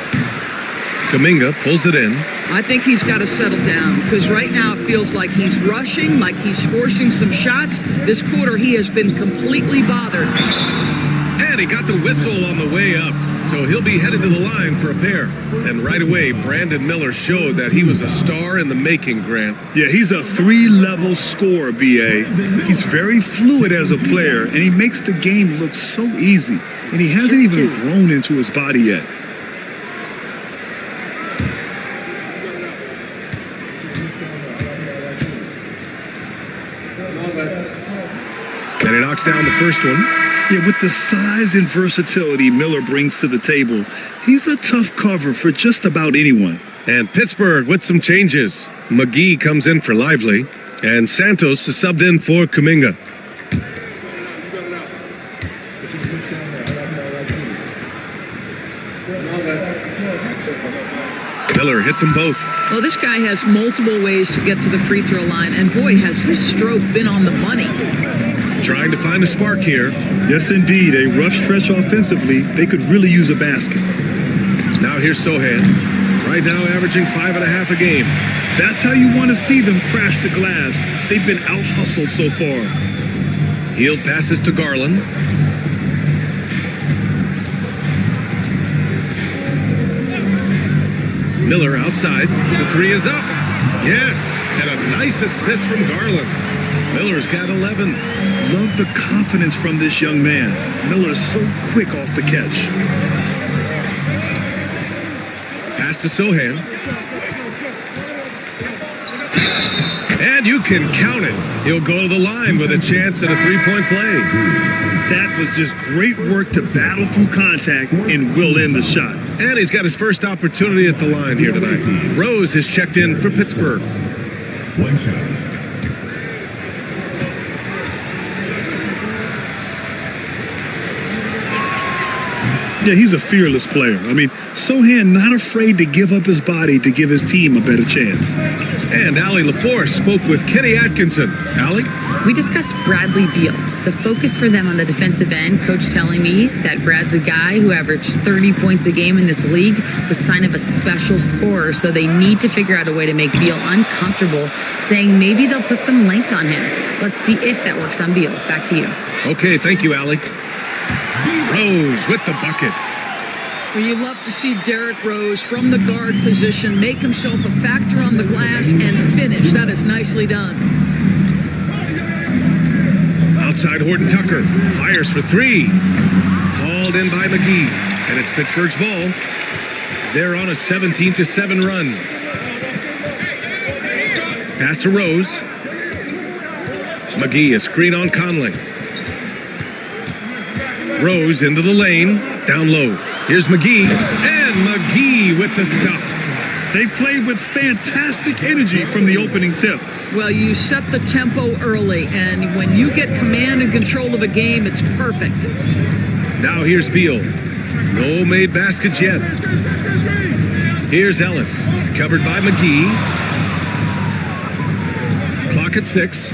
Kuminga pulls it in. I think he's got to settle down because right now it feels like he's rushing, like he's forcing some shots. This quarter he has been completely bothered. And he got the whistle on the way up, so he'll be headed to the line for a pair. And right away, Brandon Miller showed that he was a star in the making, Grant. Yeah, he's a 3-level scorer, B.A. He's very fluid as a player, and he makes the game look so easy. And he hasn't even grown into his body yet. And he knocks down the first one. Yeah, with the size and versatility Miller brings to the table, he's a tough cover for just about anyone. And Pittsburgh with some changes. McGee comes in for Lively, and Santos is subbed in for Kuminga. Miller hits them both. Well, this guy has multiple ways to get to the free throw line, and boy, has his stroke been on the money. Trying to find a spark here. Yes, indeed. A rough stretch offensively. They could really use a basket. Now here's Sohan. Right now averaging 5.5 a game. That's how you want to see them crash the glass. They've been out-hustled so far. Healed passes to Garland. Miller outside. The three is up. Yes, and a nice assist from Garland. Miller's got 11. Love the confidence from this young man. Miller's so quick off the catch. Pass to Sohan. And you can count it. He'll go to the line with a chance at a three-point play. That was just great work to battle through contact and will end the shot. And he's got his first opportunity at the line here tonight. Rose has checked in for Pittsburgh. One shot. Yeah, he's a fearless player. I mean, Sohan not afraid to give up his body to give his team a better chance. And Allie LaForce spoke with Kenny Atkinson. Allie? We discussed Bradley Beal. The focus for them on the defensive end, coach telling me that Brad's a guy who averaged 30 points a game in this league, the sign of a special scorer, so they need to figure out a way to make Beal uncomfortable, saying maybe they'll put some length on him. Let's see if that works on Beal. Back to you. Okay, thank you, Allie. Rose with the bucket. Well, you love to see Derrick Rose from the guard position make himself a factor on the glass and finish. That is nicely done. Outside Horton Tucker fires for three. Hauled in by McGee. And it's Pittsburgh's ball. They're on a 17-7 run. Pass to Rose. McGee, a screen on Conley. Rose into the lane. Down low. Here's McGee. And McGee with the stuff. They played with fantastic energy from the opening tip. Well, you set the tempo early, and when you get command and control of a game, it's perfect. Now here's Beal. No made baskets yet. Here's Ellis. Covered by McGee. Clock at 6.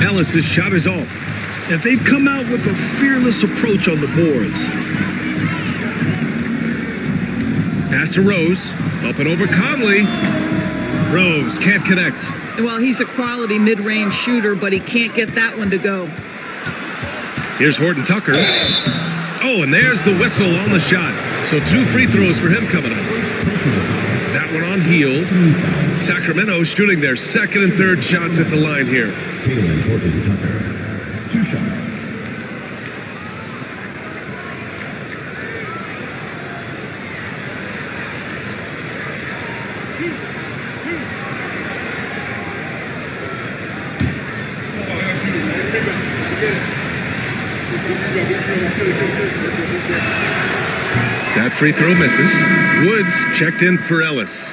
Ellis's shot is off. And they've come out with a fearless approach on the boards. Pass to Rose. Up and over Conley. Rose can't connect. Well, he's a quality mid-range shooter, but he can't get that one to go. Here's Horton Tucker. Oh, and there's the whistle on the shot. So 2 free throws for him coming up. That one on Heald. Sacramento shooting their second and third shots at the line here. Taylor Horton Tucker. 2 shots. That free throw misses. Woods checked in for Ellis.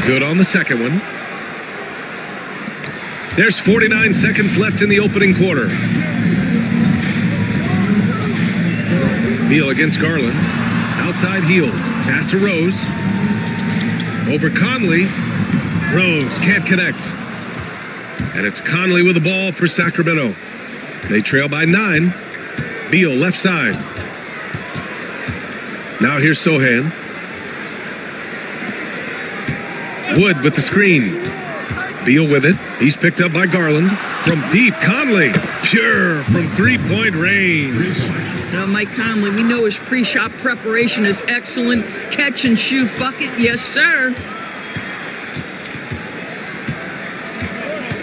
Good on the second one. There's 49 seconds left in the opening quarter. Beal against Garland. Outside Heald. Pass to Rose. Over Conley. Rose can't connect. And it's Conley with the ball for Sacramento. They trail by 9. Beal left side. Now here's Sohan. Wood with the screen. Beal with it. He's picked up by Garland. From deep, Conley. Pure from three-point range. Mike Conley, we know his pre-shot preparation is excellent. Catch and shoot bucket, yes, sir.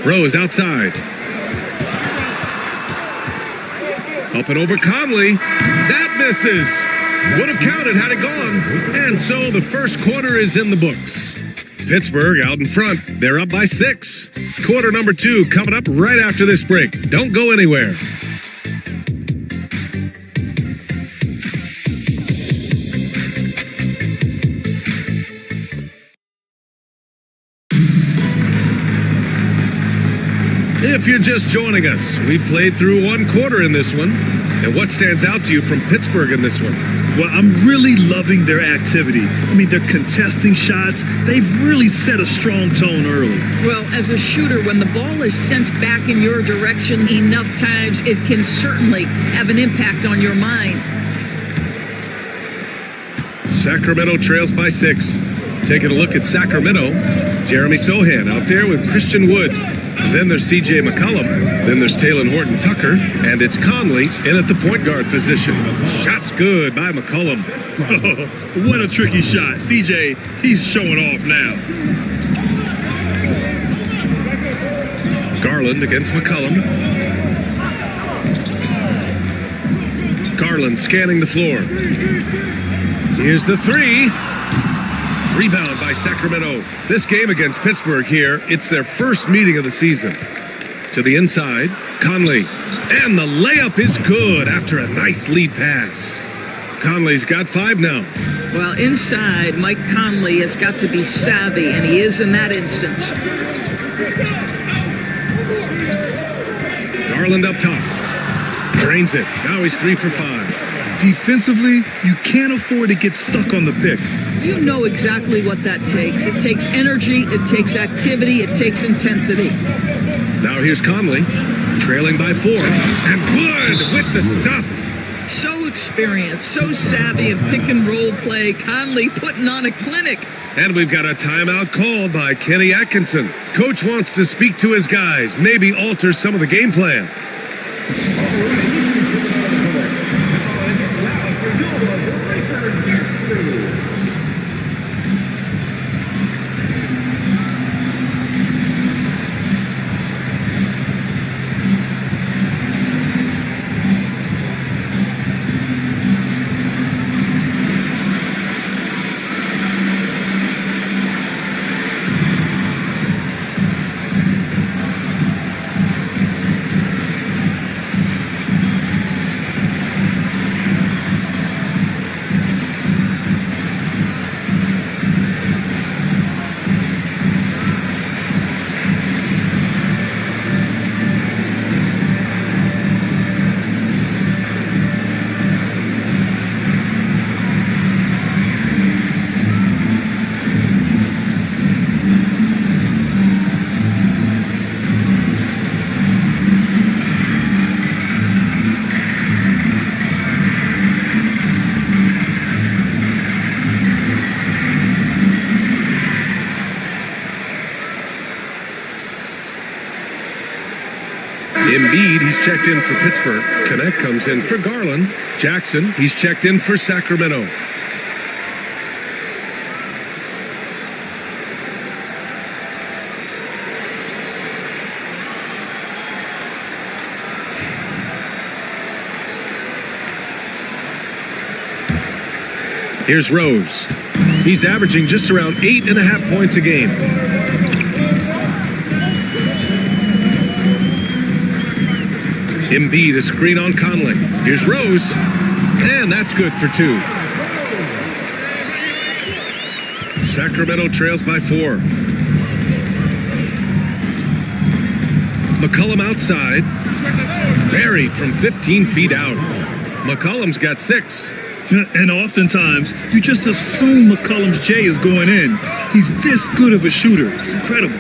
Rose outside. Up and over Conley. That misses. Would have counted had it gone. And so the first quarter is in the books. Pittsburgh out in front. They're up by 6. Quarter number 2 coming up right after this break. Don't go anywhere. If you're just joining us, we played through 1 quarter in this one. And what stands out to you from Pittsburgh in this one? Well, I'm really loving their activity. I mean, they're contesting shots. They've really set a strong tone early. Well, as a shooter, when the ball is sent back in your direction enough times, it can certainly have an impact on your mind. Sacramento trails by 6. Taking a look at Sacramento. Jeremy Sohan out there with Christian Wood. Then there's C.J. McCollum. Then there's Taylor Horton Tucker. And it's Conley in at the point guard position. Shot's good by McCollum. Oh, what a tricky shot. C.J., he's showing off now. Garland against McCollum. Garland scanning the floor. Here's the 3. Rebound by Sacramento. This game against Pittsburgh here, it's their first meeting of the season. To the inside, Conley. And the layup is good after a nice lead pass. Conley's got 5 now. Well, inside, Mike Conley has got to be savvy, and he is in that instance. Garland up top. Drains it. Now he's 3 for 5. Defensively, you can't afford to get stuck on the pick. You know exactly what that takes. It takes energy, it takes activity, it takes intensity. Now here's Conley, trailing by 4. And Wood with the stuff. So experienced, so savvy in pick and roll play. Conley putting on a clinic. And we've got a timeout called by Kenny Atkinson. Coach wants to speak to his guys, maybe alter some of the game plan. Embiid, he's checked in for Pittsburgh. Connect comes in for Garland. Jackson, he's checked in for Sacramento. Here's Rose. He's averaging just around 8.5 points a game. Embiid, a screen on Conley. Here's Rose, and that's good for 2. Sacramento trails by 4. McCollum outside, buried from 15 feet out. McCollum's got 6. And oftentimes, you just assume McCollum's J is going in. He's this good of a shooter. It's incredible.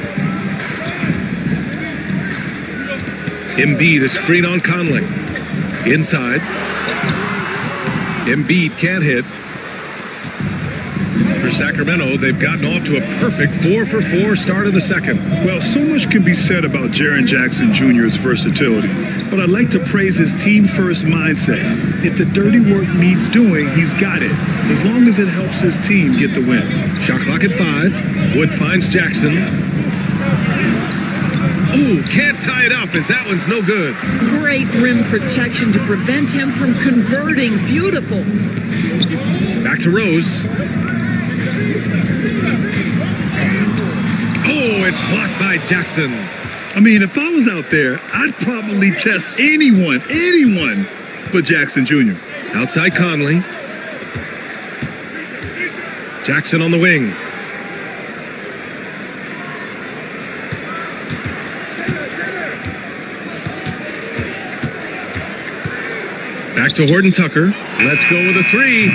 Embiid, a screen on Conley. Inside. Embiid can't hit. For Sacramento, they've gotten off to a perfect 4-for-4 start in the second. Well, so much can be said about Jaren Jackson Jr.'s versatility, but I'd like to praise his team-first mindset. If the dirty work needs doing, he's got it, as long as it helps his team get the win. Shot clock at 5. Wood finds Jackson. Ooh, can't tie it up as that one's no good. Great rim protection to prevent him from converting. Beautiful. Back to Rose. Oh, it's blocked by Jackson. I mean, if I was out there, I'd probably test anyone but Jackson Jr. Outside Conley. Jackson on the wing. Back to Horton Tucker. Let's go with a 3.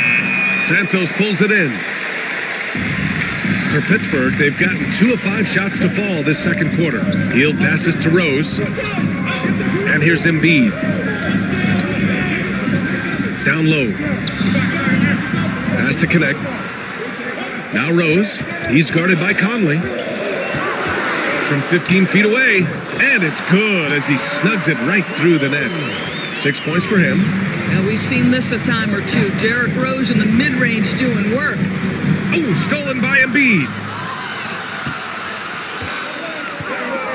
Santos pulls it in. For Pittsburgh, they've gotten 2 of 5 shots to fall this second quarter. Hield passes to Rose. And here's Embiid. Down low. Pass to Connect. Now Rose. He's guarded by Conley. From 15 feet away. And it's good as he snugs it right through the net. 6 points for him. Now, we've seen this a time or two. Derrick Rose in the mid-range doing work. Oh, stolen by Embiid.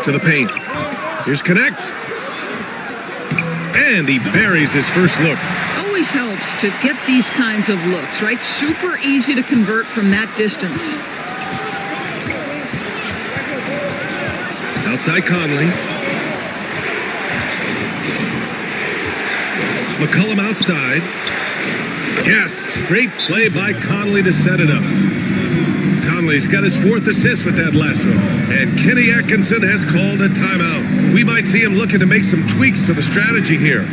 To the paint. Here's Connect. And he buries his first look. Always helps to get these kinds of looks, right? Super easy to convert from that distance. Outside Conley. McCollum outside. Yes, great play by Conley to set it up. Conley's got his 4th assist with that last one. And Kenny Atkinson has called a timeout. We might see him looking to make some tweaks to the strategy here.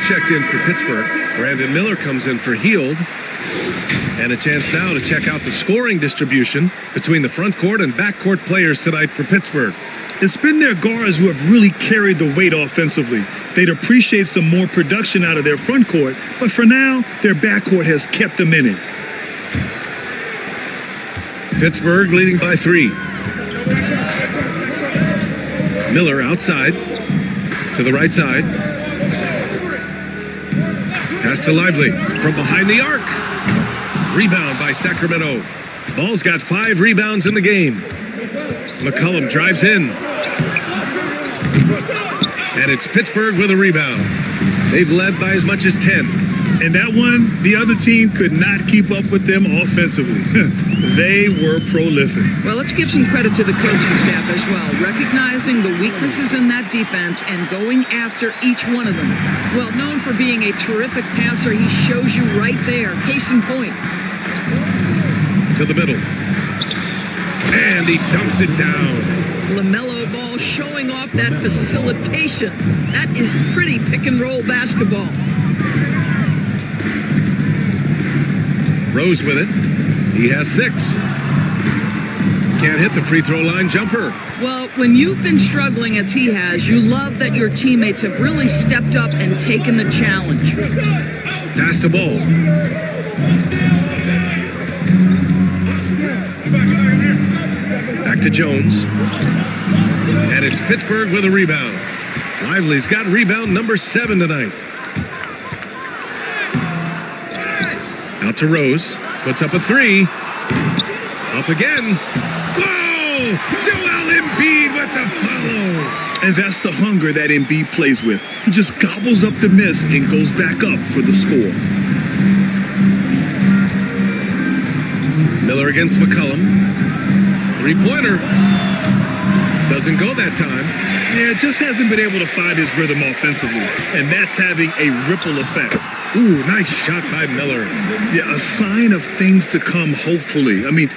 checked in for Pittsburgh. Brandon Miller comes in for Heald. And a chance now to check out the scoring distribution between the front court and back court players tonight for Pittsburgh. It's been their guards who have really carried the weight offensively. They'd appreciate some more production out of their front court, but for now, their backcourt has kept them in it. Pittsburgh leading by 3. Miller outside to the right side. Pass to Lively from behind the arc. Rebound by Sacramento. Ball's got 5 rebounds in the game. McCollum drives in. And it's Pittsburgh with a rebound. They've led by as much as 10. And that one, the other team could not keep up with them offensively. They were prolific. Well, let's give some credit to the coaching staff as well, recognizing the weaknesses in that defense and going after each one of them. Well, known for being a terrific passer, he shows you right there. Case in point. To the middle. And he dumps it down. LaMelo Ball showing off that facilitation. That is pretty pick and roll basketball. Rose with it. He has 6. Can't hit the free throw line jumper. Well, when you've been struggling as he has, you love that your teammates have really stepped up and taken the challenge. Pass to Ball. Back to Jones. And it's Pittsburgh with a rebound. Lively's got rebound number 7 tonight. Out to Rose. Puts up a 3. Up again. Whoa! Joel Embiid with the follow. And that's the hunger that Embiid plays with. He just gobbles up the miss and goes back up for the score. Miller against McCollum. 3-pointer. Doesn't go that time. Yeah, just hasn't been able to find his rhythm offensively. And that's having a ripple effect. Ooh, nice shot by Miller. Yeah, a sign of things to come, hopefully. I mean,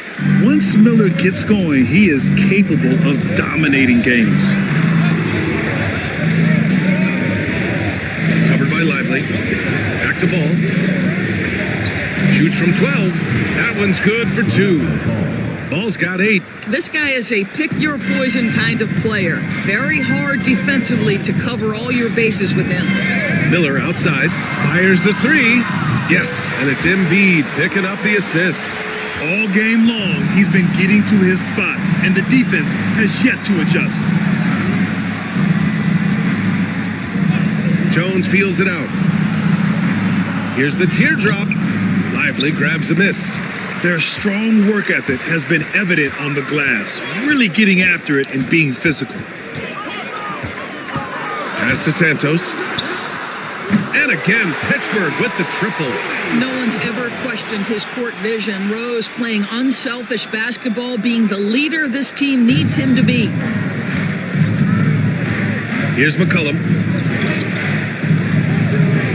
once Miller gets going, he is capable of dominating games. Covered by Lively. Back to Ball. Shoots from 12. That one's good for 2. Ball's got 8. This guy is a pick-your-poison kind of player. Very hard defensively to cover all your bases with him. Miller outside, fires the 3. Yes, and it's Embiid picking up the assist. All game long, he's been getting to his spots, and the defense has yet to adjust. Jones feels it out. Here's the teardrop. Lively grabs a miss. Their strong work ethic has been evident on the glass, really getting after it and being physical. Pass to Santos. And again, Pittsburgh with the triple. No one's ever questioned his court vision. Rose playing unselfish basketball, being the leader this team needs him to be. Here's McCollum.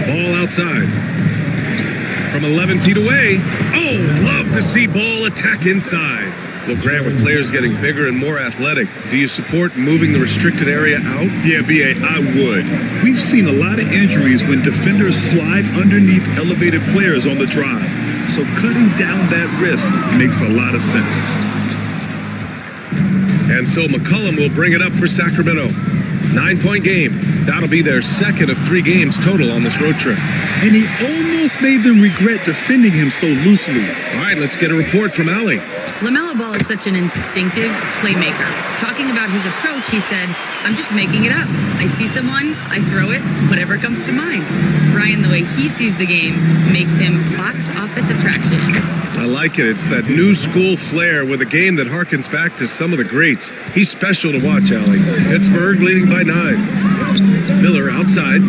Ball outside. From 11 feet away. Oh, love to see Ball attack inside. Well, Grant, with players getting bigger and more athletic, do you support moving the restricted area out? Yeah, B.A., I would. We've seen a lot of injuries when defenders slide underneath elevated players on the drive. So cutting down that risk makes a lot of sense. And so McCollum will bring it up for Sacramento. 9-point game. That'll be their second of 3 games total on this road trip. And he almost made them regret defending him so loosely. All right, let's get a report from Allie. LaMelo Ball is such an instinctive playmaker. Talking about his approach, he said, I'm just making it up. I see someone, I throw it, whatever comes to mind. Brian, the way he sees the game makes him box office attraction. I like it. It's that new school flair with a game that harkens back to some of the greats. He's special to watch, Allie. Pittsburgh leading by 9. Miller outside.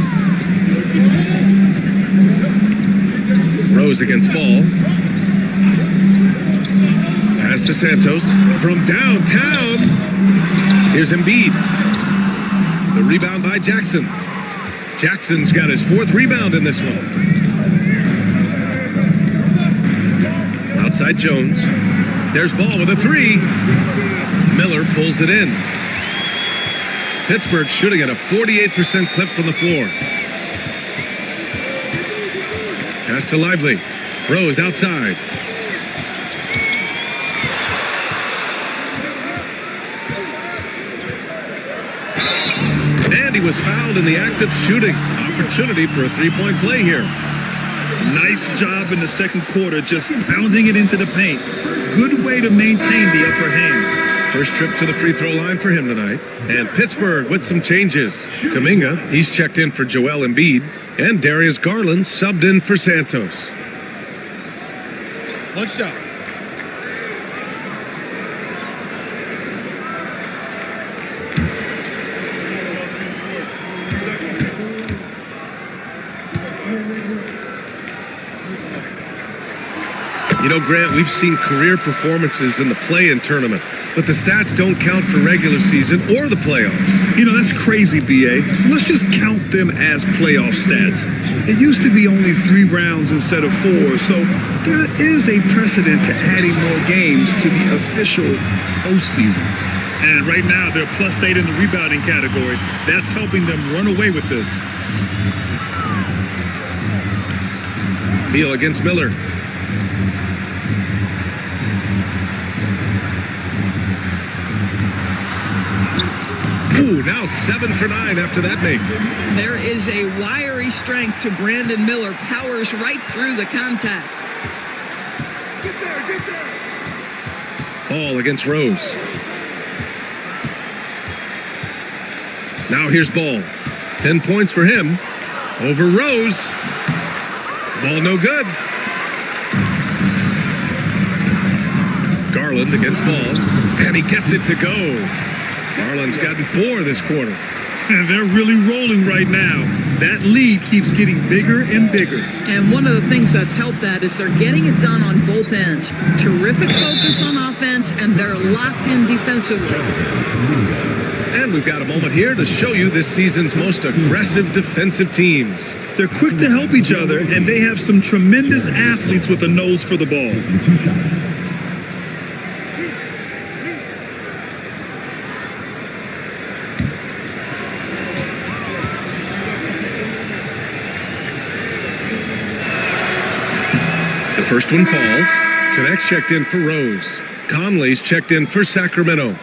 Rose against Ball. Pass to Santos. From downtown. Here's Embiid. The rebound by Jackson. Jackson's got his 4th rebound in this one. Outside Jones. There's Ball with a 3. Miller pulls it in. Pittsburgh shooting at a 48% clip from the floor. Pass to Lively. Rose outside. And he was fouled in the act of shooting. Opportunity for a three-point play here. Nice job in the second quarter, just pounding it into the paint. Good way to maintain the upper hand. First trip to the free throw line for him tonight. And Pittsburgh with some changes. Kuminga, he's checked in for Joel Embiid. And Darius Garland subbed in for Santos. One shot. You know, Grant, we've seen career performances in the play-in tournament, but the stats don't count for regular season or the playoffs. You know, that's crazy, BA. So let's just count them as playoff stats. It used to be only 3 rounds instead of 4, so there is a precedent to adding more games to the official postseason. And right now, they're +8 in the rebounding category. That's helping them run away with this. Beal against Miller. Ooh, now 7 for 9 after that make. There is a wiry strength to Brandon Miller. Powers right through the contact. Ball against Rose. Now here's Ball. 10 points for him. Over Rose. Ball no good. Garland against Ball. And he gets it to go. Garland's gotten 4 this quarter. And they're really rolling right now. That lead keeps getting bigger and bigger. And one of the things that's helped that is they're getting it done on both ends. Terrific focus on offense, and they're locked in defensively. And we've got a moment here to show you this season's most aggressive defensive teams. They're quick to help each other, and they have some tremendous athletes with a nose for the ball. The first one falls. Connects checked in for Rose. Conley's checked in for Sacramento.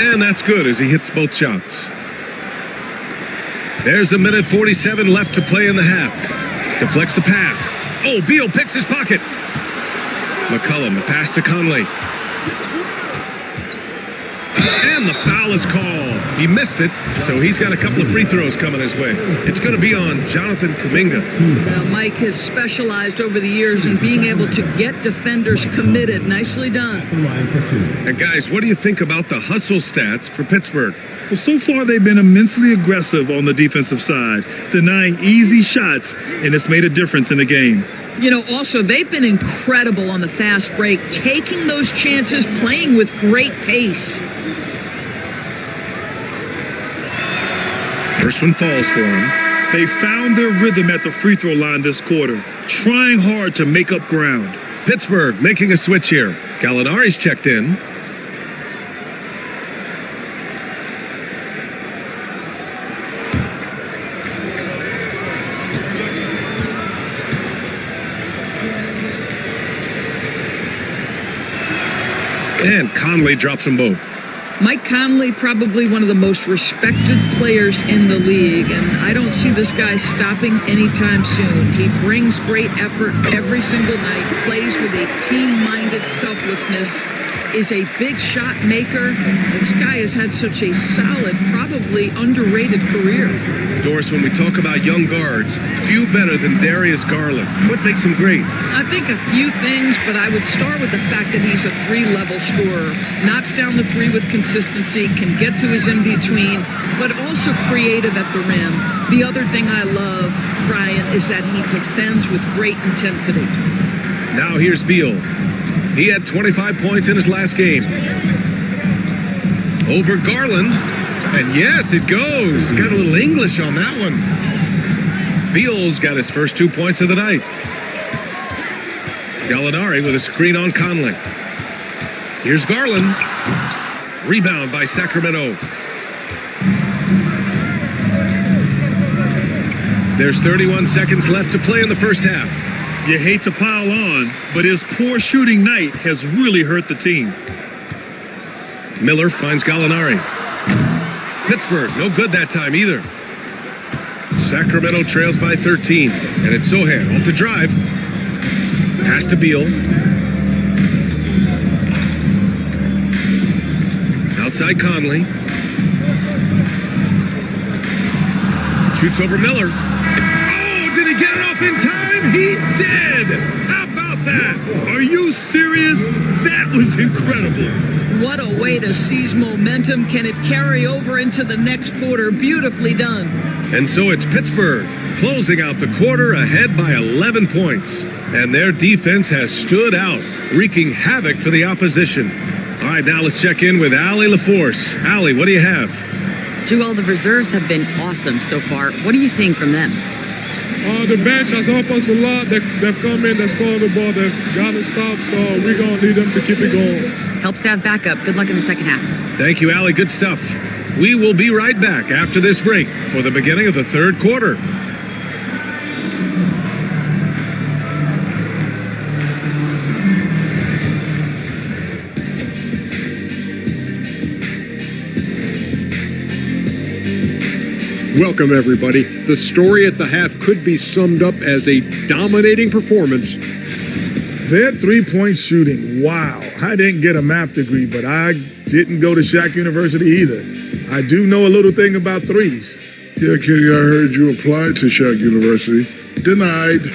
And that's good as he hits both shots. There's a minute 47 left to play in the half. Deflects the pass. Oh, Beal picks his pocket. McCollum, the pass to Conley. And the foul is called. He missed it, so he's got a couple of free throws coming his way. It's going to be on Jonathan Kuminga. Well, Mike has specialized over the years in being able to get defenders committed. Nicely done. And guys, what do you think about the hustle stats for Pittsburgh? Well, so far they've been immensely aggressive on the defensive side, denying easy shots, and it's made a difference in the game. You know, also, they've been incredible on the fast break, taking those chances, playing with great pace. First one falls for them. They found their rhythm at the free throw line this quarter, trying hard to make up ground. Pittsburgh making a switch here. Gallinari's checked in. And Conley drops them both. Mike Conley, probably one of the most respected players in the league, and I don't see this guy stopping anytime soon. He brings great effort every single night, plays with a team-minded selflessness, is a big shot maker. This guy has had such a solid, probably underrated career. Doris, when we talk about young guards, few better than Darius Garland. What makes him great? I think a few things, but I would start with the fact that he's a 3-level scorer. Knocks down the 3 with consistency, can get to his in-between, but also creative at the rim. The other thing I love, Brian, is that he defends with great intensity. Now here's Beal. He had 25 points in his last game. Over Garland. And yes, it goes. Got a little English on that one. Beal's got his first 2 points of the night. Gallinari with a screen on Conley. Here's Garland. Rebound by Sacramento. There's 31 seconds left to play in the first half. You hate to pile on, but his poor shooting night has really hurt the team. Miller finds Gallinari. Pittsburgh, no good that time either. Sacramento trails by 13, and it's Sohan off the drive. Pass to Beal. Outside Conley. Shoots over Miller. Oh, did he get it off in time? He did! How about that? Are you serious? That was incredible. What a way to seize momentum. Can it carry over into the next quarter? Beautifully done. And so it's Pittsburgh closing out the quarter ahead by 11 points. And their defense has stood out, wreaking havoc for the opposition. All right, now let's check in with Allie LaForce. Allie, what do you have? Joel, the reserves have been awesome so far. What are you seeing from them? The bench has helped us a lot. They've come in, they scored the ball, they've got to stop, so we're going to need them to keep it going. Helps to have backup. Good luck in the second half. Thank you, Allie. Good stuff. We will be right back after this break for the beginning of the third quarter. Welcome, everybody. The story at the half could be summed up as a dominating performance. Their three-point shooting, wow. I didn't get a math degree, but I didn't go to Shaq University either. I do know a little thing about threes. Yeah, Kenny, I heard you applied to Shaq University. Denied.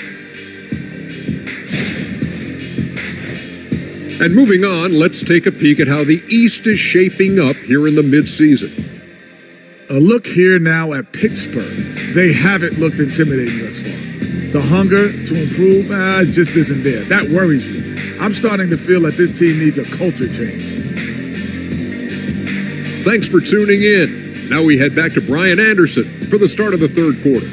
And moving on, let's take a peek at how the East is shaping up here in the midseason. A look here now at Pittsburgh. They haven't looked intimidating thus far. The hunger to improve just isn't there. That worries you. I'm starting to feel that this team needs a culture change. Thanks for tuning in. Now we head back to Brian Anderson for the start of the third quarter.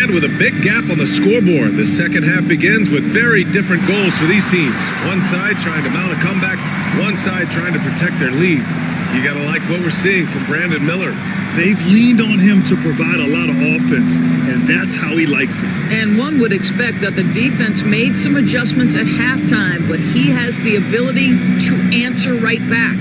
With a big gap on the scoreboard, the second half begins with very different goals for these teams. One side trying to mount a comeback, one side trying to protect their lead. You gotta like what we're seeing from Brandon Miller. They've leaned on him to provide a lot of offense, and that's how he likes it. And one would expect that the defense made some adjustments at halftime, but he has the ability to answer right back.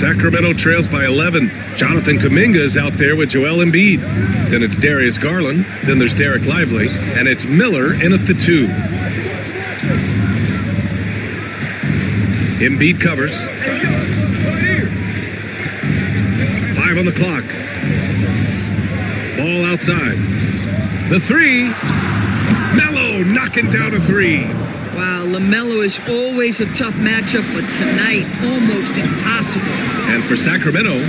Sacramento trails by 11. Jonathan Kuminga is out there with Joel Embiid. Then it's Darius Garland. Then there's Derek Lively. And it's Miller in at the 2. Embiid covers. 5 on the clock. Ball outside. The 3. Melo knocking down a 3. Wow, LaMelo is always a tough matchup, but tonight, almost impossible. And for Sacramento,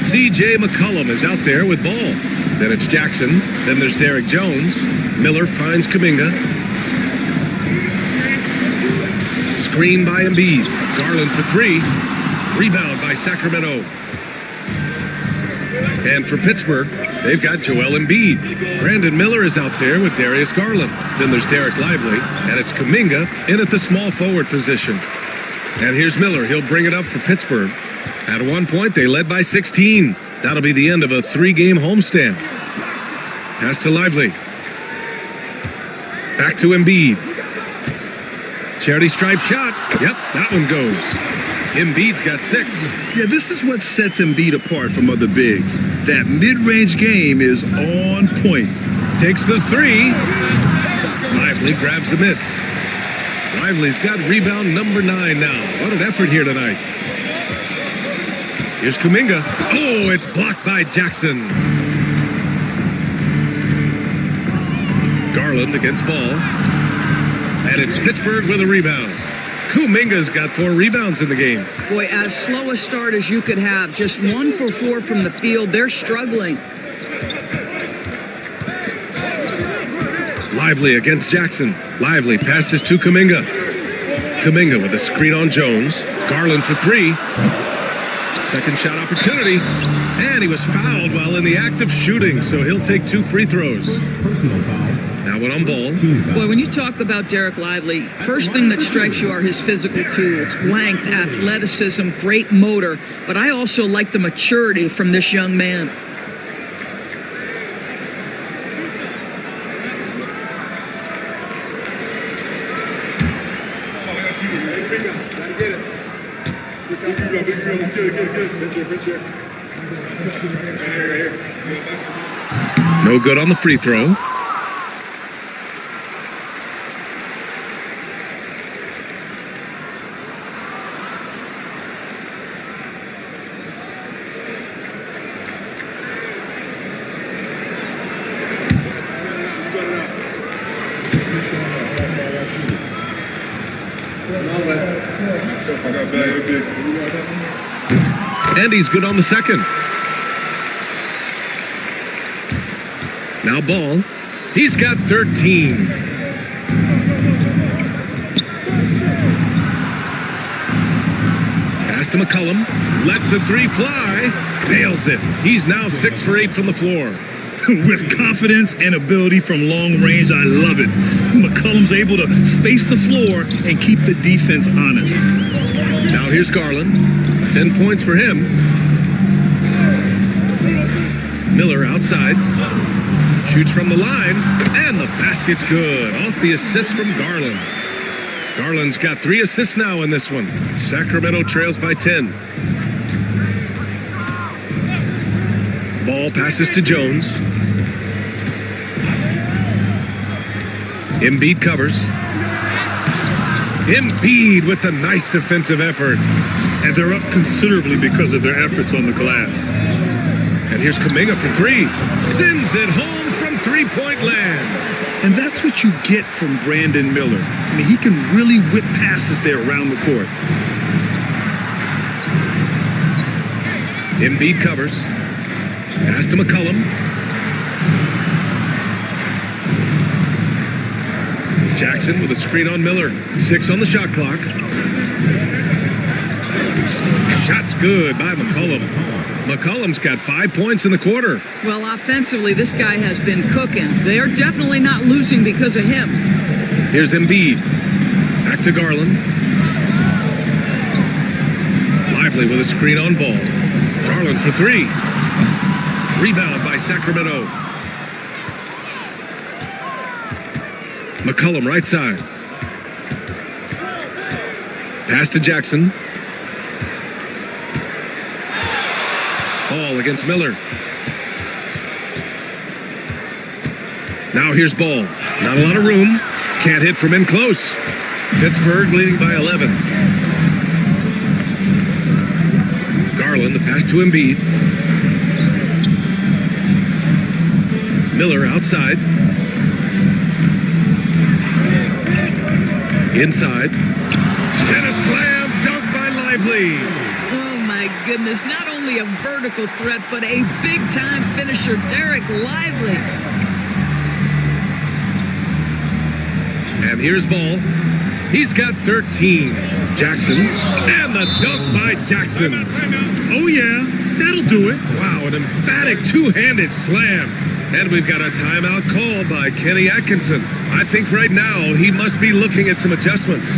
C.J. McCollum is out there with ball. Then it's Jackson. Then there's Derek Jones. Miller finds Kuminga. Screen by Embiid. Garland for 3. Rebound by Sacramento. And for Pittsburgh, they've got Joel Embiid. Brandon Miller is out there with Darius Garland. Then there's Derek Lively, and it's Kuminga in at the small forward position. And here's Miller. He'll bring it up for Pittsburgh. At one point, they led by 16. That'll be the end of a 3-game homestand. Pass to Lively. Back to Embiid. Charity stripe shot. Yep, that one goes. Embiid's got 6. Yeah, this is what sets Embiid apart from other bigs. That mid-range game is on point. Takes the 3. Lively grabs the miss. Lively's got rebound number 9 now. What an effort here tonight. Here's Kuminga. Oh, it's blocked by Jackson. Garland against ball. And it's Pittsburgh with a rebound. Kuminga's got 4 rebounds in the game. Boy, as slow a start as you could have. Just 1 for 4 from the field. They're struggling. Lively against Jackson. Lively passes to Kuminga. Kuminga with a screen on Jones. Garland for 3. Second shot opportunity. And he was fouled while in the act of shooting, so he'll take 2 free throws. Now one on Ball. Boy, when you talk about Derek Lively, first thing that strikes you are his physical tools. Length, athleticism, great motor. But I also like the maturity from this young man. No good on the free throw. And he's good on the second. Now Ball. He's got 13. Pass to McCollum. Lets the 3 fly. Nails it. He's now 6 for 8 from the floor. With confidence and ability from long range, I love it. McCollum's able to space the floor and keep the defense honest. Now here's Garland. 10 points for him. Miller outside. Shoots from the line. And the basket's good. Off the assist from Garland. Garland's got 3 assists now in this one. Sacramento trails by 10. Ball passes to Jones. Embiid covers. Embiid with the nice defensive effort. And they're up considerably because of their efforts on the glass. And here's Kuminga for 3. Sends it home from 3-point land. And that's what you get from Brandon Miller. I mean, he can really whip passes there around the court. Embiid covers. Pass to McCollum. Jackson with a screen on Miller. 6 on the shot clock. Shot's good by McCollum. McCollum's got 5 points in the quarter. Well, offensively, this guy has been cooking. They are definitely not losing because of him. Here's Embiid. Back to Garland. Lively with a screen on Ball. Garland for 3. Rebound by Sacramento. McCollum right side. Pass to Jackson. Ball against Miller. Now here's Ball. Not a lot of room. Can't hit from in close. Pittsburgh leading by 11. Garland, the pass to Embiid. Miller outside. Inside. And a slam dunk by Lively. Oh, my goodness. Not only a vertical threat, but a big-time finisher, Derek Lively. And here's Ball. He's got 13. Jackson. And the dunk by Jackson. Oh, yeah. That'll do it. Wow, an emphatic two-handed slam. And we've got a timeout called by Kenny Atkinson. I think right now he must be looking at some adjustments.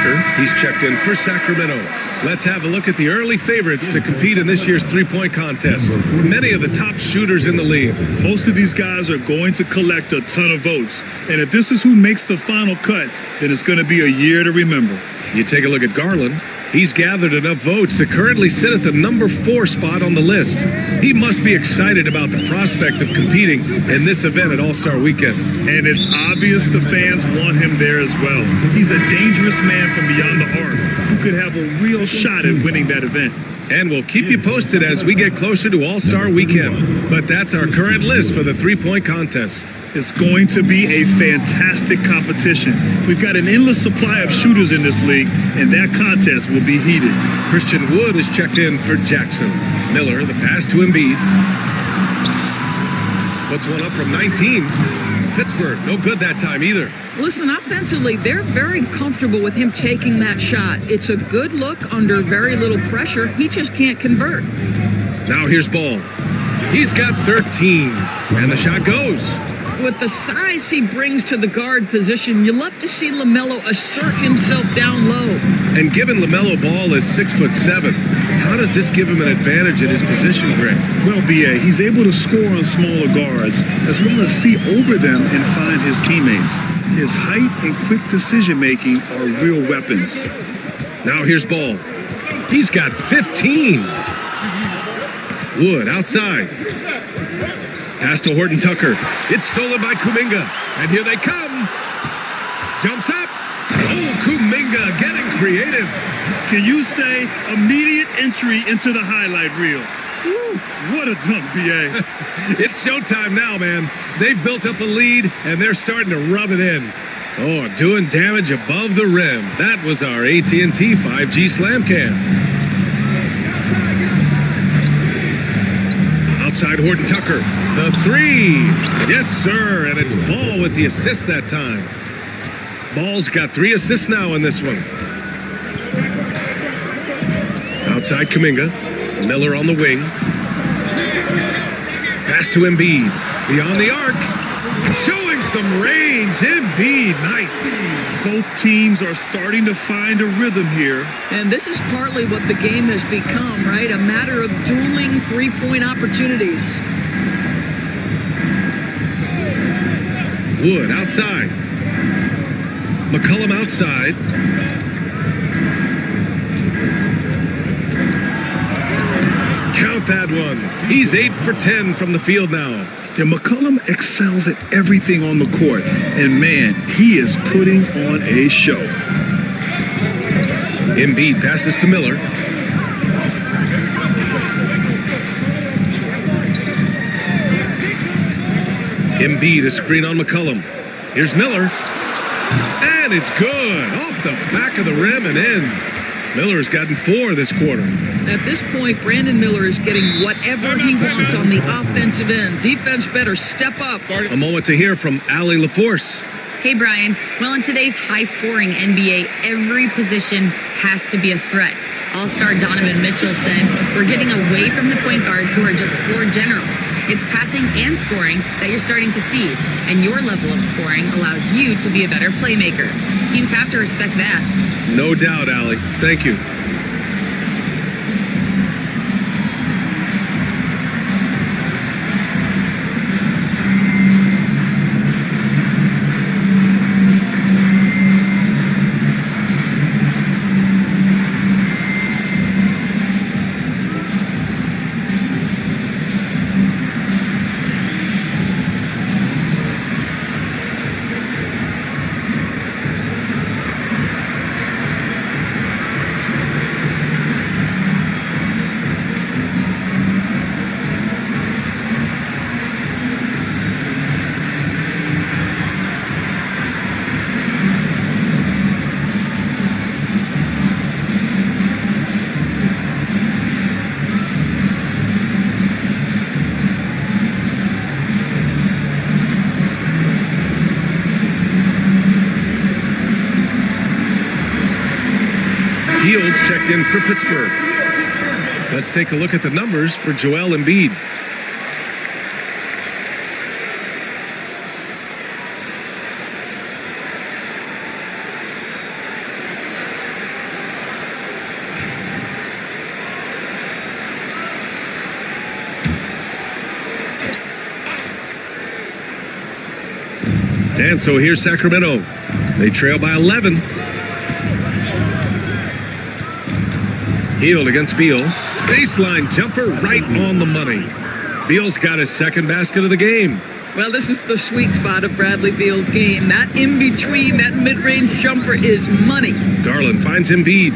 Tucker, he's checked in for Sacramento. Let's have a look at the early favorites to compete in this year's three-point contest. Many of the top shooters in the league. Most of these guys are going to collect a ton of votes. And if this is who makes the final cut, then it's going to be a year to remember. You take a look at Garland. He's gathered enough votes to currently sit at the number 4 spot on the list. He must be excited about the prospect of competing in this event at All-Star Weekend. And it's obvious the fans want him there as well. He's a dangerous man from beyond the arc who could have a real shot at winning that event. And we'll keep you posted as we get closer to All-Star Weekend. But that's our current list for the three-point contest. It's going to be a fantastic competition. We've got an endless supply of shooters in this league, and that contest will be heated. Christian Wood is checked in for Jackson. Miller, the pass to Embiid. Puts one up from 19. Pittsburgh, no good that time either. Listen, offensively, they're very comfortable with him taking that shot. It's a good look under very little pressure. He just can't convert. Now here's Ball. He's got 13, and the shot goes. With the size he brings to the guard position, you love to see LaMelo assert himself down low. And given LaMelo Ball is 6'7", how does this give him an advantage in his position, Greg? Well, B.A., he's able to score on smaller guards, as well as see over them and find his teammates. His height and quick decision-making are real weapons. Now here's Ball. He's got 15. Wood outside. Pass to Horton Tucker. It's stolen by Kuminga. And here they come. Jumps up. Oh, Kuminga getting creative. Can you say immediate entry into the highlight reel? Woo, what a dunk, B.A. It's showtime now, man. They've built up a lead, and they're starting to rub it in. Oh, doing damage above the rim. That was our AT&T 5G Slam Cam. Outside Horton Tucker. The three. Yes, sir. And it's Ball with the assist that time. Ball's got 3 assists now in this one. Outside Kuminga. Miller on the wing. Pass to Embiid. Beyond the arc. Showing some range. Embiid. Nice. Both teams are starting to find a rhythm here. And this is partly what the game has become, right? A matter of dueling three-point opportunities. Wood outside. McCollum outside. Count that one. He's 8 for 10 from the field now. Yeah, McCollum excels at everything on the court. And man, he is putting on a show. Embiid passes to Miller. Embiid, a screen on McCollum. Here's Miller. And it's good. Off the back of the rim and in. Miller's gotten 4 this quarter. At this point, Brandon Miller is getting whatever he wants on the offensive end. Defense better step up. A moment to hear from Allie LaForce. Hey, Brian. Well, in today's high-scoring NBA, every position has to be a threat. All-star Donovan Mitchell said, we're getting away from the point guards who are just floor generals. It's passing and scoring that you're starting to see, and your level of scoring allows you to be a better playmaker. Teams have to respect that. No doubt, Allie. Thank you. Fields checked in for Pittsburgh. Let's take a look at the numbers for Joel Embiid. And so here's Sacramento. They trail by 11. Hield against Beal. Baseline jumper right on the money. Beal's got his second basket of the game. Well, this is the sweet spot of Bradley Beal's game. That in-between, that mid-range jumper is money. Garland finds Embiid.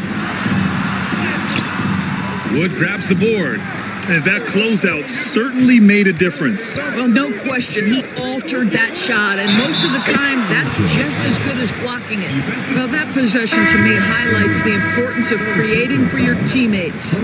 Wood grabs the board. And that closeout certainly made a difference. Well, no question, he altered that shot, and most of the time, that's just as good as blocking it. Well, that possession to me highlights the importance of creating for your teammates.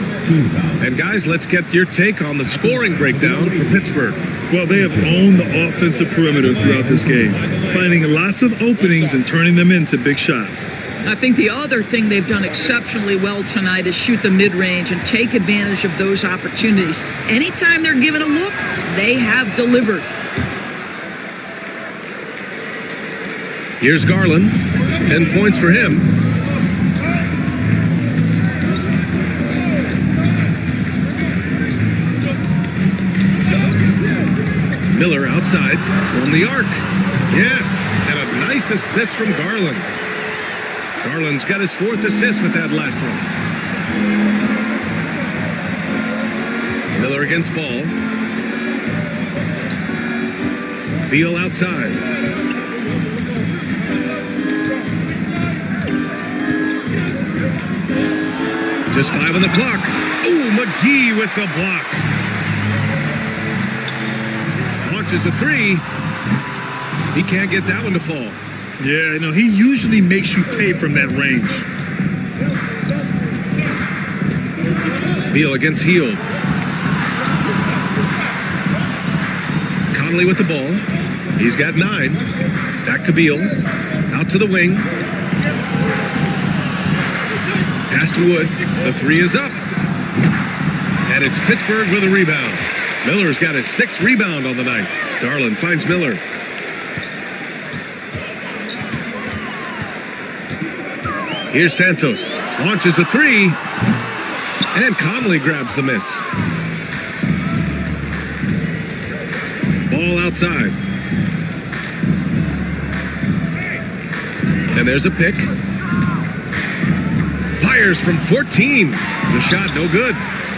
And guys, let's get your take on the scoring breakdown for Pittsburgh. Well, they have owned the offensive perimeter throughout this game, finding lots of openings and turning them into big shots. I think the other thing they've done exceptionally well tonight is shoot the mid-range and take advantage of those opportunities. Anytime they're given a look, they have delivered. Here's Garland. 10 points for him. Miller outside from the arc. Yes, and a nice assist from Garland. Garland's got his fourth assist with that last one. Miller against Ball. Beal outside. Just 5 on the clock. Oh, McGee with the block. Launches a three. He can't get that one to fall. Yeah, he usually makes you pay from that range. Beal against Hield. Conley with the ball. He's got 9. Back to Beal. Out to the wing. Pass to Wood. The three is up. And it's Pittsburgh with a rebound. Miller's got his 6th rebound on the night. Garland finds Miller. Here's Santos. Launches a three. And Conley grabs the miss. Ball outside. And there's a pick. Fires from 14. The shot no good.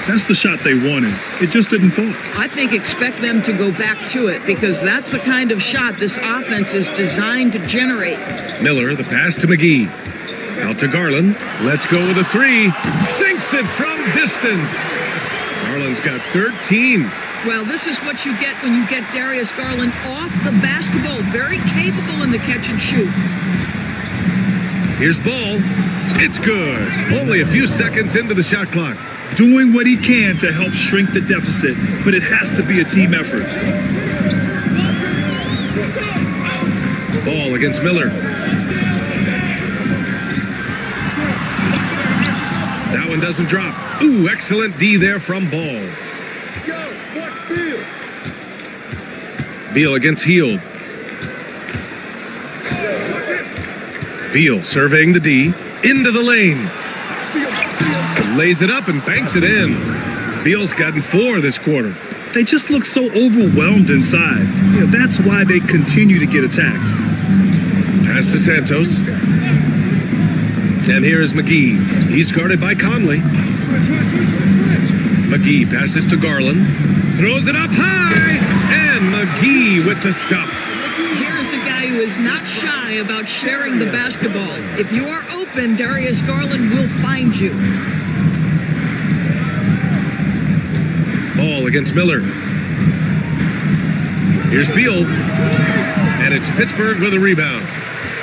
That's the shot they wanted. It just didn't fall. I think expect them to go back to it because that's the kind of shot this offense is designed to generate. Miller, the pass to McGee. Out to Garland. Let's go with a three. Sinks it from distance. Garland's got 13. Well, this is what you get when you get Darius Garland off the basketball. Very capable in the catch and shoot. Here's Ball. It's good. Only a few seconds into the shot clock. Doing what he can to help shrink the deficit, but it has to be a team effort. Ball against Miller. That one doesn't drop. Ooh, excellent D there from Ball. Beal against Hield. Beal surveying the D. Into the lane. Lays it up and banks it in. Beal's gotten 4 this quarter. They just look so overwhelmed inside. That's why they continue to get attacked. Pass to Santos. And here is McGee. He's guarded by Conley. McGee passes to Garland. Throws it up high. And McGee with the stuff. Here's a guy who is not shy about sharing the basketball. If you are open, Darius Garland will find you. Ball against Miller. Here's Beal. And it's Pittsburgh with a rebound.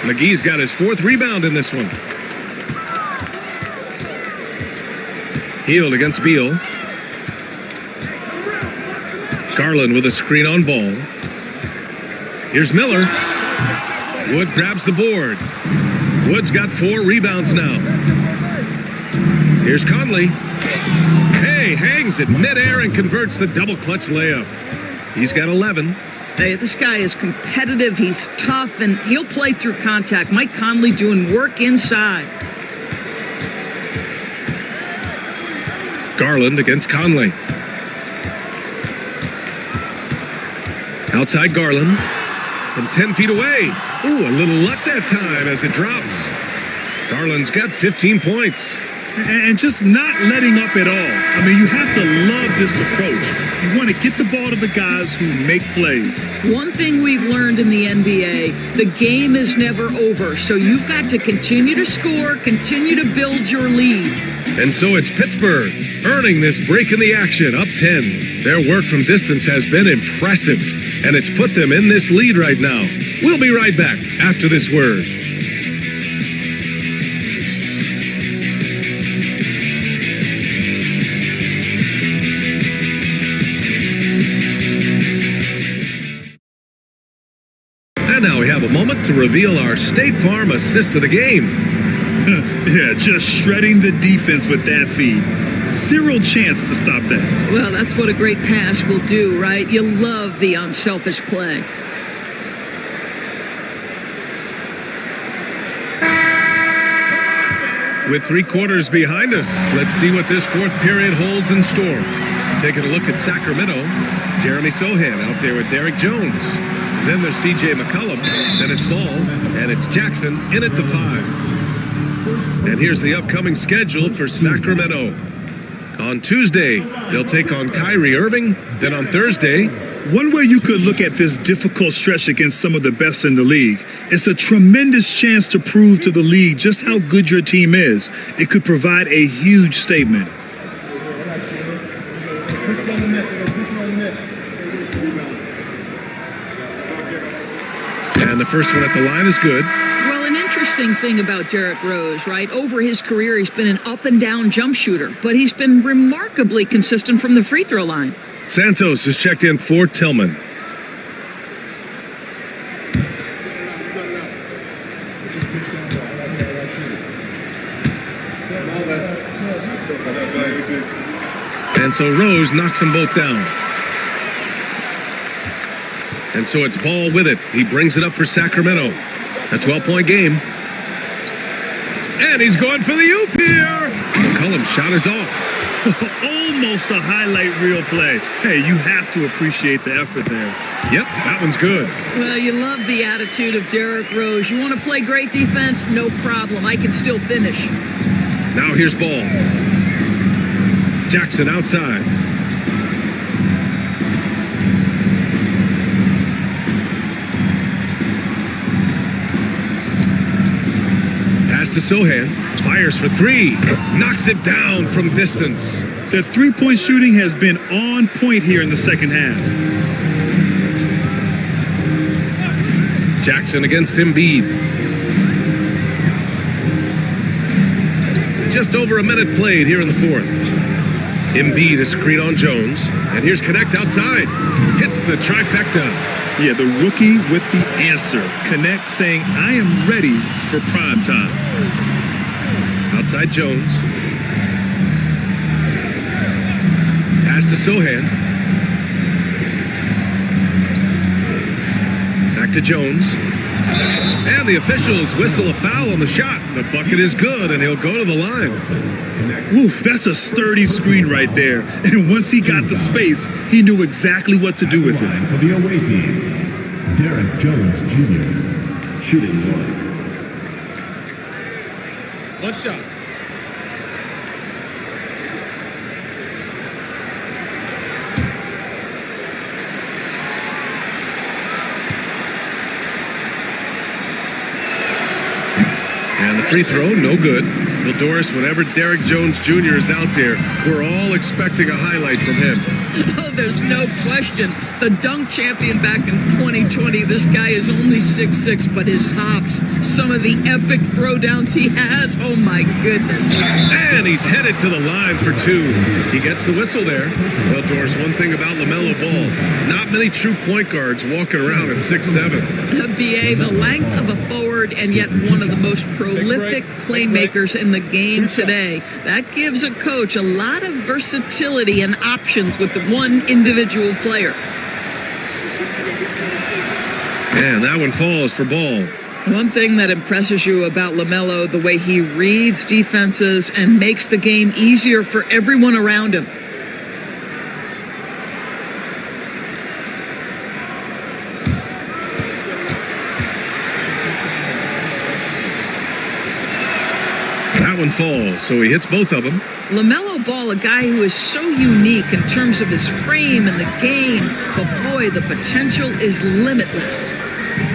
McGee's got his 4th rebound in this one. Hield against Beal. Garland with a screen on Ball. Here's Miller. Wood grabs the board. Wood's got 4 rebounds now. Here's Conley. Hey, hangs it midair and converts the double clutch layup. He's got 11. Hey, this guy is competitive, he's tough, and he'll play through contact. Mike Conley doing work inside. Garland against Conley. Outside Garland. from 10 feet away. Ooh, a little luck that time as it drops. Garland's got 15 points. And just not letting up at all. I mean, you have to love this approach. You want to get the ball to the guys who make plays. One thing we've learned in the NBA, the game is never over. So you've got to continue to score, continue to build your lead. And so it's Pittsburgh earning this break in the action, up 10. Their work from distance has been impressive, and it's put them in this lead right now. We'll be right back after this word. And now we have a moment to reveal our State Farm assist of the game. Yeah, just shredding the defense with that feed. Zero chance to stop that. Well, that's what a great pass will do, right? You love the unselfish play. With 3 quarters behind us, let's see what this fourth period holds in store. Taking a look at Sacramento, Jeremy Sohan out there with Derek Jones. Then there's C.J. McCollum, then it's Ball, and it's Jackson in at the 5. And here's the upcoming schedule for Sacramento. On Tuesday, they'll take on Kyrie Irving. Then on Thursday, one way you could look at this difficult stretch against some of the best in the league, it's a tremendous chance to prove to the league just how good your team is. It could provide a huge statement. And the first one at the line is good. Well, an interesting thing about Derrick Rose, right? Over his career, he's been an up-and-down jump shooter, but he's been remarkably consistent from the free throw line. Santos is checked in for Tillman. And so Rose knocks them both down. And so it's Ball with it. He brings it up for Sacramento. A 12-point game. And he's going for the oop here. McCollum's shot is off. Almost a highlight reel play. Hey, you have to appreciate the effort there. Yep, that one's good. Well, you love the attitude of Derrick Rose. You want to play great defense? No problem. I can still finish. Now here's Ball. Jackson outside. Pass to Sohan. Fires for 3. Knocks it down from distance. The three-point shooting has been on point here in the second half. Jackson against Embiid. Just over a minute played here in the fourth. Embiid is screen on Jones. And here's Connect outside. Hits the trifecta. Yeah, the rookie with the answer. Connect saying, I am ready for prime time. Outside Jones. Pass to Sohan. Back to Jones. And the officials whistle a foul on the shot. The bucket is good, and he'll go to the line. Woo, that's a sturdy screen right there. And once he got the space, he knew exactly what to do with it. For the away team, Derek Jones Jr. shooting 1. One shot. And the free throw, no good. Well, Doris, whenever Derek Jones Jr. is out there, we're all expecting a highlight from him. Oh, there's no question. The dunk champion back in 2020, this guy is only 6'6", but his hops, some of the epic throwdowns he has, oh my goodness. And he's headed to the line for 2. He gets the whistle there. Well, Doris, one thing about LaMelo Ball, not many true point guards walking around at 6'7". BA, the length of a forward and yet one of the most prolific playmakers in the game today. That gives a coach a lot of versatility and options with the one individual player. And that one falls for Ball. One thing that impresses you about LaMelo, the way he reads defenses and makes the game easier for everyone around him. that one falls, so he hits both of them. LaMelo Ball, a guy who is so unique in terms of his frame and the game, but boy, the potential is limitless.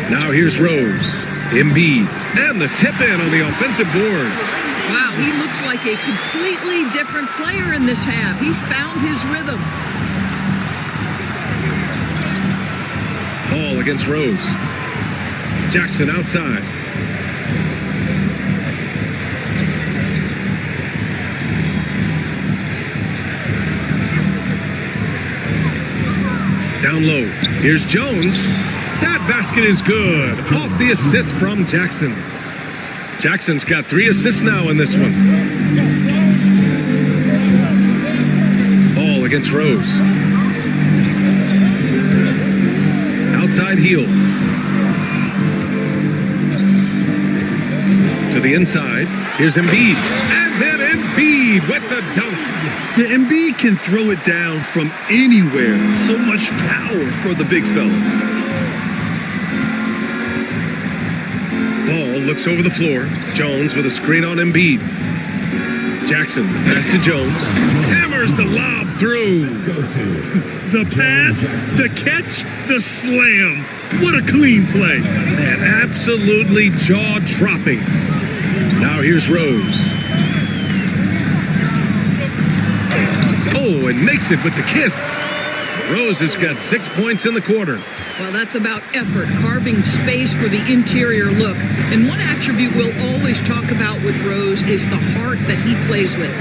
Now here's Rose, Embiid, and the tip-in on the offensive boards. Wow, he looks like a completely different player in this half. He's found his rhythm. Ball against Rose. Jackson outside. Down low. Here's Jones. That basket is good. Off the assist from Jackson. Jackson's got 3 assists now in this one. Ball against Rose. Outside heel. To the inside. Here's Embiid. And then Embiid with the dunk. Yeah, Embiid can throw it down from anywhere. So much power for the big fella. Ball looks over the floor. Jones with a screen on Embiid. Jackson, pass to Jones. Hammers the lob through. The pass, the catch, the slam. What a clean play. Man, absolutely jaw-dropping. Now here's Rose. Oh, and makes it with the kiss. Rose has got 6 points in the quarter. Well, that's about effort, carving space for the interior look. And one attribute we'll always talk about with Rose is the heart that he plays with.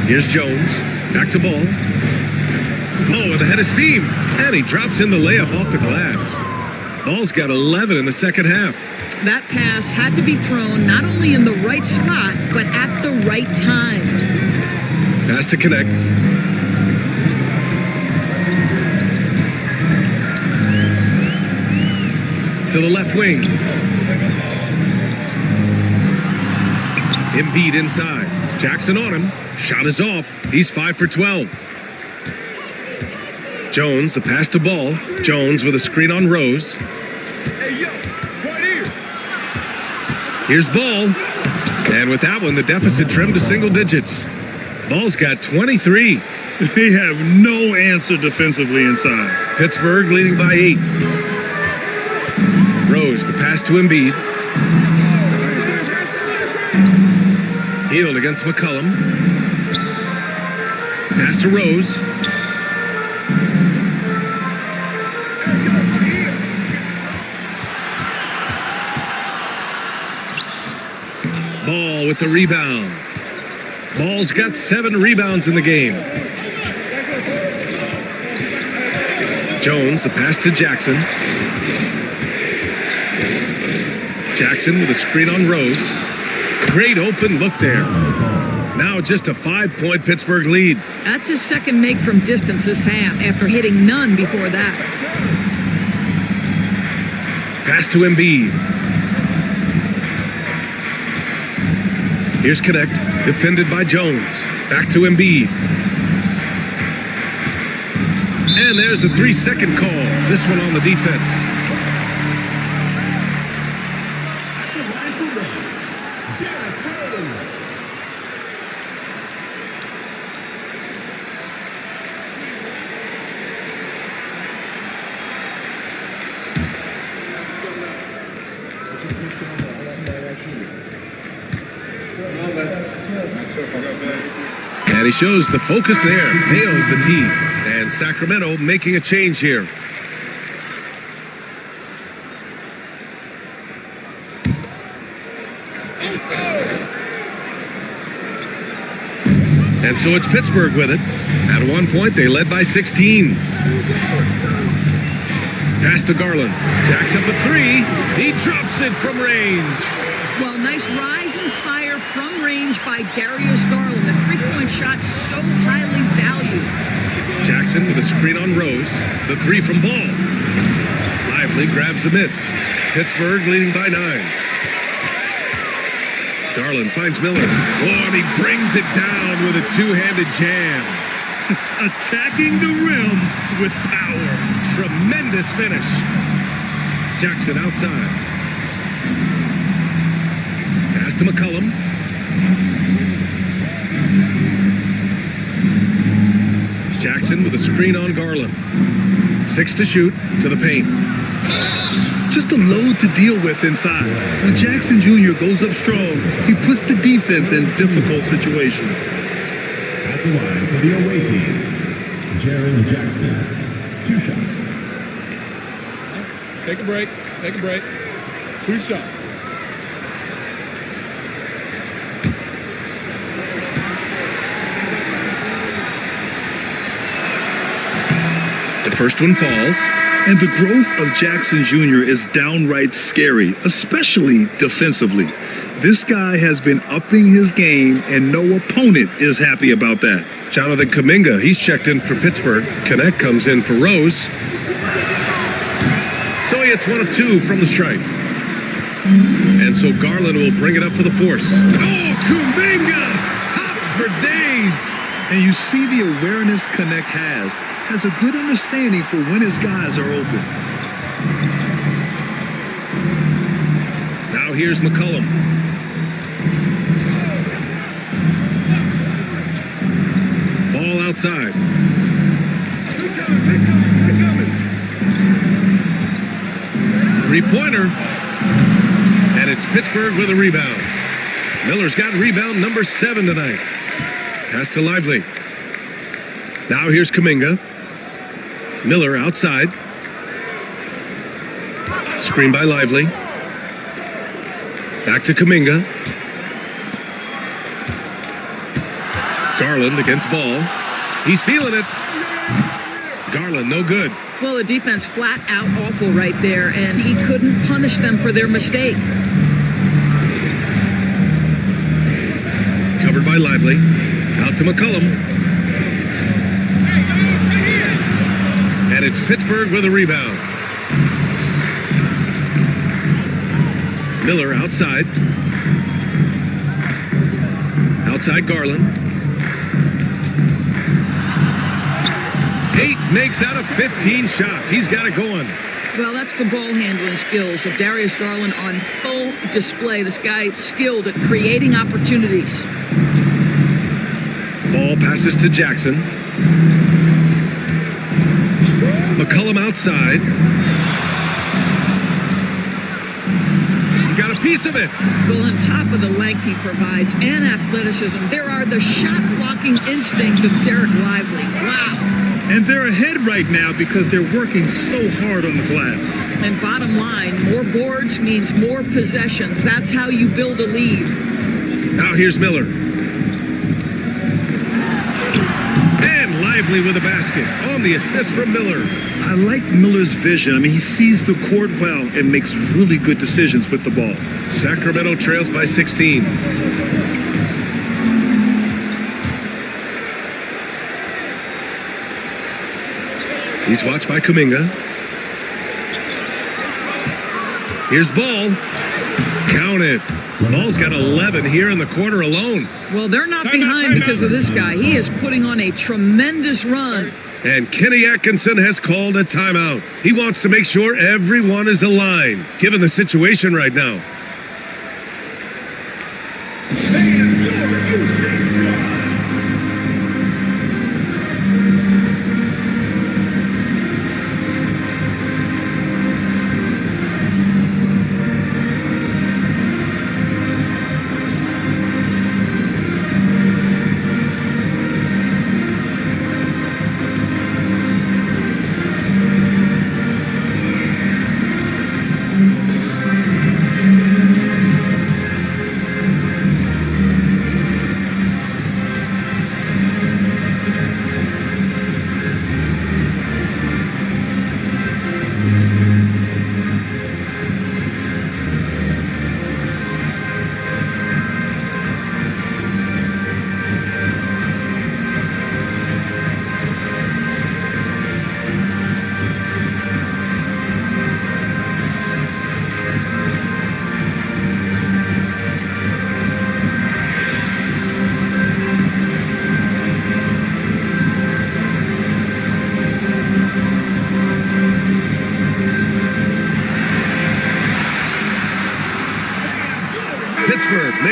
Here's Jones. Back to Ball. Ball with a head of steam. And he drops in the layup off the glass. Ball's got 11 in the second half. That pass had to be thrown not only in the right spot, but at the right time. Pass to connect. To the left wing. Embiid inside. Jackson on him. Shot is off. He's 5 for 12. Jones, the pass to Ball. Jones with a screen on Rose. Hey, yo, right here. Here's Ball. And with that one, the deficit trimmed to single digits. Ball's got 23. They have no answer defensively inside. Pittsburgh leading by 8. Rose, the pass to Embiid. Healed against McCollum. Pass to Rose. Ball with the rebound. Ball's got 7 rebounds in the game. Jones, the pass to Jackson. Jackson with a screen on Rose. Great open look there. Now just a 5-point Pittsburgh lead. That's his second make from distance this half after hitting none before that. Pass to Embiid. Here's Connect, defended by Jones. Back to Embiid. And there's a 3-second call. This one on the defense. And he shows the focus there, nails the tee. And Sacramento making a change here. And so it's Pittsburgh with it. At one point, they led by 16. Pass to Garland. Jacks up a 3. He drops it from range. Well, nice rise and fire from range by Darius Garland. The three-point shot so highly valued. Jackson with a screen on Rose. The 3 from Ball. Lively grabs the miss. Pittsburgh leading by 9. Garland finds Miller. Oh, and he brings it down with a two-handed jam. Attacking the rim with power. Tremendous finish. Jackson outside. Pass to McCollum. Jackson with a screen on Garland. 6 to shoot, to the paint. Just a load to deal with inside. When Jackson Jr. goes up strong, he puts the defense in difficult situations. At the line for the away team, Jaren Jackson. 2 shots. Take a break. 2 shots. The first one falls. And the growth of Jackson Jr. is downright scary, especially defensively. This guy has been upping his game, and no opponent is happy about that. Jonathan Kuminga, he's checked in for Pittsburgh. Connect comes in for Rose. So he hits 1 of 2 from the stripe. And so Garland will bring it up for the force. Oh, Kuminga! Top for days! And you see the awareness Connect has a good understanding for when his guys are open. Now here's McCollum. Ball outside. Three-pointer. And it's Pittsburgh with a rebound. Miller's got rebound number 7 tonight. Pass to Lively. Now here's Kuminga. Miller outside. Screen by Lively. Back to Kuminga. Garland against Ball. He's feeling it. Garland, no good. Well, the defense flat out awful right there, and he couldn't punish them for their mistake. Covered by Lively. Out to McCollum. And it's Pittsburgh with a rebound. Miller outside. Outside Garland. 8 makes out of 15 shots. He's got it going. Well, that's the ball handling skills of Darius Garland on full display. This guy skilled at creating opportunities. Ball passes to Jackson. McCollum outside. Got a piece of it. Well, on top of the length he provides and athleticism, there are the shot-blocking instincts of Derek Lively. Wow. And they're ahead right now because they're working so hard on the glass. And bottom line, more boards means more possessions. That's how you build a lead. Now here's Miller. And Lively with a basket on the assist from Miller. I like Miller's vision. I mean, he sees the court well and makes really good decisions with the ball. Sacramento trails by 16. He's watched by Kuminga. Here's Ball. Count it. Ball's got 11 here in the quarter alone. Well, they're not behind because of this guy. He is putting on a tremendous run. And Kenny Atkinson has called a timeout. He wants to make sure everyone is aligned, given the situation right now.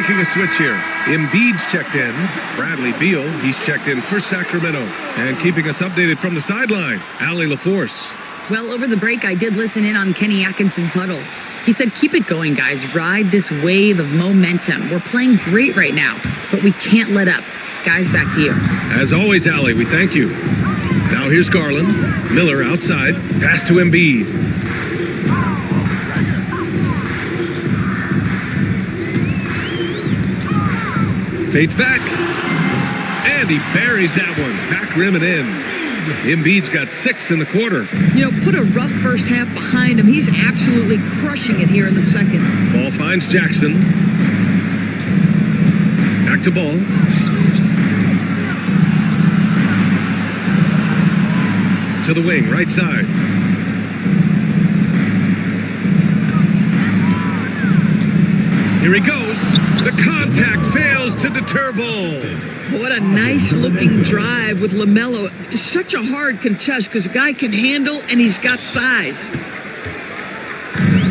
making a switch here. Embiid's checked in. Bradley Beal, he's checked in for Sacramento. And keeping us updated from the sideline, Allie LaForce. Well, over the break, I did listen in on Kenny Atkinson's huddle. He said, keep it going, guys. Ride this wave of momentum. We're playing great right now, but we can't let up. Guys, back to you. As always, Allie, we thank you. Now here's Garland. Miller outside. Pass to Embiid. Fades back. And he buries that one. Back rim and in. Embiid's got 6 in the quarter. You know, put a rough first half behind him. He's absolutely crushing it here in the second. Ball finds Jackson. Back to Ball. To the wing, right side. Here he goes. The contact fails to deter Ball. What a nice looking drive with LaMelo. Such a hard contest because the guy can handle and he's got size.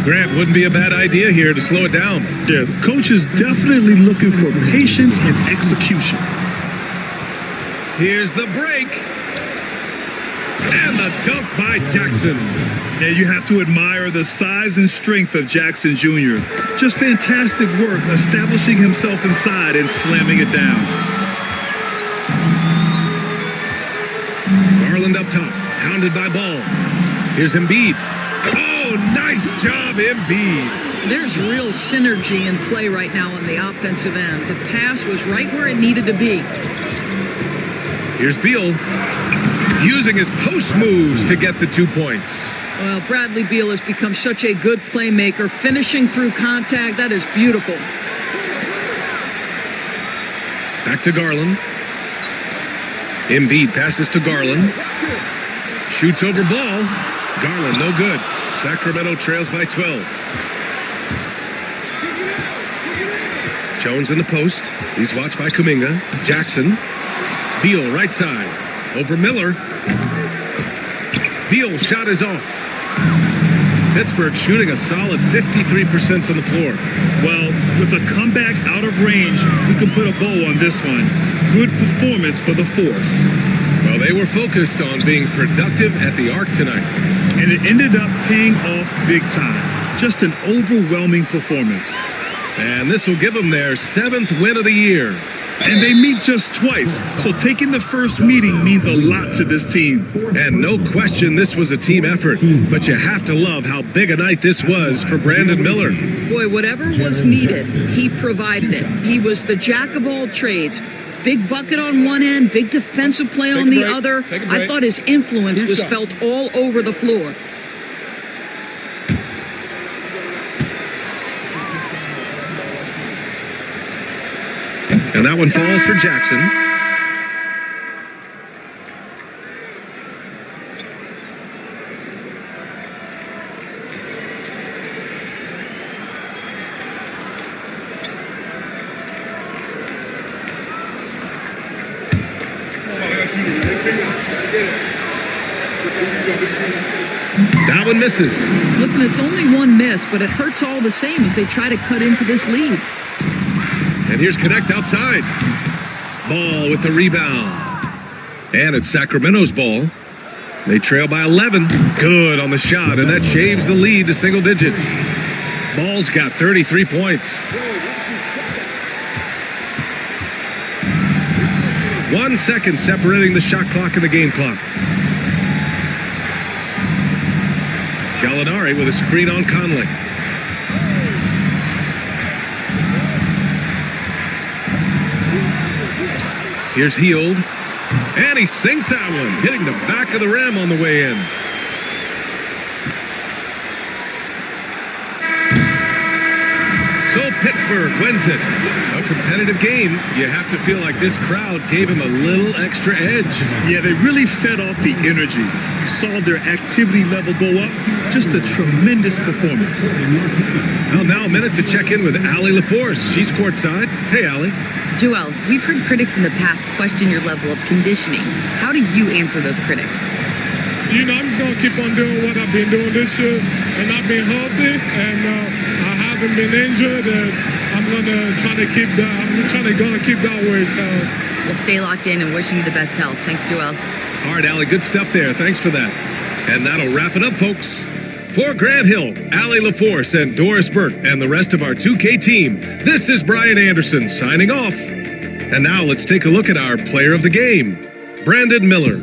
Grant, wouldn't be a bad idea here to slow it down. Yeah, the coach is definitely looking for patience and execution. Here's the break. And the dunk by Jackson. Yeah, you have to admire the size and strength of Jackson Jr. Just fantastic work establishing himself inside and slamming it down. Garland up top, hounded by Ball. Here's Embiid. Oh, nice job, Embiid. There's real synergy in play right now on the offensive end. The pass was right where it needed to be. Here's Beal, using his post moves to get the 2 points. Well, Bradley Beal has become such a good playmaker, finishing through contact. That is beautiful. Back to Garland. Embiid passes to Garland. Shoots over Ball. Garland, no good. Sacramento trails by 12. Jones in the post. He's watched by Kuminga. Jackson. Beal, right side. Over Miller. Beal shot is off. Pittsburgh shooting a solid 53% from the floor. Well, with a comeback out of range, we can put a bow on this one. Good performance for the Force. Well, they were focused on being productive at the arc tonight. And it ended up paying off big time. Just an overwhelming performance. And this will give them their 7th win of the year. And they meet just twice, so taking the first meeting means a lot to this team. And no question this was a team effort, but you have to love how big a night this was for Brandon Miller. Boy, whatever was needed, he provided it. He was the jack of all trades. Big bucket on one end, big defensive play on the other. I thought his influence was felt all over the floor. And that one falls for Jackson. That one misses. Listen, it's only one miss, but it hurts all the same as they try to cut into this lead. And here's Connect outside. Ball with the rebound. And it's Sacramento's ball. They trail by 11. Good on the shot, and that shaves the lead to single digits. Ball's got 33 points. 1 second separating the shot clock and the game clock. Gallinari with a screen on Conley. Here's Hield. And he sinks that one, hitting the back of the rim on the way in. So Pittsburgh wins it. A competitive game. You have to feel like this crowd gave him a little extra edge. Yeah, they really fed off the energy. You saw their activity level go up. Just a tremendous performance. Well, now a minute to check in with Allie LaForce. She's courtside. Hey, Allie. Joel, we've heard critics in the past question your level of conditioning. How do you answer those critics? You know, I'm just going to keep on doing what I've been doing this year and I've been healthy and I haven't been injured and I'm gonna try to keep that way. So We'll stay locked in and wishing you the best health. Thanks, Joel. All right, Allie, good stuff there. Thanks for that. And that'll wrap it up, folks. For Grant Hill, Allie LaForce, and Doris Burke, and the rest of our 2K team, this is Brian Anderson signing off. And now let's take a look at our player of the game, Brandon Miller.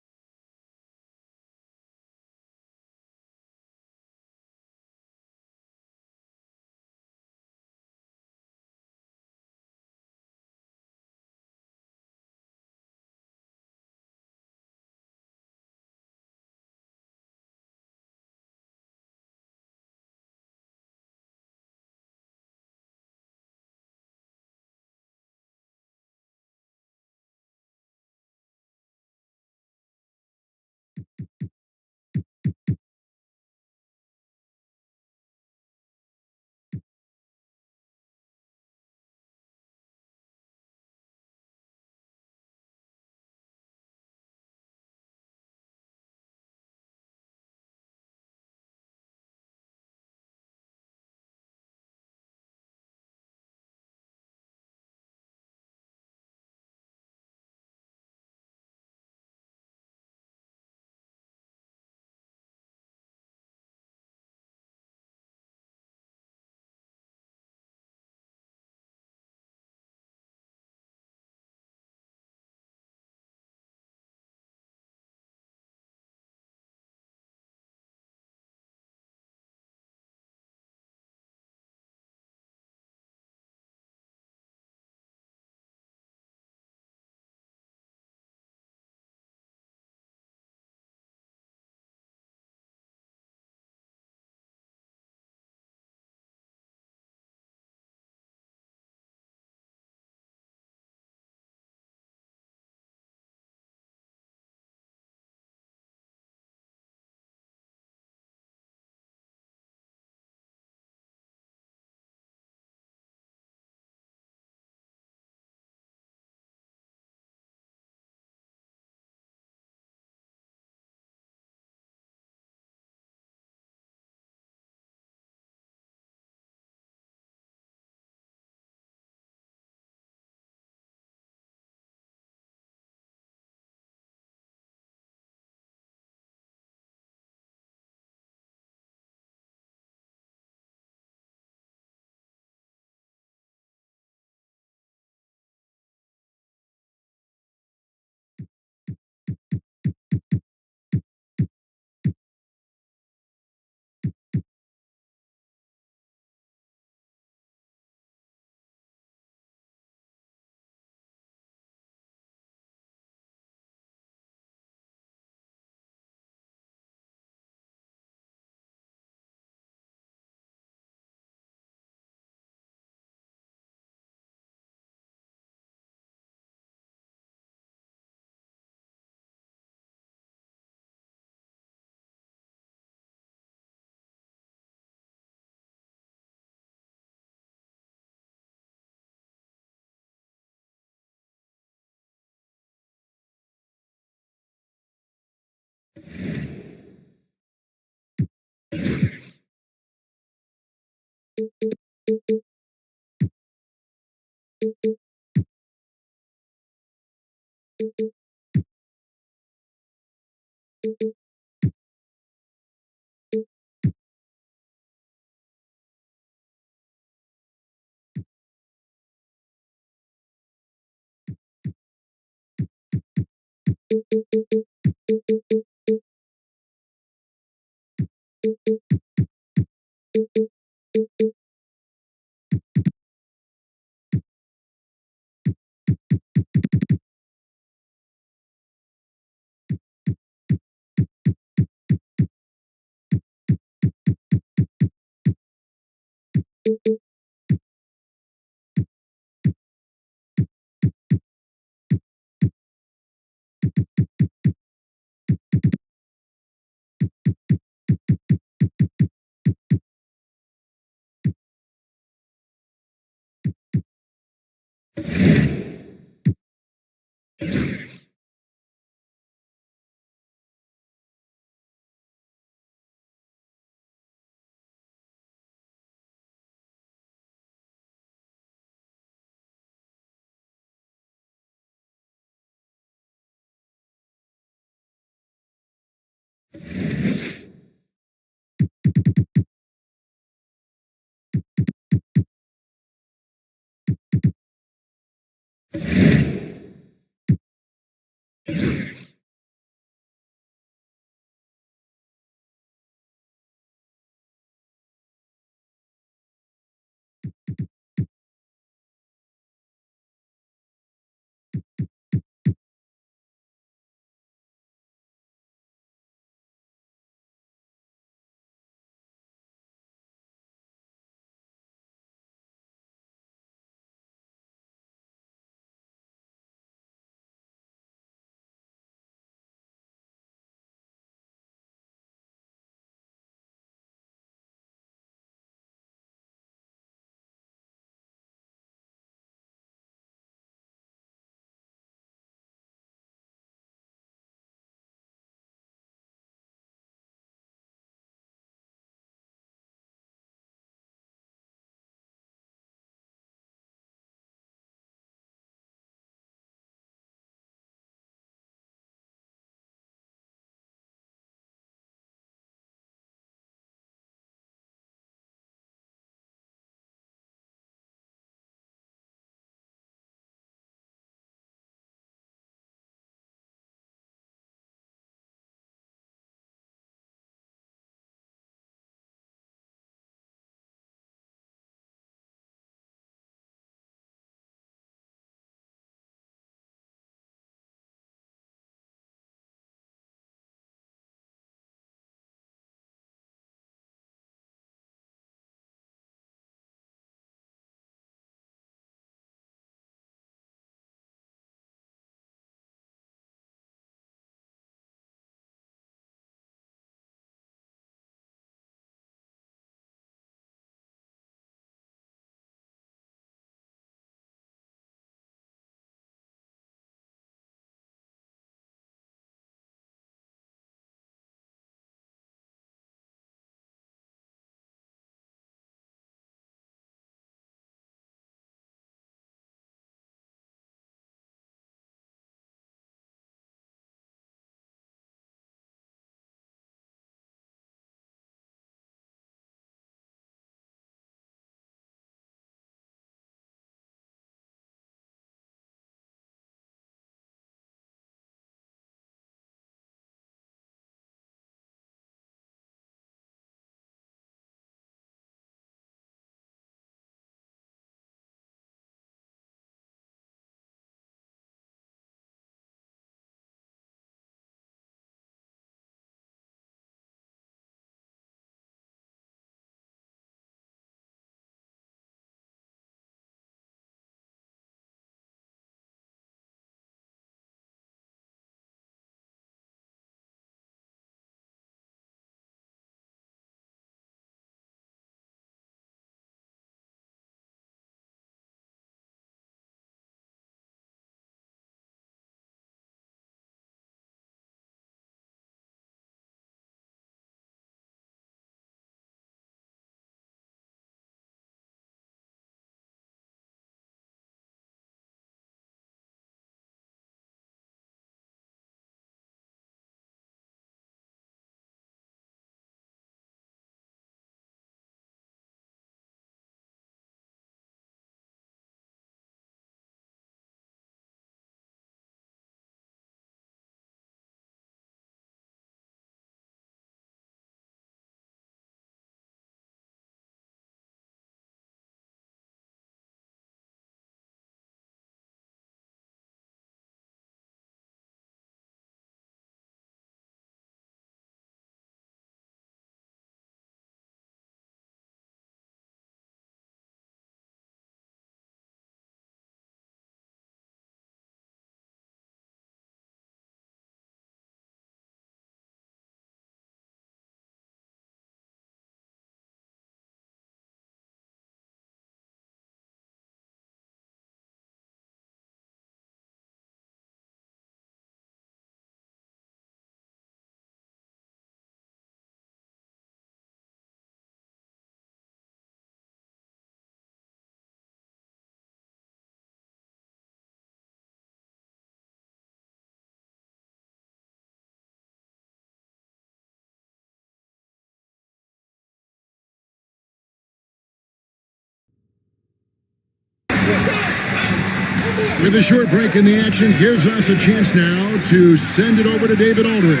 With a short break in the action, gives us a chance now to send it over to David Aldridge.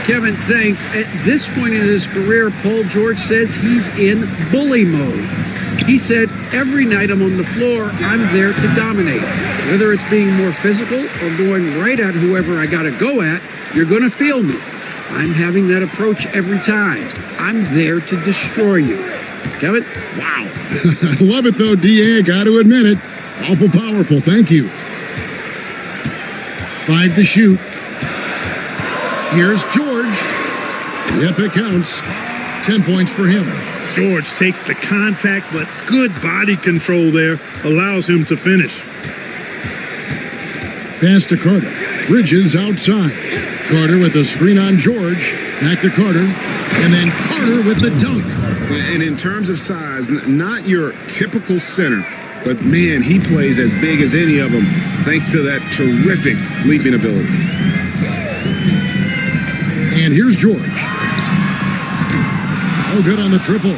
Kevin, thanks. At this point in his career, Paul George says he's in bully mode. He said, every night I'm on the floor, I'm there to dominate. Whether it's being more physical or going right at whoever I got to go at, you're going to feel me. I'm having that approach every time. I'm there to destroy you. Kevin? Wow. I love it, though, D.A. Got to admit it. Awful powerful. Thank you. 5 to shoot. Here's George. Yep, it counts. 10 points for him. George takes the contact, but good body control there allows him to finish. Pass to Carter. Bridges outside. Carter with a screen on George. Back to Carter. And then Carter with the dunk. And in terms of size, not your typical center, but man, he plays as big as any of them thanks to that terrific leaping ability. And here's George. Oh, good on the triple.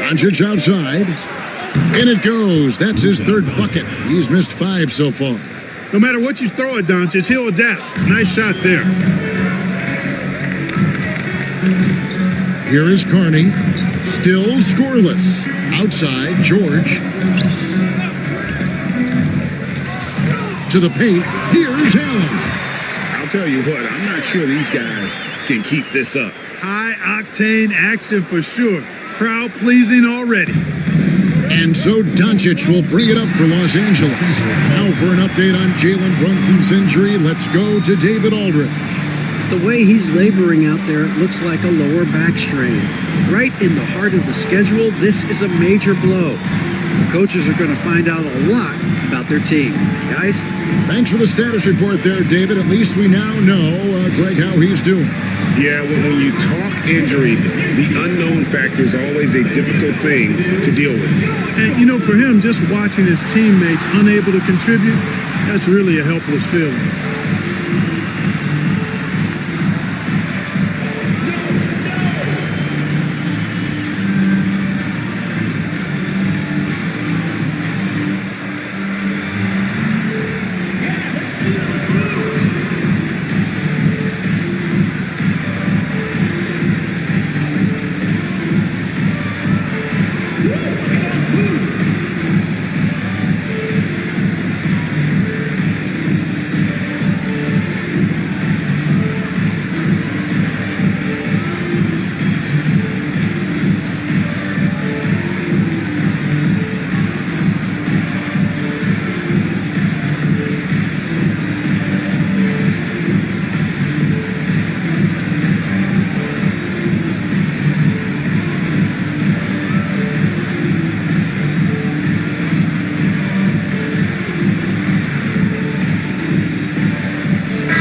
Doncic outside. In it goes. That's his third bucket. He's missed 5 so far. No matter what you throw at Doncic, he'll adapt. Nice shot there. Here is Carney. Still scoreless. Outside, George. To the paint. Here's Allen. I'll tell you what, I'm not sure these guys can keep this up. High-octane action for sure. Crowd pleasing already. And so Doncic will bring it up for Los Angeles. Now for an update on Jalen Brunson's injury, let's go to David Aldridge. The way he's laboring out there, it looks like a lower back strain. Right in the heart of the schedule, this is a major blow. The coaches are going to find out a lot about their team. Guys? Thanks for the status report there, David. At least we now know, Greg, how he's doing. Yeah, well, when you talk injury, the unknown factor is always a difficult thing to deal with. And, you know, for him, just watching his teammates unable to contribute, that's really a helpless feeling.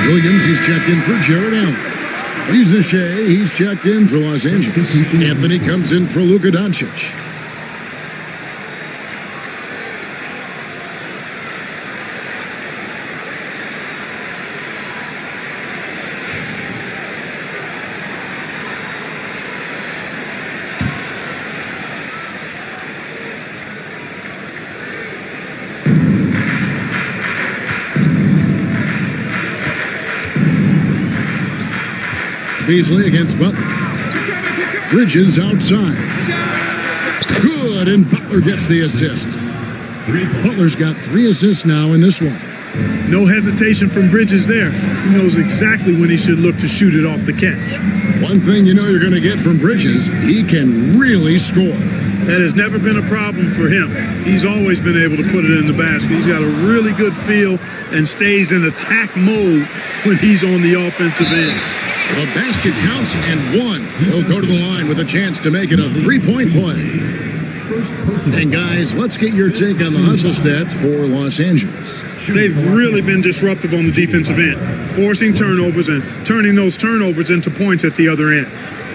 Williams, he's checked in for Jared Allen. Reza Shea, he's checked in for Los Angeles. Anthony comes in for Luka Doncic. Beasley against Butler. Bridges outside. Good, and Butler gets the assist. Butler's got 3 assists now in this one. No hesitation from Bridges there. He knows exactly when he should look to shoot it off the catch. One thing you know you're going to get from Bridges, he can really score. That has never been a problem for him. He's always been able to put it in the basket. He's got a really good feel and stays in attack mode when he's on the offensive end. The basket counts and 1. He'll go to the line with a chance to make it a 3-point play. And guys, let's get your take on the hustle stats for Los Angeles. They've really been disruptive on the defensive end, forcing turnovers and turning those turnovers into points at the other end.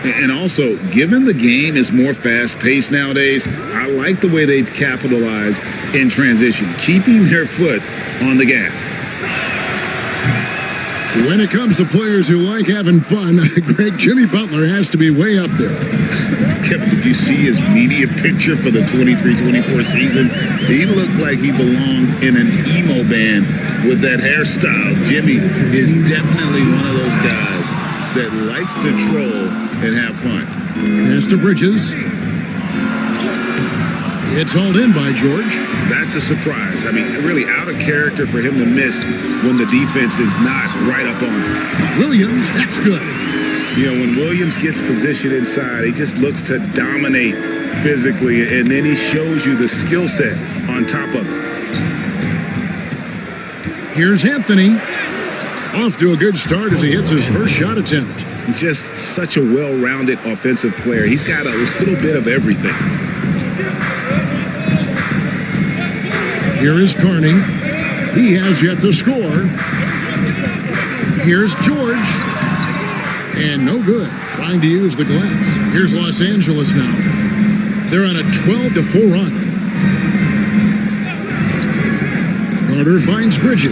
And also, given the game is more fast-paced nowadays, I like the way they've capitalized in transition, keeping their foot on the gas. When it comes to players who like having fun, Greg, Jimmy Butler has to be way up there. Kevin, did you see his media picture for the 23-24 season? He looked like he belonged in an emo band with that hairstyle. Jimmy is definitely one of those guys that likes to troll and have fun. Pass to Bridges. It's hauled in by George. That's a surprise. I mean, really out of character for him to miss when the defense is not right up on him. Williams, that's good. You know, when Williams gets positioned inside, he just looks to dominate physically, and then he shows you the skill set on top of it. Here's Anthony. Off to a good start as he hits his first shot attempt. Just such a well-rounded offensive player. He's got a little bit of everything. Here is Carney. He has yet to score. Here's George. And no good. Trying to use the glass. Here's Los Angeles now. They're on a 12-4 run. Carter finds Bridges.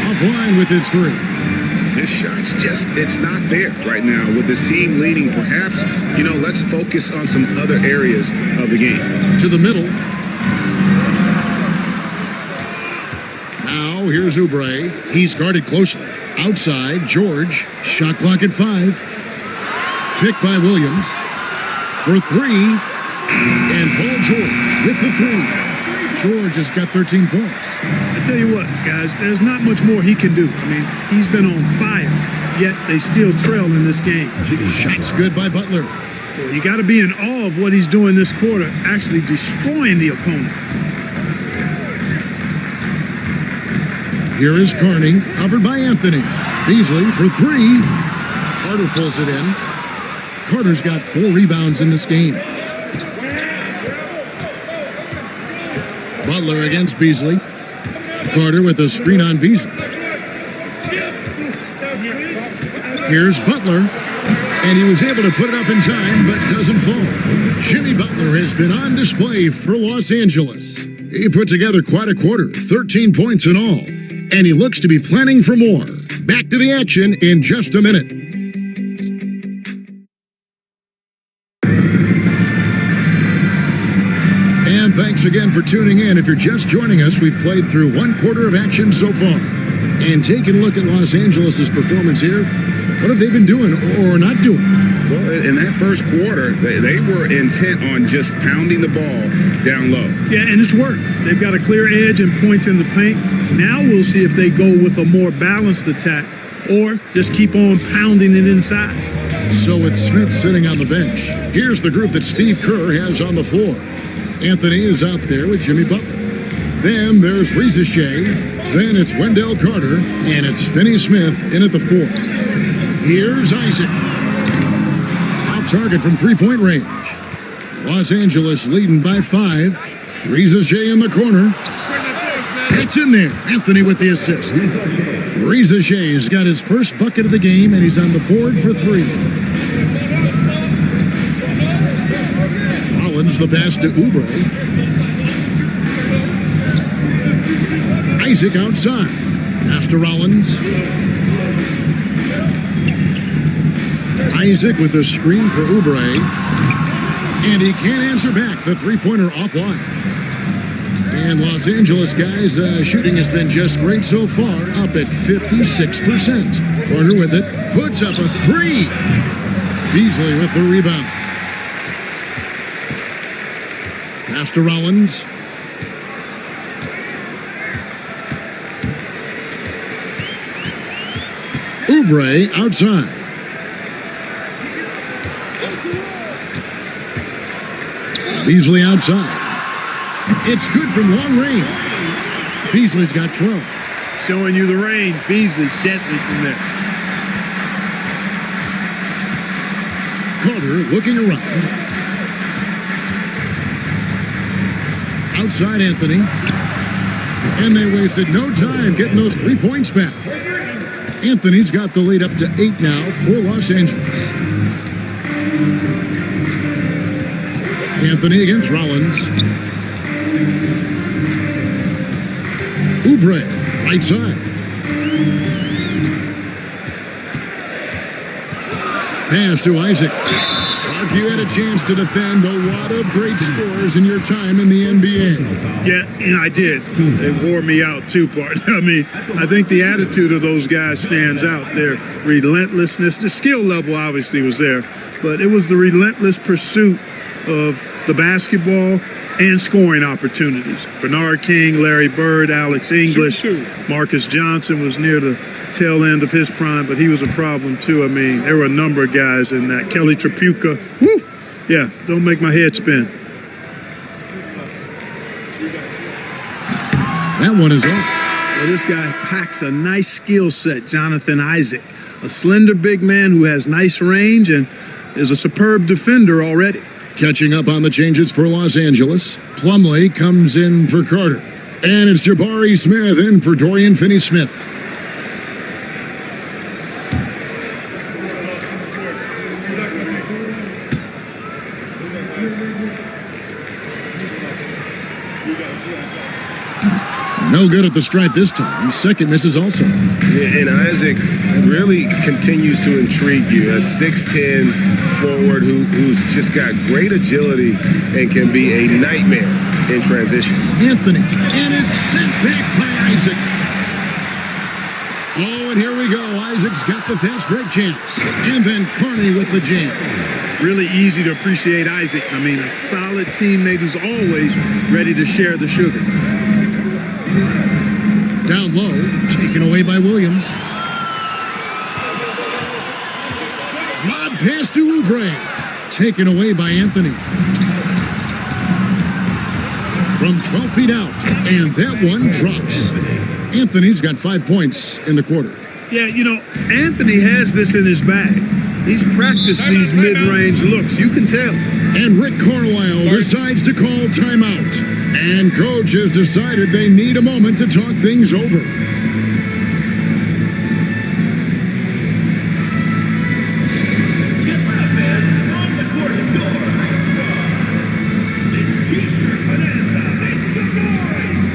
Offline with his three. His shot's just, it's not there right now. With his team leading, perhaps, you know, let's focus on some other areas of the game. To the middle. Now here's Oubre. He's guarded closely. Outside, George. Shot clock at 5. Picked by Williams. For 3. And Paul George with the 3. George has got 13 points. I tell you what, guys, there's not much more he can do. I mean, he's been on fire, yet they still trail in this game. Shots good by Butler. Well, you got to be in awe of what he's doing this quarter, actually destroying the opponent. Here is Carney, covered by Anthony. Beasley for 3. Carter pulls it in. Carter's got 4 rebounds in this game. Butler against Beasley. Carter with a screen on Beasley. Here's Butler. And he was able to put it up in time, but doesn't fall. Jimmy Butler has been on display for Los Angeles. He put together quite a quarter, 13 points in all. And he looks to be planning for more. Back to the action in just a minute. And thanks again for tuning in. If you're just joining us, we've played through 1 quarter of action so far. And taking a look at Los Angeles' performance here, what have they been doing or not doing? Well, in that first quarter, they were intent on just pounding the ball down low. Yeah, and it's worked. They've got a clear edge and points in the paint. Now we'll see if they go with a more balanced attack or just keep on pounding it inside. So with Smith sitting on the bench, here's the group that Steve Kerr has on the floor. Anthony is out there with Jimmy Butler. Then there's Reza Shea. Then it's Wendell Carter. And it's Finney Smith in at the 4. Here's Isaac. Off target from 3-point range. Los Angeles leading by 5. Reza Shea in the corner. It's in there. Anthony with the assist. Reza Shea's got his first bucket of the game, and he's on the board for 3. Rollins the pass to Oubre. Isaac outside. Pass to Rollins. Isaac with the screen for Oubre. And he can't answer back. The 3-pointer offline. And Los Angeles guys, shooting has been just great so far, up at 56%. Carter with it, puts up a 3. Beasley with the rebound. Pass to Rollins. Oubre outside. Beasley outside. It's good from long range. Beasley's got 12. Showing you the range. Beasley deadly from there. Carter looking around. Outside Anthony. And they wasted no time getting those 3 points back. Anthony's got the lead up to 8 now for Los Angeles. Anthony against Rollins. Oubre, right side. Pass to Isaac. Clark, you had a chance to defend a lot of great scores in your time in the NBA. Yeah, and I did. It wore me out too, partner. I mean, I think the attitude of those guys stands out. Their relentlessness, the skill level obviously was there, but it was the relentless pursuit of the basketball and scoring opportunities. Bernard King, Larry Bird, Alex English, Marcus Johnson was near the tail end of his prime, but he was a problem too. I mean, there were a number of guys in that. Kelly Tripucka, whoo! Yeah, don't make my head spin. That one is off. Well, this guy packs a nice skill set, Jonathan Isaac. A slender big man who has nice range and is a superb defender already. Catching up on the changes for Los Angeles, Plumlee comes in for Carter. And it's Jabari Smith in for Dorian Finney-Smith. No good at the stripe this time. Second misses also. Yeah, and Isaac really continues to intrigue you. A 6'10 forward who's just got great agility and can be a nightmare in transition. Anthony, and it's sent back by Isaac. Oh, and here we go. Isaac's got the fast break chance. And then Carney with the jam. Really easy to appreciate Isaac. I mean, a solid teammate who's always ready to share the sugar. Down low, taken away by Williams. Lob pass to Oubre. Taken away by Anthony. From 12 feet out, and that one drops. Anthony's got 5 points in the quarter. Yeah, you know, Anthony has this in his bag. He's practiced these mid-range looks. You can tell. And Rick Carlisle decides to call timeout. And coach has decided they need a moment to talk things over. Get loud, fans. On the court, it's your hot squad. It's T-shirt Bonanza. Make some noise.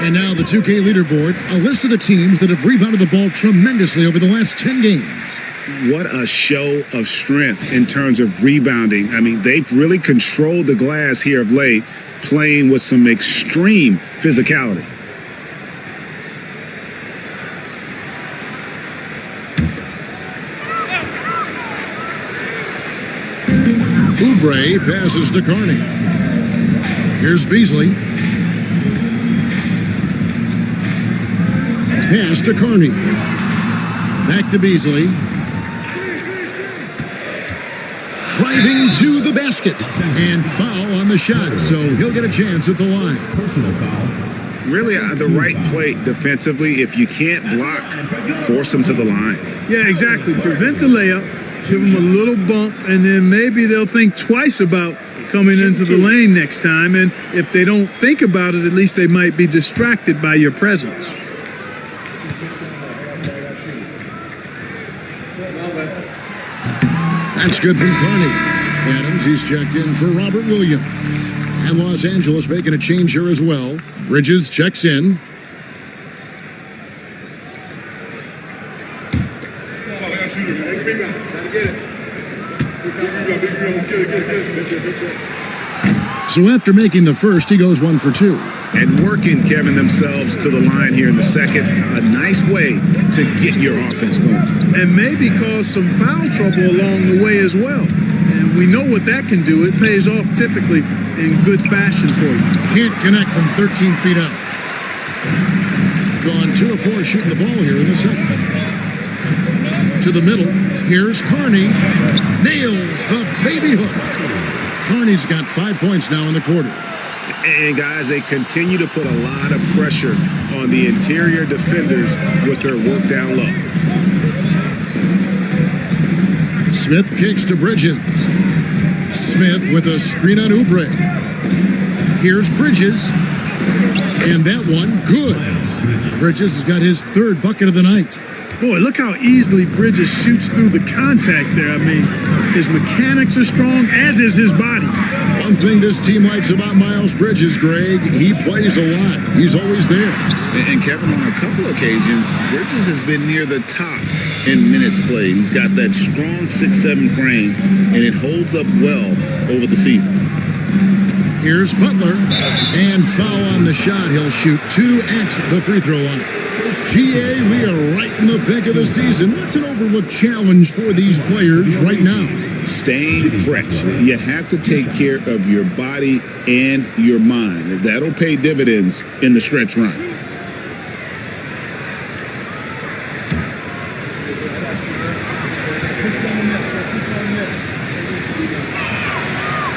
And now the 2K leaderboard, a list of the teams that have rebounded the ball tremendously over the last 10 games. What a show of strength in terms of rebounding. I mean, they've really controlled the glass here of late, playing with some extreme physicality. Oubre passes to Carney. Here's Beasley. Pass to Carney. Back to Beasley. Driving to the basket. And foul on the shot, so he'll get a chance at the line. Personal foul. Really the right play defensively. If you can't block, force them to the line. Yeah, exactly. Prevent the layup, give them a little bump, and then maybe they'll think twice about coming into the lane next time. And if they don't think about it, at least they might be distracted by your presence. That's good from Carney. Adams, he's checked in for Robert Williams. And Los Angeles making a change here as well. Bridges checks in. So after making the first, he goes 1 for 2. And working, Kevin, themselves to the line here in the second. A nice way to get your offense going. And maybe cause some foul trouble along the way as well. And we know what that can do. It pays off typically in good fashion for you. Can't connect from 13 feet out. Gone 2 of 4 shooting the ball here in the second. To the middle. Here's Carney. Nails the baby hook. Carney's got 5 points now in the quarter. And guys, they continue to put a lot of pressure on the interior defenders with their work down low. Smith kicks to Bridges. Smith with a screen on Oubre. Here's Bridges. And that one, good. Bridges has got his 3rd bucket of the night. Boy, look how easily Bridges shoots through the contact there. I mean, his mechanics are strong, as is his body. One thing this team likes about Miles Bridges, Greg, he plays a lot. He's always there. And Kevin, on a couple occasions, Bridges has been near the top in minutes played. He's got that strong 6'7" frame, and it holds up well over the season. Here's Butler, and foul on the shot. He'll shoot 2 at the free throw line. GA, we are right in the thick of the season. What's an overlooked challenge for these players right now? Staying fresh. You have to take care of your body and your mind. That'll pay dividends in the stretch run.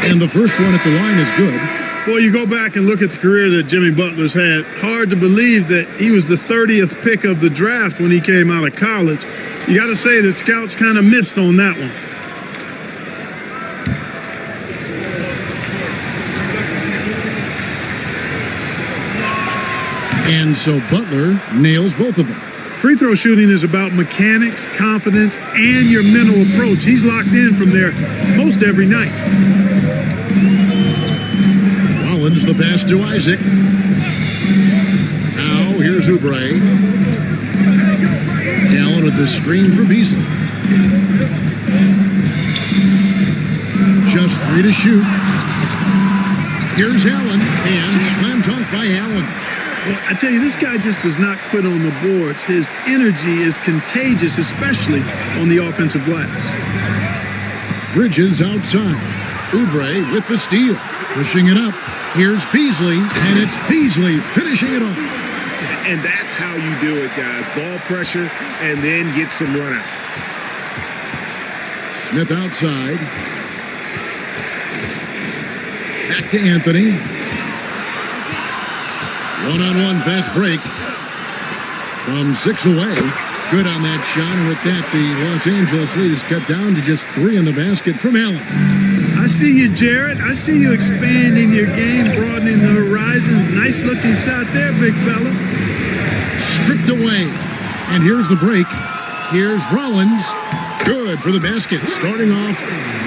And the first one at the line is good. Boy, you go back and look at the career that Jimmy Butler's had. Hard to believe that he was the 30th pick of the draft when he came out of college. You got to say that scouts kind of missed on that one. And so Butler nails both of them. Free throw shooting is about mechanics, confidence, and your mental approach. He's locked in from there most every night. Rollins the pass to Isaac. Now here's Oubre. Allen with the screen for Beasley. Just 3 to shoot. Here's Allen, and slam dunk by Allen. Well, I tell you, this guy just does not quit on the boards. His energy is contagious, especially on the offensive glass. Bridges outside. Oubre with the steal. Pushing it up. Here's Beasley, and it's Beasley finishing it off. And that's how you do it, guys. Ball pressure and then get some runouts. Smith outside. Back to Anthony. One-on-one fast break from 6 away. Good on that shot, and with that, the Los Angeles lead is cut down to just 3 in the basket from Allen. I see you, Jarrett. I see you expanding your game, broadening the horizons. Nice looking shot there, big fella. Stripped away. And here's the break. Here's Rollins. Good for the basket. Starting off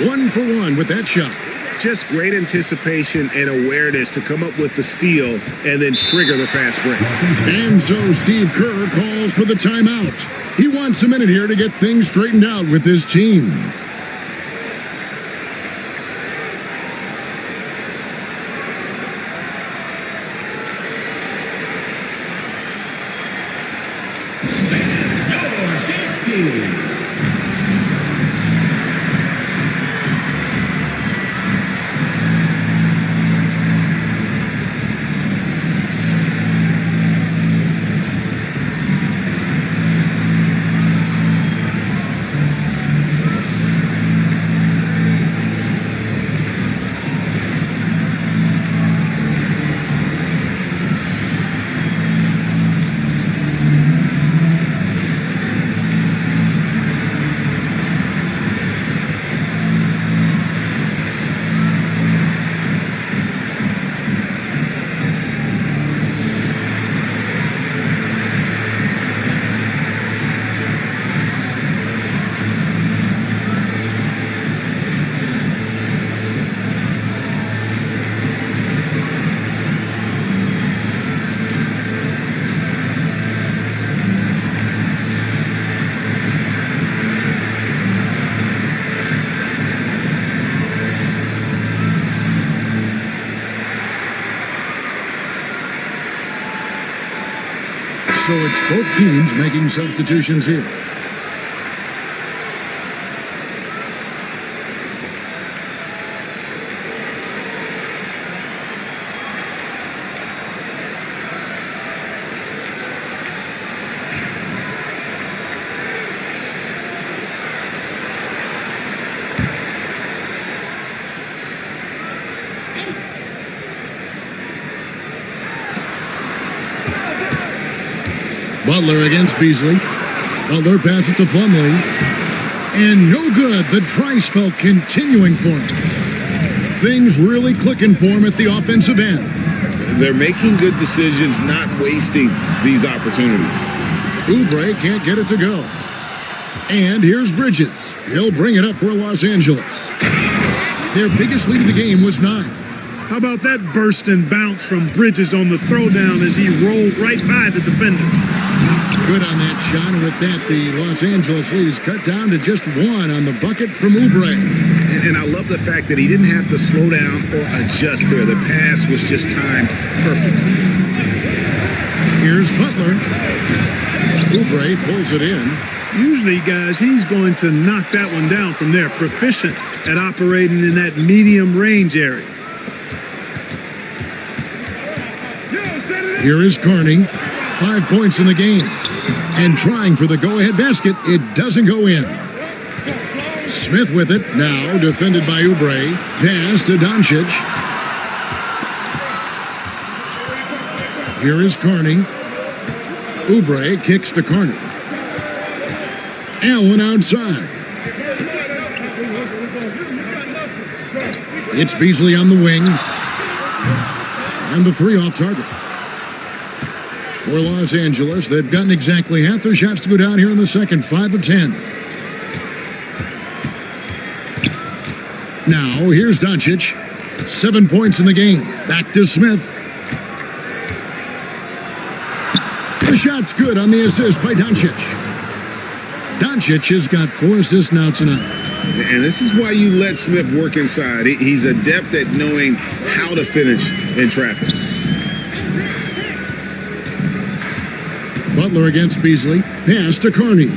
1 for 1 with that shot. Just great anticipation and awareness to come up with the steal and then trigger the fast break. And so Steve Kerr calls for the timeout. He wants a minute here to get things straightened out with his team. So it's both teams making substitutions here. Butler against Beasley. Butler passes to Plumlee. And no good. The dry spell continuing for him. Things really clicking for him at the offensive end. They're making good decisions, not wasting these opportunities. Oubre can't get it to go. And here's Bridges. He'll bring it up for Los Angeles. Their biggest lead of the game was 9. How about that burst and bounce from Bridges on the throwdown as he rolled right by the defenders? Good on that shot, and with that, the Los Angeles lead is cut down to just 1 on the bucket from Oubre. And I love the fact that he didn't have to slow down or adjust there. The pass was just timed perfectly. Here's Butler. Oubre pulls it in. Usually, guys, he's going to knock that one down from there. Proficient at operating in that medium range area. Here is Carney. 5 points in the game. And trying for the go-ahead basket. It doesn't go in. Smith with it. Now defended by Oubre. Pass to Doncic. Here is Carney. Oubre kicks to Carney. Allen outside. It's Beasley on the wing. And the 3 off target. For Los Angeles, they've gotten exactly half their shots to go down here in the second. 5 of 10. Now, here's Doncic. 7 points in the game. Back to Smith. The shot's good on the assist by Doncic. Doncic has got 4 assists now tonight. And this is why you let Smith work inside. He's adept at knowing how to finish in traffic. Butler against Beasley. Pass to Carney.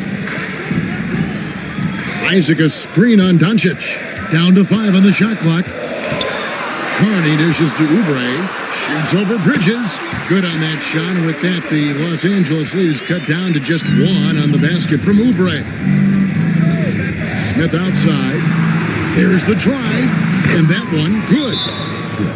Isaac a screen on Doncic. Down to 5 on the shot clock. Carney dishes to Oubre. Shoots over Bridges. Good on that shot. And with that, the Los Angeles lead is cut down to just 1 on the basket from Oubre. Smith outside. There's the drive. And that one, good.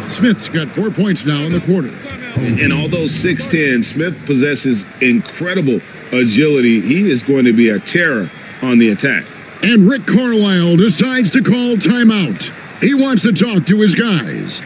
Smith's got 4 points now in the quarter. And although 6'10", Smith possesses incredible agility. He is going to be a terror on the attack. And Rick Carlisle decides to call timeout. He wants to talk to his guys.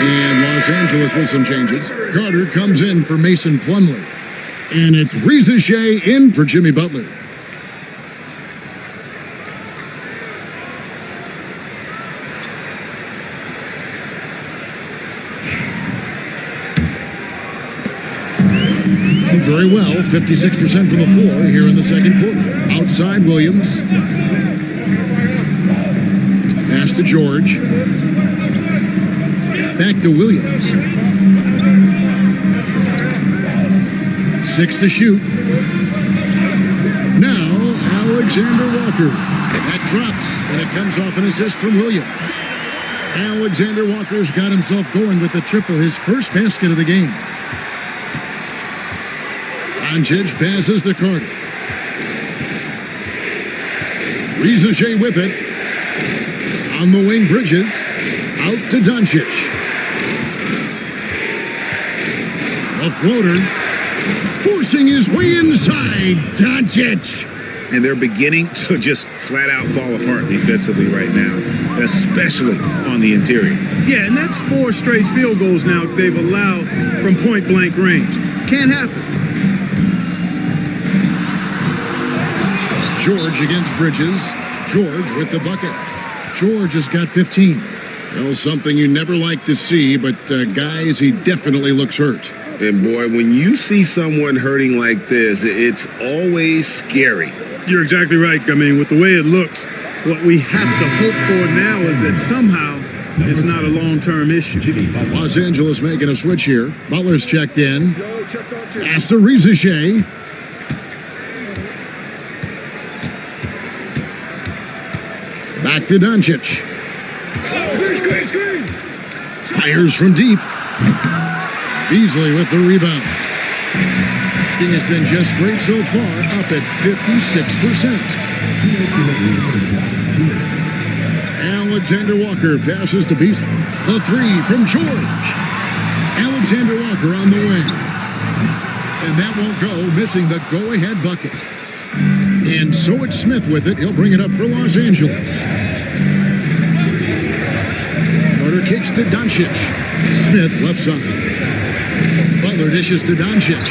And Los Angeles with some changes. Carter comes in for Mason Plumlee. And it's Reza Shea in for Jimmy Butler. Very well, 56% from the floor here in the second quarter. Outside Williams. Pass to George. Back to Williams. 6 to shoot. Now, Alexander Walker. That drops, and it comes off an assist from Williams. Alexander Walker's got himself going with the triple, his first basket of the game. Doncic passes to Carter. Rizache with it. On the wing, Bridges. Out to Doncic. A floater. Forcing his way inside. Doncic. And they're beginning to just flat out fall apart defensively right now, especially on the interior. Yeah, and that's 4 straight field goals now they've allowed from point-blank range. Can't happen. George against Bridges. George with the bucket. George has got 15. Well, something you never like to see, but guys, he definitely looks hurt. And boy, when you see someone hurting like this, it's always scary. You're exactly right. I mean, with the way it looks, what we have to hope for now is that somehow it's not a long-term issue. Los Angeles making a switch here. Butler's checked in. Pass to Rizache. Back to Doncic. Fires from deep. Beasley with the rebound. He has been just great so far, up at 56%. Alexander Walker passes to Beasley. A 3 from George. Alexander Walker on the wing. And that won't go, missing the go-ahead bucket. And so it's Smith with it. He'll bring it up for Los Angeles. Carter kicks to Doncic. Smith left side. Butler dishes to Doncic.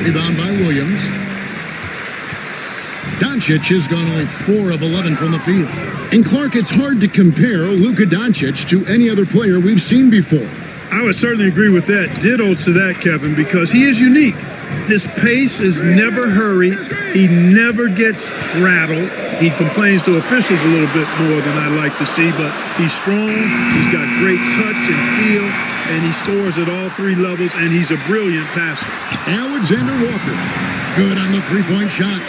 Rebound by Williams. Doncic has gone only 4 of 11 from the field. And Clark, it's hard to compare Luka Doncic to any other player we've seen before. I would certainly agree with that. Ditto to that, Kevin, because he is unique. His pace is never hurried. He never gets rattled. He complains to officials a little bit more than I'd like to see, but he's strong. He's got great touch and feel, and he scores at all 3 levels, and he's a brilliant passer. Alexander Walker, good on the 3-point shot.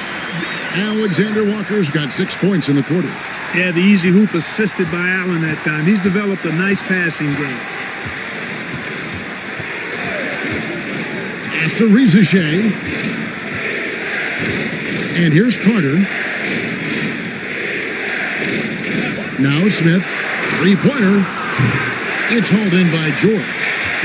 Alexander Walker's got 6 points in the quarter. Yeah, the easy hoop assisted by Allen that time. He's developed a nice passing game. After Rizache. And here's Carter. Now Smith. 3-pointer. It's hauled in by George.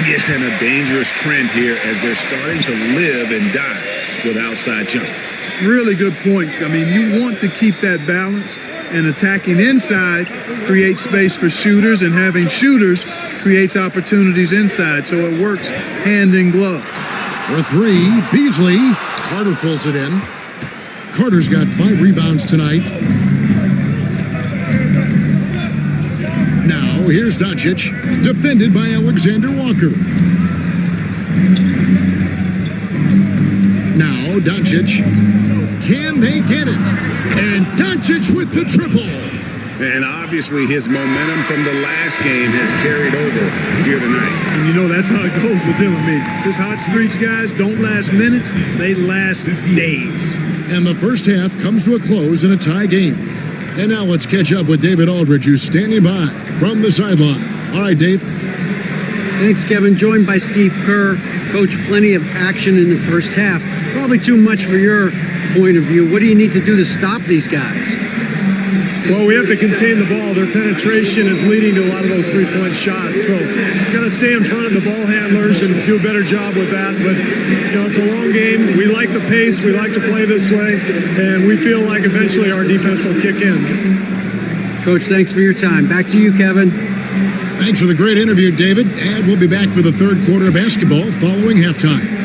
Yeah, and a dangerous trend here as they're starting to live and die with outside jumpers. Really good point. I mean, you want to keep that balance, and attacking inside creates space for shooters, and having shooters creates opportunities inside, so it works hand in glove. For 3, Beasley. Carter pulls it in. Carter's got 5 rebounds tonight. Now, here's Doncic, defended by Alexander Walker. Now, Doncic. Can they get it? And Doncic with the triple. And obviously his momentum from the last game has carried over here tonight. And you know, that's how it goes with him. I mean, his hot streaks guys don't last minutes, they last days. And the first half comes to a close in a tie game. And now let's catch up with David Aldridge, who's standing by from the sideline. All right, Dave. Thanks, Kevin. Joined by Steve Kerr. Coach, plenty of action in the first half. Probably too much for your point of view. What do you need to do to stop these guys? Well, we have to contain the ball. Their penetration is leading to a lot of those 3-point shots. So we've got to stay in front of the ball handlers and do a better job with that. But, you know, it's a long game. We like the pace. We like to play this way. And we feel like eventually our defense will kick in. Coach, thanks for your time. Back to you, Kevin. Thanks for the great interview, David. And we'll be back for the third quarter of basketball following halftime.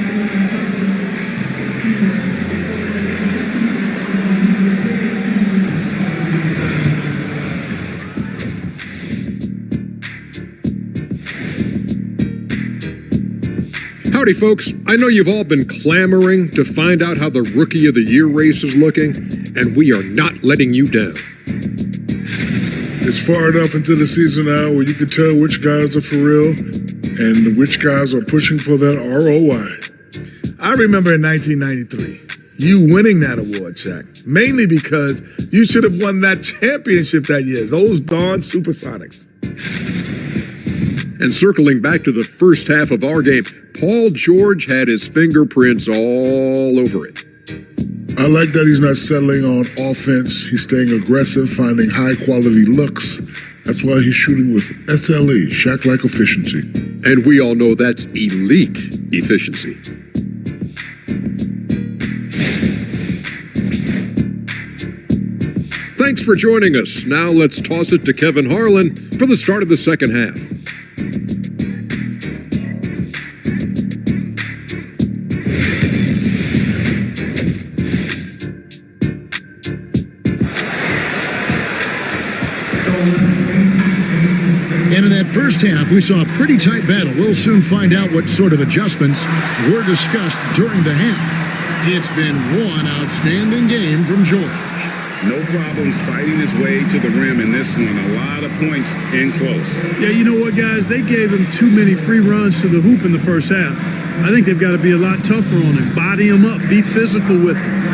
Howdy, folks. I know you've all been clamoring to find out how the Rookie of the Year race is looking, and we are not letting you down. It's far enough into the season now where you can tell which guys are for real and which guys are pushing for that ROI. I remember in 1993, you winning that award, Shaq, mainly because you should have won that championship that year. Those darn Supersonics. And circling back to the first half of our game, Paul George had his fingerprints all over it. I like that he's not settling on offense. He's staying aggressive, finding high-quality looks. That's why he's shooting with SLE, Shaq-like efficiency. And we all know that's elite efficiency. Thanks for joining us. Now let's toss it to Kevin Harlan for the start of the second half. And in that first half, we saw a pretty tight battle. We'll soon find out what sort of adjustments were discussed during the half. It's been one outstanding game from George. No problems fighting his way to the rim in this one. A lot of points in close. Yeah, you know what, guys? They gave him too many free runs to the hoop in the first half. I think they've got to be a lot tougher on him. Body him up. Be physical with him.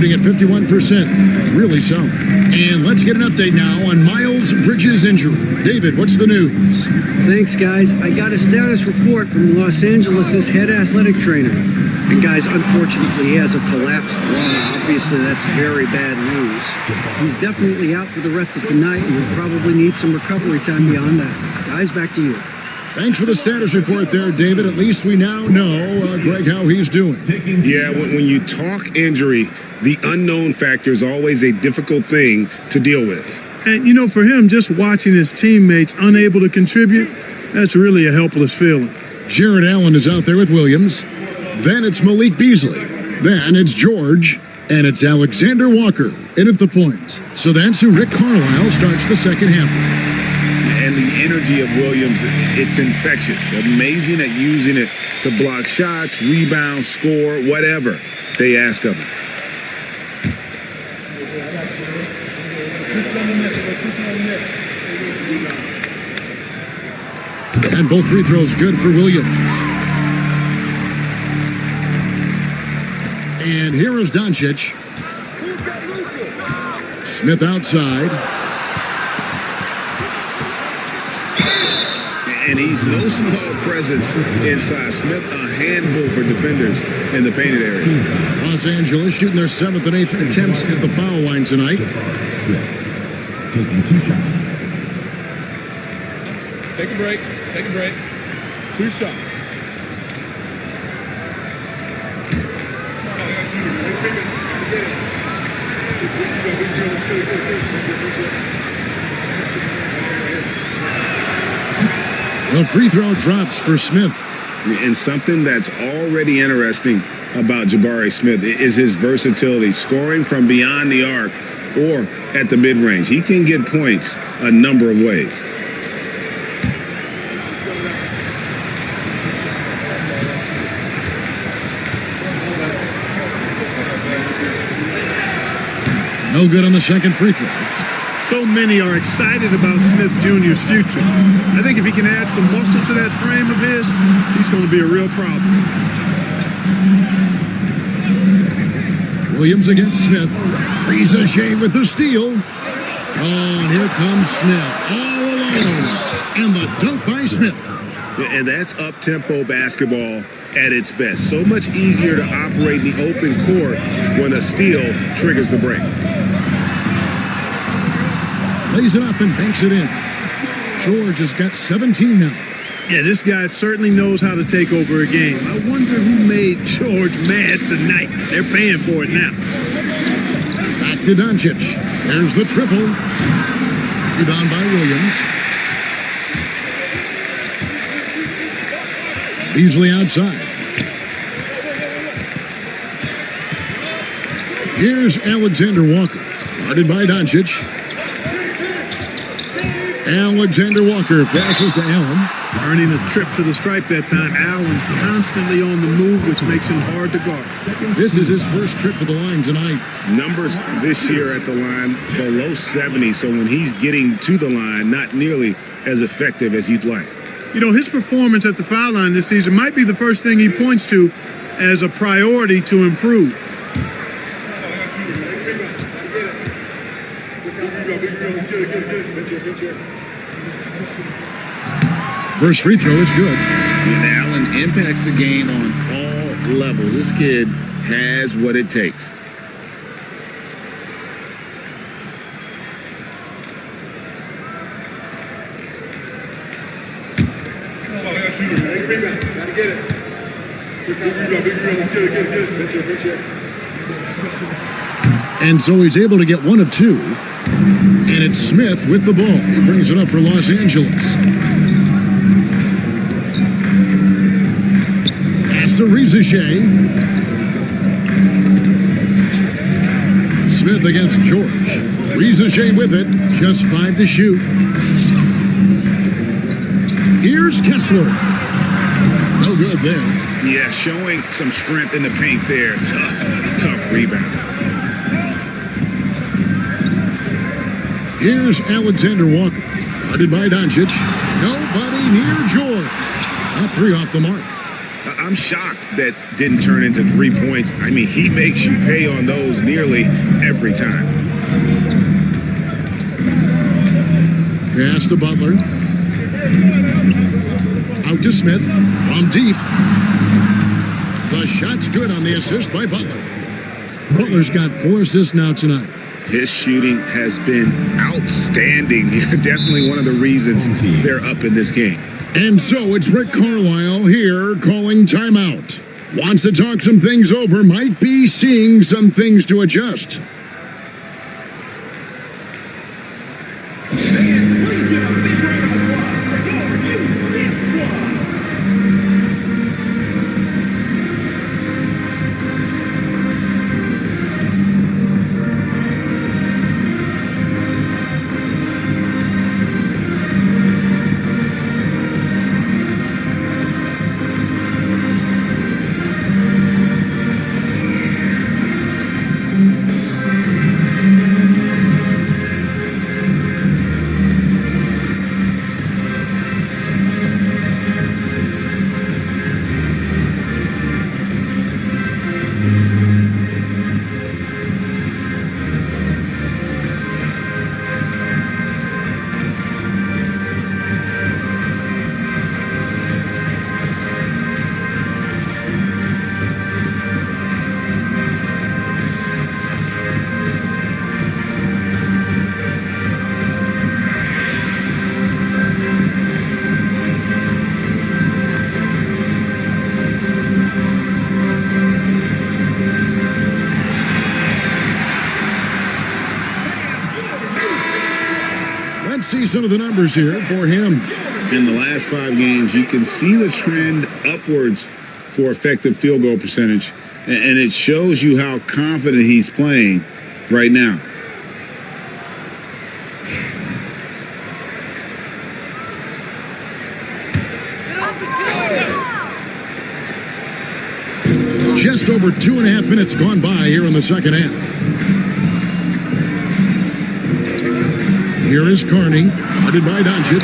At 51%, really solid. And let's get an update now on Miles Bridges' injury. David, what's the news? Thanks, guys. I got a status report from Los Angeles' head athletic trainer. And guys, unfortunately, he has a collapsed lung. Obviously, that's very bad news. He's definitely out for the rest of tonight, and he'll probably need some recovery time beyond that. Guys, back to you. Thanks for the status report there, David. At least we now know, Greg, how he's doing. Yeah, when you talk injury, the unknown factor is always a difficult thing to deal with. And, you know, for him, just watching his teammates unable to contribute, that's really a helpless feeling. Jared Allen is out there with Williams. Then it's Malik Beasley. Then it's George. And it's Alexander Walker in at the point. So that's who Rick Carlisle starts the second half with. And the energy of Williams, it's infectious. Amazing at using it to block shots, rebound, score, whatever they ask of him. And both free throws good for Williams. And here is Doncic. Smith outside. And he's no small presence inside. Smith, a handful for defenders in the painted area. Los Angeles shooting their 7th and 8th attempts at the foul line tonight. Smith taking 2 shots. Take a break. Take a break. 2 shots. The free throw drops for Smith. And something that's already interesting about Jabari Smith is his versatility, scoring from beyond the arc or at the mid-range. He can get points a number of ways. No good on the second free throw. So many are excited about Smith Jr.'s future. I think if he can add some muscle to that frame of his, he's going to be a real problem. Williams against Smith. Ricochet with the steal. Oh, and here comes Smith all alone. And the dunk by Smith. And that's up-tempo basketball at its best. So much easier to operate the open court when a steal triggers the break. Lays it up and banks it in. George has got 17 now. Yeah, this guy certainly knows how to take over a game. I wonder who made George mad tonight. They're paying for it now. Back to Doncic. There's the triple. Rebound by Williams. Beasley outside. Here's Alexander Walker. Guarded by Doncic. Alexander Walker passes to Allen. Earning a trip to the stripe that time. Allen constantly on the move, which makes him hard to guard. This is his first trip to the line tonight. Numbers this year at the line below 70, so when he's getting to the line, not nearly as effective as you'd like. You know, his performance at the foul line this season might be the first thing he points to as a priority to improve. First free throw is good. And Allen impacts the game on all levels. This kid has what it takes. And so he's able to get one of two. And it's Smith with the ball. He brings it up for Los Angeles. Pass to Rizachet. Smith against George. Rizachet with it. Just 5 to shoot. Here's Kessler. No good there. Yeah, showing some strength in the paint there. Tough rebound. Here's Alexander Walker. Guarded by Doncic. Nobody near George. Not 3 off the mark. I'm shocked that didn't turn into 3 points. I mean, he makes you pay on those nearly every time. Pass to Butler. Out to Smith. From deep. The shot's good on the assist by Butler. Butler's got 4 assists now tonight. His shooting has been outstanding. Definitely one of the reasons they're up in this game. And so it's Rick Carlisle here calling timeout. Wants to talk some things over, might be seeing some things to adjust. See some of the numbers here for him. In the last 5 games, you can see the trend upwards for effective field goal percentage, and it shows you how confident he's playing right now. Just over 2.5 minutes gone by here in the second half. Here is Carney, guarded by Doncic.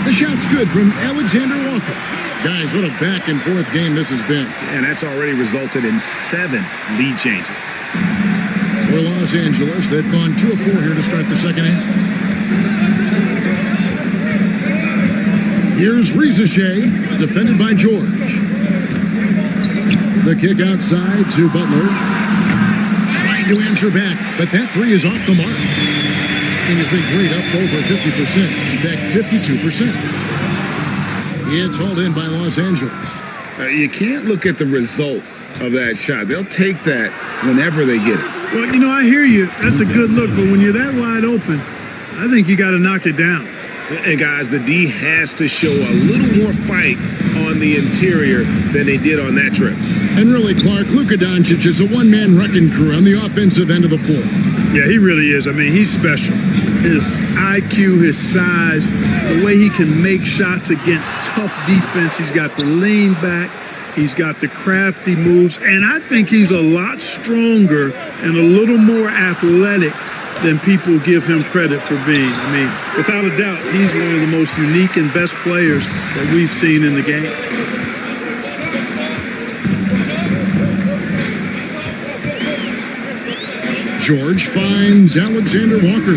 The shot's good from Alexander Walker. Guys, what a back-and-forth game this has been. And that's already resulted in 7 lead changes. For Los Angeles, they've gone 2 of 4 here to start the second half. Here's Rizachet, defended by George. The kick outside to Butler. Trying to answer back, but that 3 is off the mark. Has been great, up over 50%. In fact, 52%. It's hauled in by Los Angeles. You can't look at the result of that shot. They'll take that whenever they get it. Well, you know, I hear you. That's a good look, but when you're that wide open, I think you got to knock it down. And guys, the D has to show a little more fight on the interior than they did on that trip. And really, Clark, Luka Doncic is a one-man wrecking crew on the offensive end of the floor. Yeah, he really is. I mean, he's special. his IQ, his size, the way he can make shots against tough defense. He's got the lean back. He's got the crafty moves. And I think he's a lot stronger and a little more athletic than people give him credit for being. I mean, without a doubt, he's one of the most unique and best players that we've seen in the game. George finds Alexander Walker.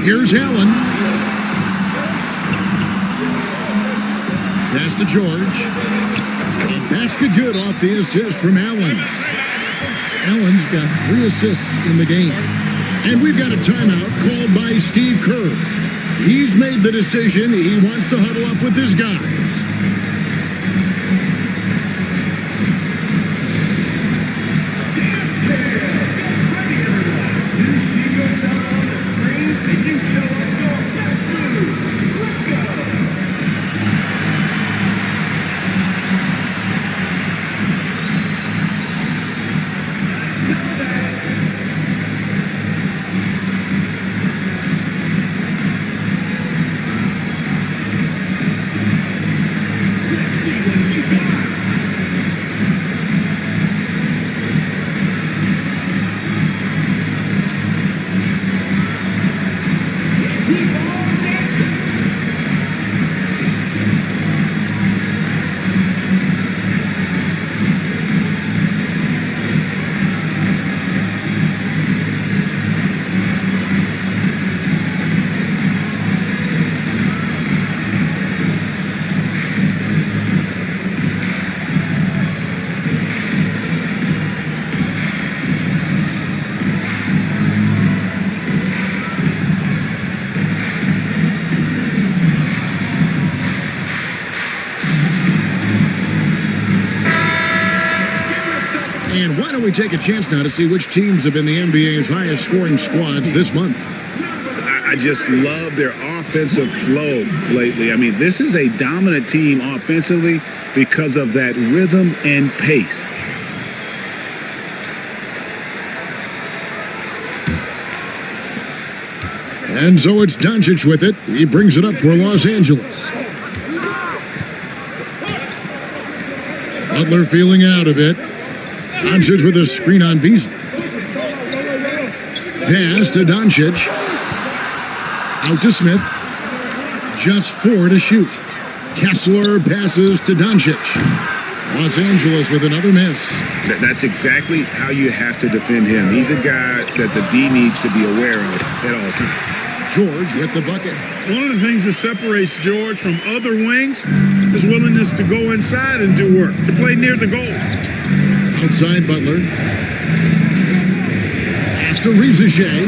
Here's Allen. Pass to George. Basket good off the assist from Allen. Allen's got 3 assists in the game. And we've got a timeout called by Steve Kerr. He's made the decision. He wants to huddle up with his guys. And why don't we take a chance now to see which teams have been the NBA's highest scoring squads this month? I just love their offensive flow lately. I mean, this is a dominant team offensively because of that rhythm and pace. And so it's Doncic with it. He brings it up for Los Angeles. Butler feeling it out a bit. Doncic with a screen on Beasley. Pass to Doncic. Out to Smith. Just 4 to shoot. Kessler passes to Doncic. Los Angeles with another miss. That's exactly how you have to defend him. He's a guy that the D needs to be aware of at all times. George with the bucket. One of the things that separates George from other wings is willingness to go inside and do work, to play near the goal. Outside Butler. Pass to Rizichet.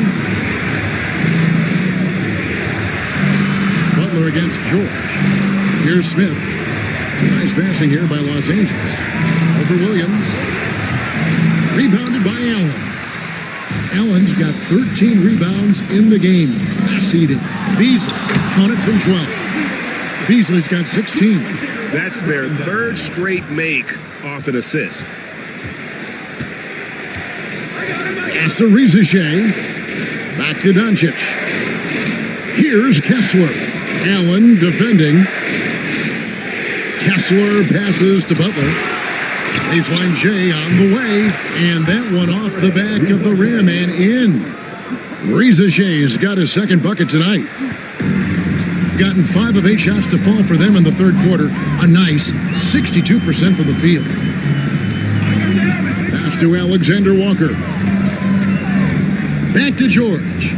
Butler against George. Here's Smith. Nice passing here by Los Angeles. Over Williams. Rebounded by Allen. Allen's got 13 rebounds in the game. Class eating. Beasley counted from 12. Beasley's got 16. That's their third straight make off an assist. Pass to Rizichet. Back to Doncic. Here's Kessler. Allen defending. Kessler passes to Butler. Baseline J on the way. And that one off the back of the rim and in. Rizichet's got his second bucket tonight. Gotten 5 of 8 shots to fall for them in the third quarter. A nice 62% from the field. Pass to Alexander Walker. Back to George.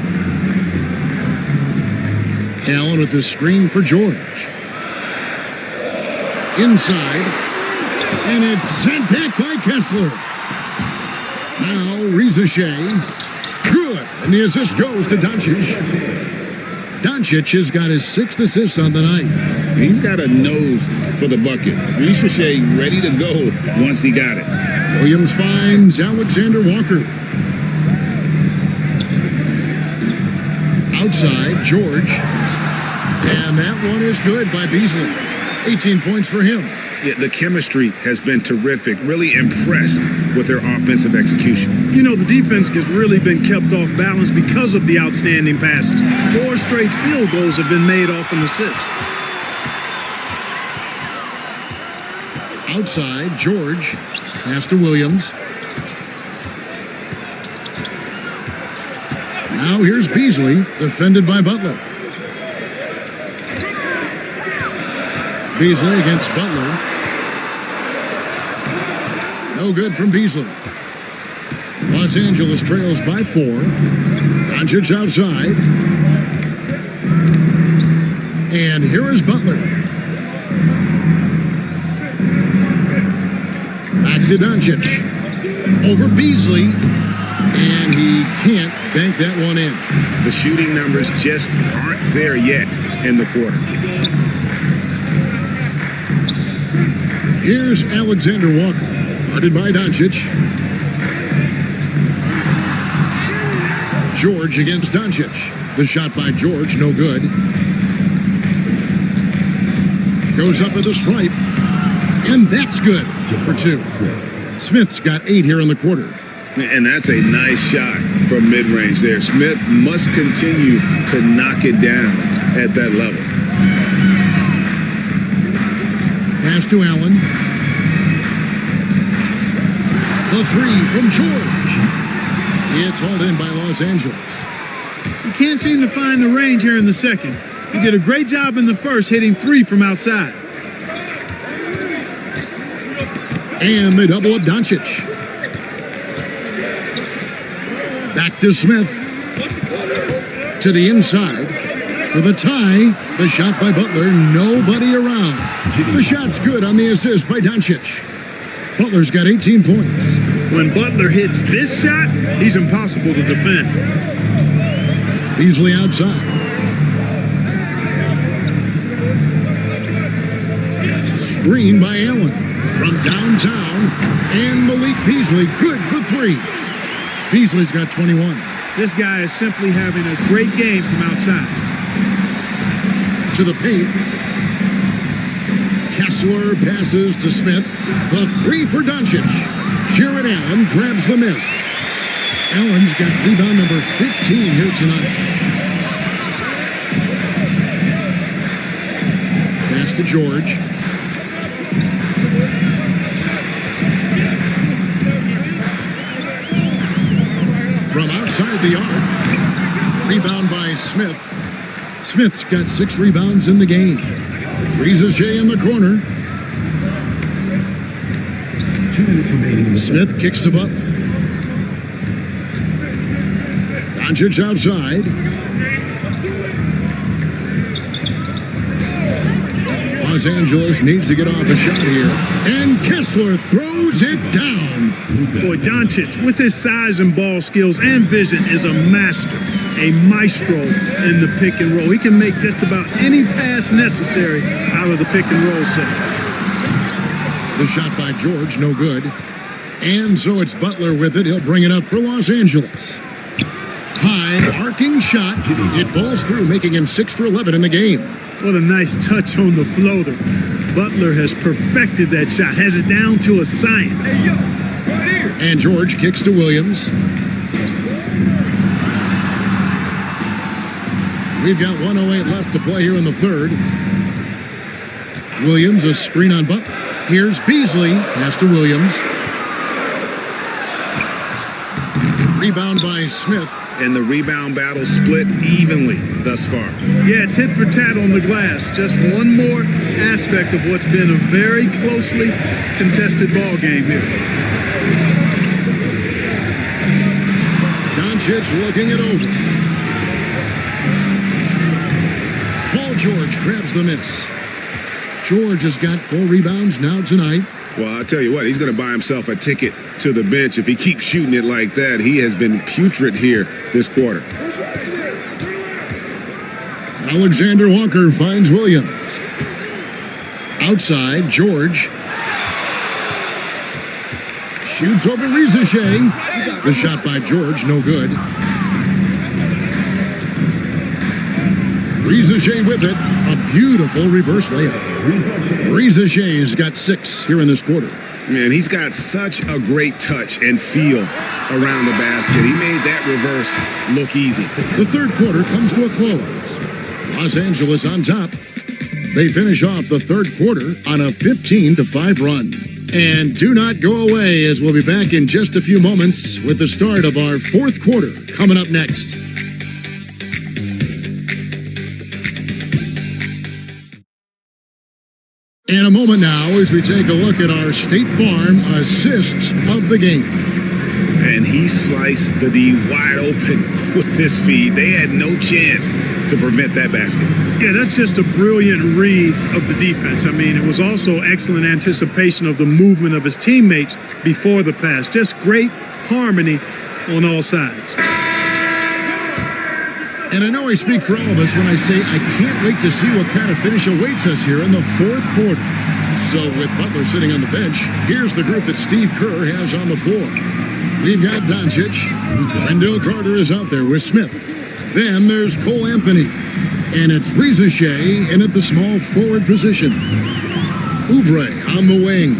Allen with the screen for George. Inside. And it's sent back by Kessler. Now Rizichet. Good. And the assist goes to Doncic. Doncic has got his 6th assist on the night. He's got a nose for the bucket. Rizichet ready to go once he got it. Williams finds Alexander Walker. Outside, George. And that one is good by Beasley. 18 points for him. Yeah, the chemistry has been terrific. Really impressed with their offensive execution. You know, the defense has really been kept off balance because of the outstanding passes. 4 straight field goals have been made off an assist. Outside, George pass to Williams. Now here's Beasley, defended by Butler. Beasley against Butler. No good from Beasley. Los Angeles trails by 4. Doncic outside. And here is Butler. Back to Doncic. Over Beasley. And he can't bank that one in. The shooting numbers just aren't there yet in the quarter. Here's Alexander Walker, guarded by Doncic. George against Doncic. The shot by George, no good. Goes up at the stripe. And that's good for 2. Smith's got 8 here in the quarter. And that's a nice shot from mid-range there. Smith must continue to knock it down at that level. Pass to Allen. The 3 from George. It's hauled in by Los Angeles. You can't seem to find the range here in the second. He did a great job in the first, hitting 3 from outside. And they double up Doncic. Back to Smith. To the inside. For the tie. The shot by Butler. Nobody around. The shot's good on the assist by Doncic. Butler's got 18 points. When Butler hits this shot, he's impossible to defend. Beasley outside. Screen by Allen. From downtown. And Malik Beasley good for 3. Beasley's got 21. This guy is simply having a great game from outside. To the paint. Kessler passes to Smith. The 3 for Doncic. Jared Allen grabs the miss. Allen's got rebound number 15 here tonight. Pass to George. From outside the arc. Rebound by Smith. Smith's got 6 rebounds in the game. Rizachet in the corner. 2 minutes remaining. Smith kicks to Butler. Doncic outside. Los Angeles needs to get off a shot here. And Kessler throws it down. Boy, Doncic, with his size and ball skills and vision, is a master, a maestro in the pick and roll. He can make just about any pass necessary out of the pick and roll set. The shot by George, no good. And so it's Butler with it. He'll bring it up for Los Angeles. High, arcing shot. It falls through, making him 6 for 11 in the game. What a nice touch on the floater. Butler has perfected that shot, has it down to a science. And George kicks to Williams. We've got 1:08 left to play here in the third. Williams, a screen on Butler. Here's Beasley. Pass to Williams. Rebound by Smith. And the rebound battle split evenly thus far. Yeah, tit for tat on the glass. Just one more aspect of what's been a very closely contested ball game here. Doncic looking it over. Paul George grabs the miss. George has got 4 rebounds now tonight. Well, I'll tell you what, he's going to buy himself a ticket to the bench if he keeps shooting it like that. He has been putrid here this quarter. Alexander Walker finds Williams. Outside, George. Shoots over Rizachet. The shot by George, no good. Rizachet with it. A beautiful reverse layup. Rizachet's got 6 here in this quarter. Man, he's got such a great touch and feel around the basket. He made that reverse look easy. The third quarter comes to a close. Los Angeles on top. They finish off the third quarter on a 15-5 run. And do not go away, as we'll be back in just a few moments with the start of our fourth quarter coming up next. In a moment now, as we take a look at our State Farm assists of the game. And he sliced the D wide open with this feed. They had no chance to prevent that basket. Yeah, that's just a brilliant read of the defense. I mean, it was also excellent anticipation of the movement of his teammates before the pass. Just great harmony on all sides. And I know I speak for all of us when I say I can't wait to see what kind of finish awaits us here in the fourth quarter. So with Butler sitting on the bench, here's the group that Steve Kerr has on the floor. We've got Doncic. Wendell Carter is out there with Smith. Then there's Cole Anthony. And it's Rizachet in at the small forward position. Oubre on the wing.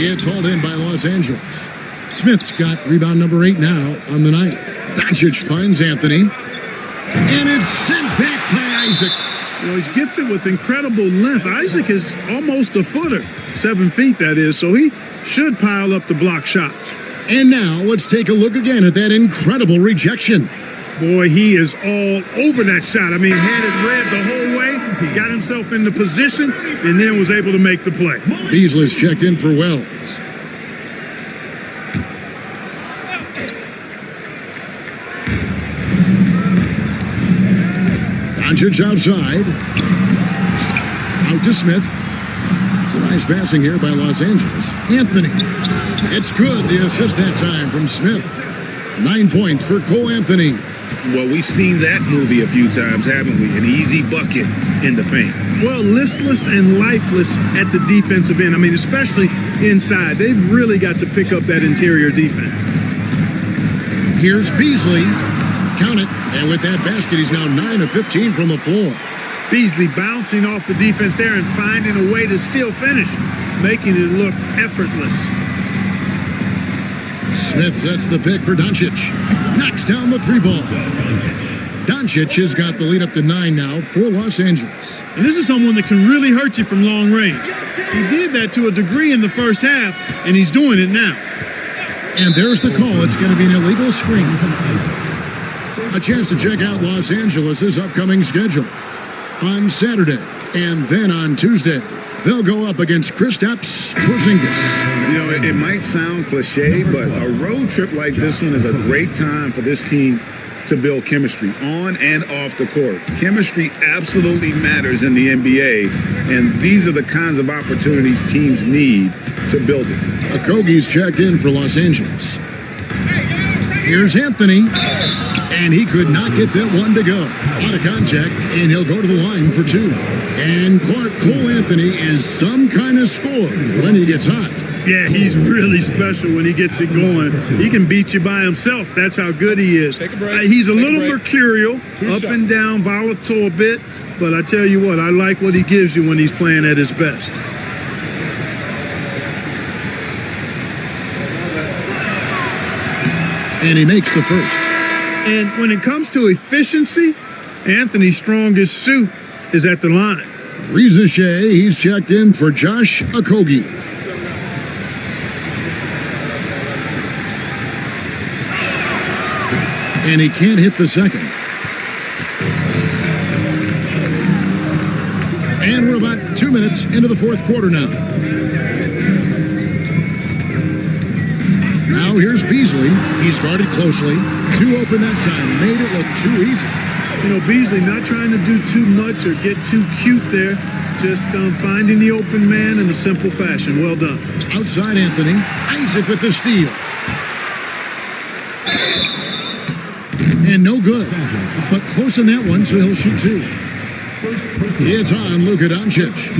It's hauled in by Los Angeles. Smith's got rebound number 8 now on the night. Doncic finds Anthony. And it's sent back by Isaac. Well, he's gifted with incredible length. Isaac is almost a footer, 7 feet that is, so he should pile up the block shots. And now let's take a look again at that incredible rejection. Boy, he is all over that shot. I mean, had it read the whole way, got himself into position, and then was able to make the play. Beasley's checked in for Wells. Doncic outside. Out to Smith. It's a nice passing here by Los Angeles. Anthony. It's good. The assist that time from Smith. 9 points for Cole Anthony. Well, we've seen that movie a few times, haven't we? An easy bucket in the paint. Well, listless and lifeless at the defensive end. I mean, especially inside. They've really got to pick up that interior defense. Here's Beasley. Count it. And with that basket, he's now 9 of 15 from the floor. Beasley bouncing off the defense there and finding a way to still finish, making it look effortless. Smith sets the pick for Doncic. Knocks down the 3-ball. Doncic has got the lead up to 9 now for Los Angeles. And this is someone that can really hurt you from long range. He did that to a degree in the first half, and he's doing it now. And there's the call. It's going to be an illegal screen. A chance to check out Los Angeles' upcoming schedule. On Saturday, and then on Tuesday, they'll go up against Kristaps Porzingis. You know, it might sound cliche, but a road trip like this one is a great time for this team to build chemistry on and off the court. Chemistry absolutely matters in the NBA, and these are the kinds of opportunities teams need to build it. Okogie's checked in for Los Angeles. Here's Anthony, and he could not get that one to go. Out of contact, and he'll go to the line for 2. And Cole Anthony is some kind of scorer when he gets hot. Yeah, he's really special when he gets it going. He can beat you by himself. That's how good he is. He's a little mercurial, up and down, volatile a bit. But I tell you what, I like what he gives you when he's playing at his best. And he makes the first. And when it comes to efficiency, Anthony's strongest suit is at the line. Rizachet, he's checked in for Josh Okogie. And he can't hit the second. And we're about 2 minutes into the fourth quarter now. Now here's Beasley. He started closely. 2 open that time. Made it look too easy. You know, Beasley not trying to do too much or get too cute there. Just finding the open man in a simple fashion. Well done. Outside Anthony. Isaac with the steal. And no good. But close in that one, so he'll shoot 2. It's on Luka Doncic.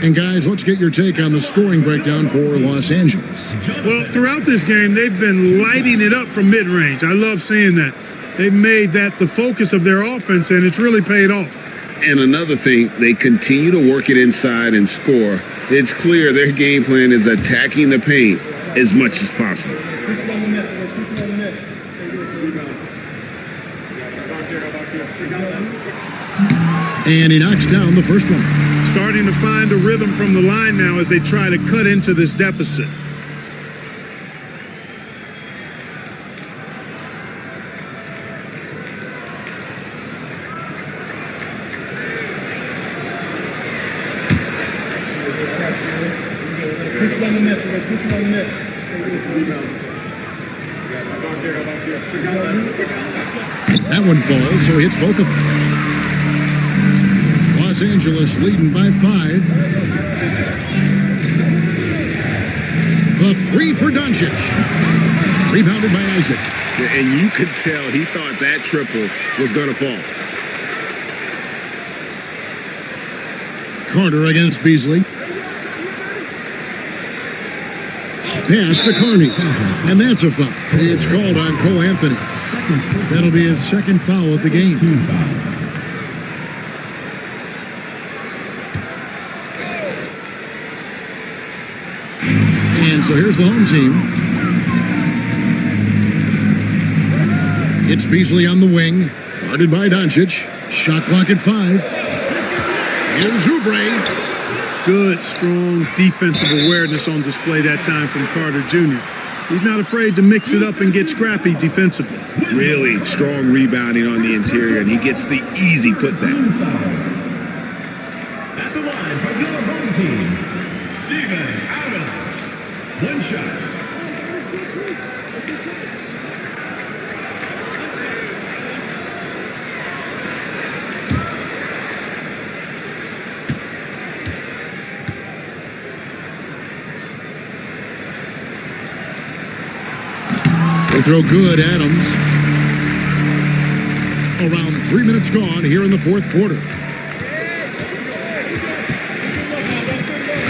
And guys, let's get your take on the scoring breakdown for Los Angeles. Well, throughout this game, they've been lighting it up from mid-range. I love seeing that. They've made that the focus of their offense, and it's really paid off. And another thing, they continue to work it inside and score. It's clear their game plan is attacking the paint as much as possible. And he knocks down the first one. Starting to find a rhythm from the line now as they try to cut into this deficit. That one falls, so he hits both of them. Los Angeles leading by 5. The three for Doncic. Rebounded by Isaac. And you could tell he thought that triple was going to fall. Carter against Beasley. Pass to Carney. And that's a foul. It's called on Cole Anthony. That'll be his second foul of the game. And so here's the home team. It's Beasley on the wing. Guarded by Doncic. Shot clock at 5. Here's Oubre. Good, strong defensive awareness on display that time from Carter Jr. He's not afraid to mix it up and get scrappy defensively. Really strong rebounding on the interior, and he gets the easy putback. At the line for your home team, Steven Adams. One shot. They throw good, Adams. Around 3 minutes gone here in the fourth quarter.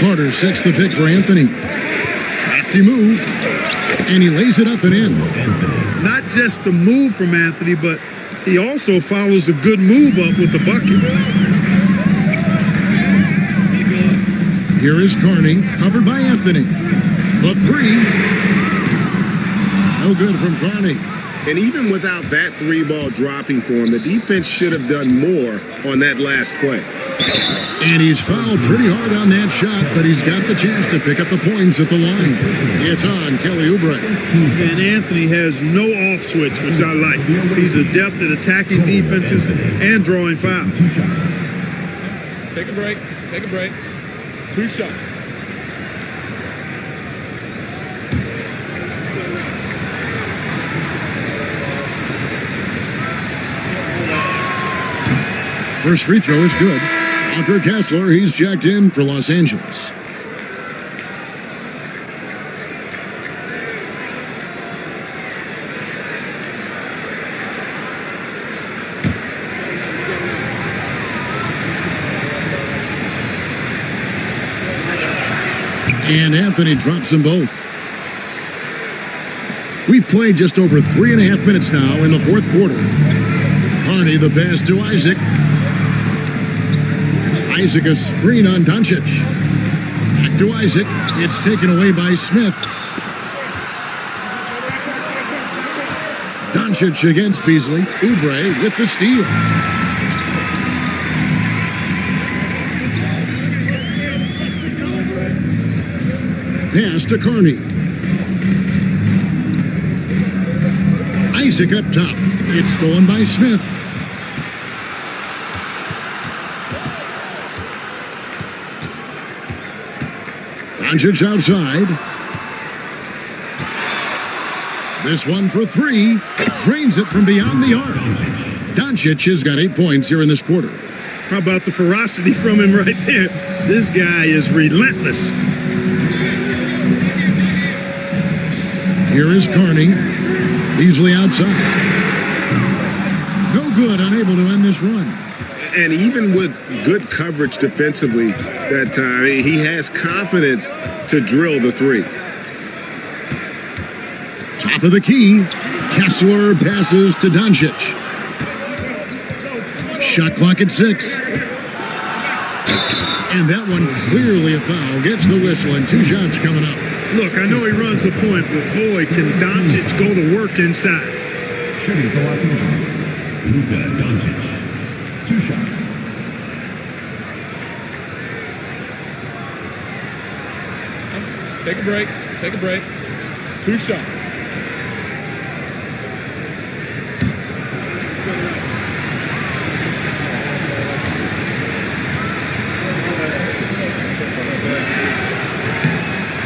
Carter sets the pick for Anthony. Crafty move. And he lays it up and in. Not just the move from Anthony, but he also follows a good move up with the bucket. Here is Carney, covered by Anthony. The three. No good from Carney. And even without that 3-ball dropping for him, the defense should have done more on that last play. And he's fouled pretty hard on that shot, but he's got the chance to pick up the points at the line. It's on Kelly Oubre. And Anthony has no off switch, which I like. He's adept at attacking defenses and drawing fouls. Take a break. Take a break. 2 shots. First free throw is good. Walker Kessler, he's jacked in for Los Angeles. And Anthony drops them both. We've played just over 3.5 minutes now in the fourth quarter. Carney, the pass to Isaac. Isaac a screen on Doncic. Back to Isaac. It's taken away by Smith. Doncic against Beasley. Oubre with the steal. Pass to Carney. Isaac up top. It's stolen by Smith. Doncic outside. This one for 3. Drains it from beyond the arc. Doncic has got 8 points here in this quarter. How about the ferocity from him right there? This guy is relentless. Here is Carney. Beasley outside. No good, unable to end this run. And even with good coverage defensively, that he has confidence to drill the three. Top of the key. Kessler passes to Doncic. Shot clock at 6. And that one clearly a foul. Gets the whistle and 2 shots coming up. Look, I know he runs the point, but boy, can Doncic go to work inside. Shooting for Los Angeles, Luka Doncic. 2 shots. Take a break. Take a break. 2 shots.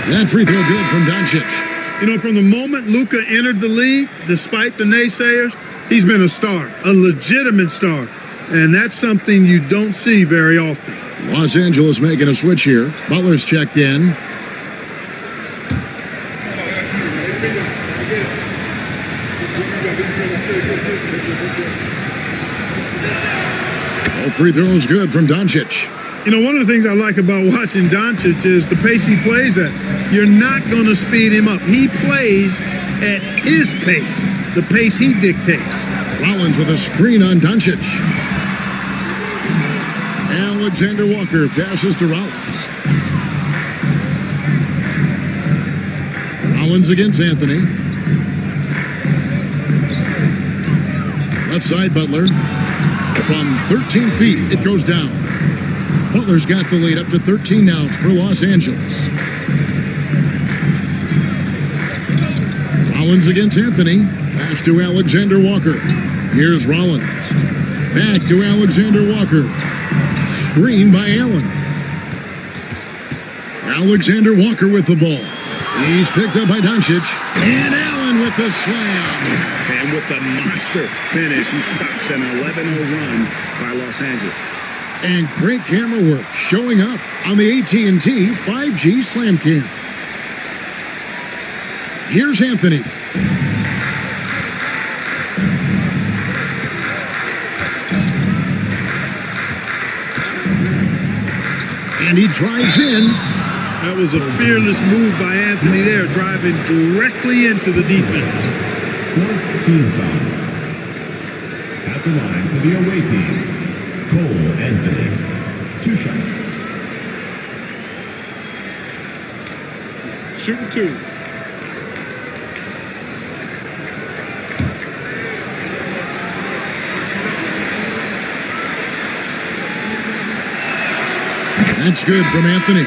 That free throw good from Doncic. You know, from the moment Luka entered the league, despite the naysayers, he's been a star, a legitimate star. And that's something you don't see very often. Los Angeles making a switch here. Butler's checked in. All free throws good from Doncic. You know, one of the things I like about watching Doncic is the pace he plays at. You're not going to speed him up. He plays at his pace, the pace he dictates. Rollins with a screen on Doncic. Alexander Walker passes to Rollins. Rollins against Anthony. Left side, Butler. From 13 feet, it goes down. Butler's got the lead up to 13 now for Los Angeles. Rollins against Anthony. Pass to Alexander Walker. Here's Rollins. Back to Alexander Walker. Screen by Allen. Alexander Walker with the ball. He's picked up by Doncic. And Allen with the slam. And with the monster finish, he stops an 11-0 run by Los Angeles. And great camera work showing up on the AT&T 5G Slam Cam. Here's Anthony. And he drives in. That was a fearless move by Anthony there, driving directly into the defense. 4th team foul. At the line for the away team, Cole Anthony. 2 shots. Shooting 2. That's good from Anthony.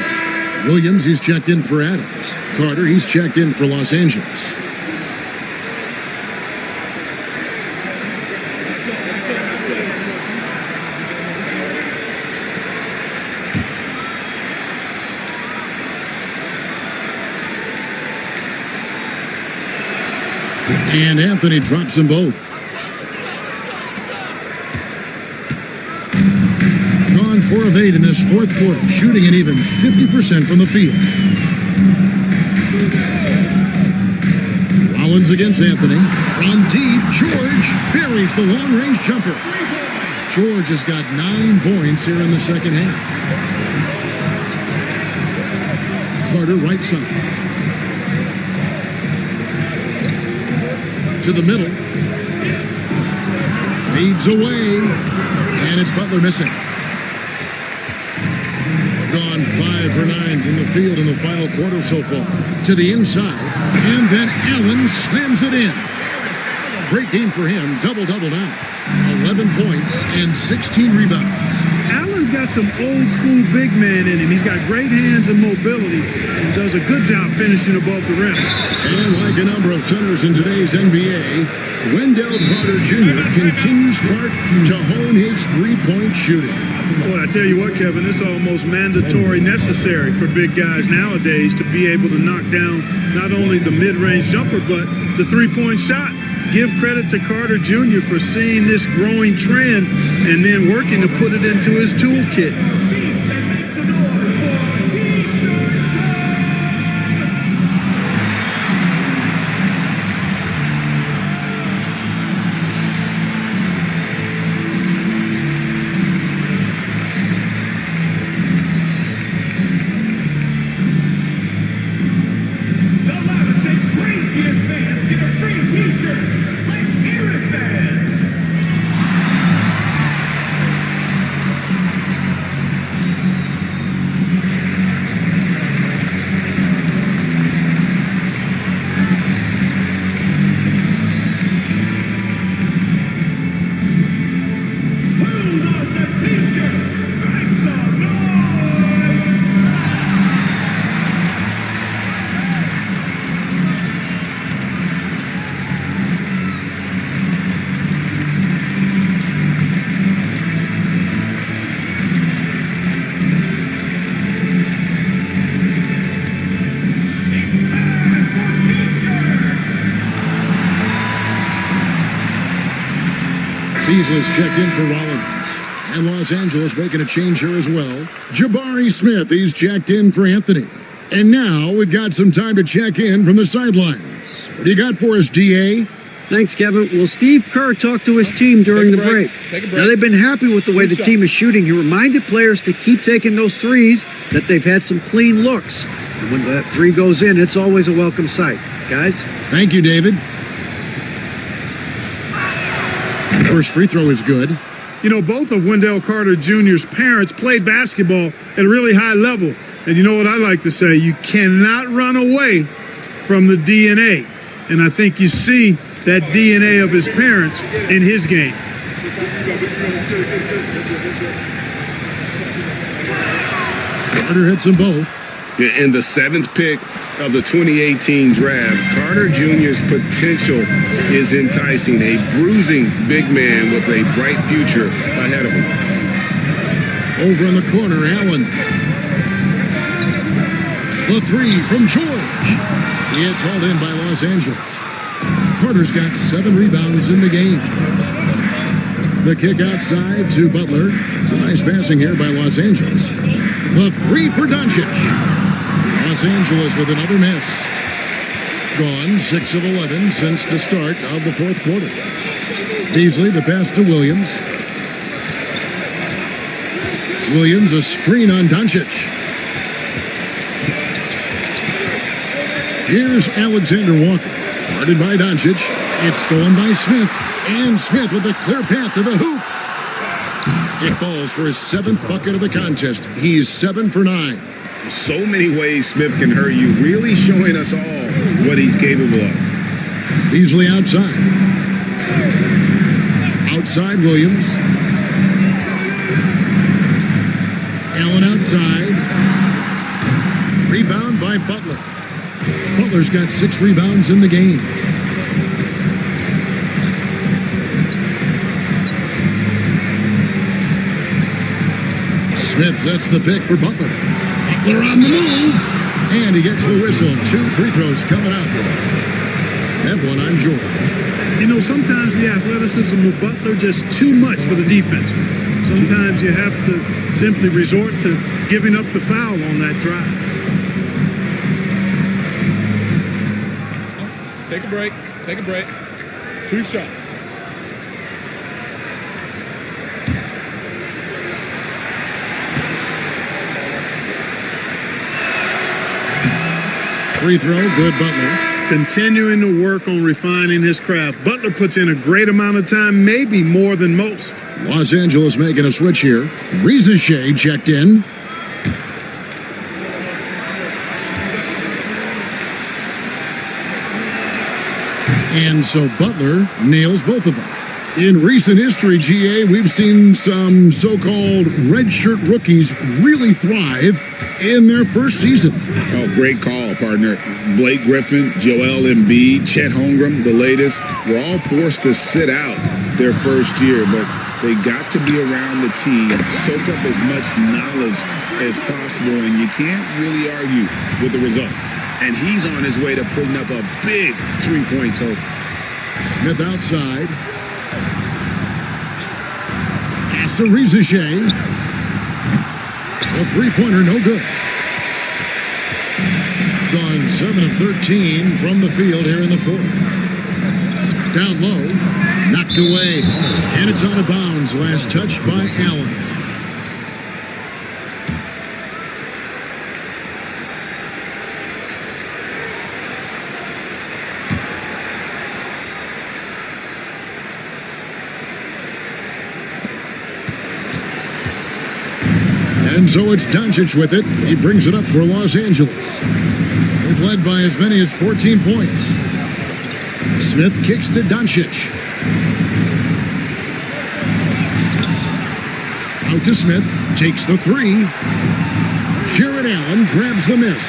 Williams, he's checked in for Adams. Carter, he's checked in for Los Angeles. And Anthony drops them both. Gone 4 of 8 in this 4th quarter, shooting an even 50% from the field. Rollins against Anthony. From deep, George buries the long-range jumper. George has got 9 points here in the second half. Carter right side. To the middle. Fades away. And it's Butler missing. Gone 5 for 9 from the field in the final quarter so far. To the inside. And then Allen slams it in. Great game for him. Double-double now. 11 points and 16 rebounds. Allen's got some old-school big man in him. He's got great hands and mobility and does a good job finishing above the rim. And like a number of centers in today's NBA, Wendell Carter Jr. continues Clark to hone his three-point shooting. Boy, I tell you what, Kevin, it's almost mandatory necessary for big guys nowadays to be able to knock down not only the mid-range jumper, but the three-point shot. Give credit to Carter Jr. for seeing this growing trend and then working to put it into his toolkit. Beasley's checked in for Rollins. And Los Angeles making a change here as well. Jabari Smith, he's checked in for Anthony. And now we've got some time to check in from the sidelines. What do you got for us, DA? Thanks, Kevin. Well, Steve Kerr talked to his team during the break. Now, they've been happy with the way the team is shooting. He reminded players to keep taking those threes, that they've had some clean looks. And when that three goes in, it's always a welcome sight. Guys? Thank you, David. First free throw is good. You know, both of Wendell Carter Jr.'s parents played basketball at a really high level. And you know what I like to say? You cannot run away from the DNA. And I think you see that DNA of his parents in his game. Carter hits them both. In the 7th pick of the 2018 draft, Carter Jr.'s potential is enticing. A bruising big man with a bright future ahead of him. Over in the corner, Allen. The three from George. It's hauled in by Los Angeles. Carter's got 7 rebounds in the game. The kick outside to Butler. It's a nice passing here by Los Angeles. The three for Doncic. Los Angeles with another miss. Gone 6 of 11 since the start of the 4th quarter. Beasley, the pass to Williams. Williams, a screen on Doncic. Here's Alexander Walker. Guarded by Doncic. It's stolen by Smith. And Smith with a clear path to the hoop. It falls for his 7th bucket of the contest. He's 7 for 9. So many ways Smith can hurt you, really showing us all what he's capable of. Beasley outside. Outside Williams. Allen outside. Rebound by Butler. Butler's got 6 rebounds in the game. Smith sets the pick for Butler. Butler on the move. And he gets the whistle. 2 free throws coming up. That one on George. You know, sometimes the athleticism of Butler just too much for the defense. Sometimes you have to simply resort to giving up the foul on that drive. Take a break. Take a break. 2 shots. Free throw, good Butler. Continuing to work on refining his craft. Butler puts in a great amount of time, maybe more than most. Los Angeles making a switch here. Rizachet checked in. And so Butler nails both of them. In recent history, GA, we've seen some so-called redshirt rookies really thrive in their first season. Oh, great call, partner. Blake Griffin, Joel Embiid, Chet Holmgren, the latest, were all forced to sit out their first year, but they got to be around the team, soak up as much knowledge as possible, and you can't really argue with the results. And he's on his way to putting up a big three-point total. Smith outside. Pass to Rizachet. A three-pointer, no good. Gone 7 of 13 from the field here in the 4th. Down low, knocked away, and it's out of bounds. Last touch by Allen. And so it's Doncic with it. He brings it up for Los Angeles. They've led by as many as 14 points. Smith kicks to Doncic. Out to Smith. Takes the three. Jared Allen grabs the miss.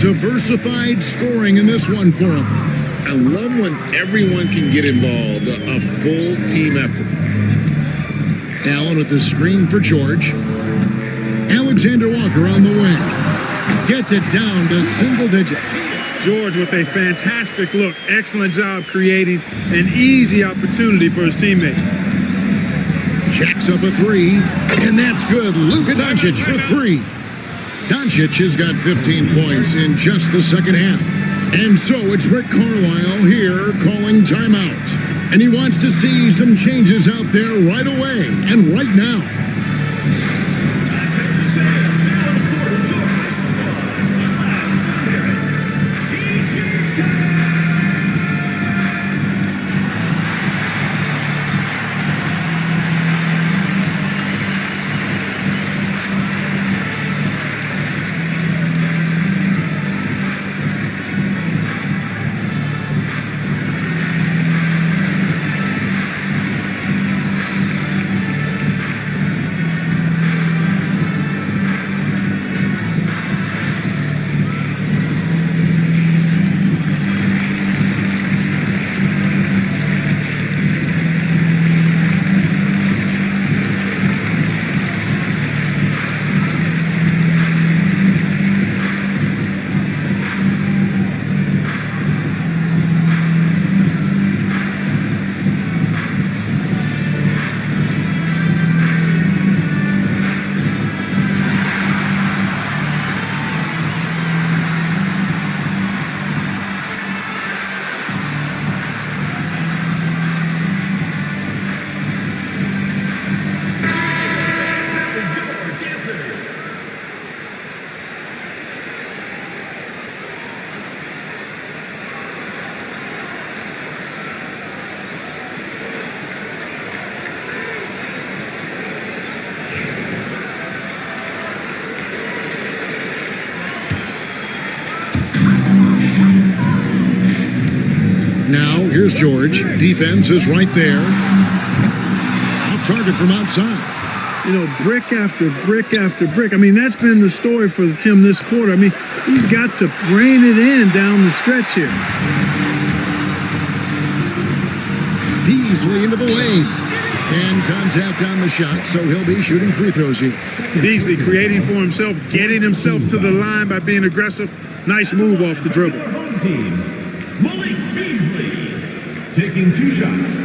Diversified scoring in this one for him. I love when everyone can get involved, a full team effort. Allen with the screen for George. Alexander Walker on the wing. Gets it down to single digits. George with a fantastic look. Excellent job creating an easy opportunity for his teammate. Jacks up a three, and that's good. Luka Doncic for three. Doncic has got 15 points in just the second half. And so it's Rick Carlisle here calling timeout. And he wants to see some changes out there right away and right now. Now, here's George. Defense is right there. Off target from outside. You know, brick after brick after brick. I mean, that's been the story for him this quarter. I mean, he's got to rein it in down the stretch here. Beasley into the lane. And contact on the shot, so he'll be shooting free throws here. Beasley creating for himself, getting himself to the line by being aggressive. Nice move off the dribble. Home team, Malik Beasley, taking 2 shots.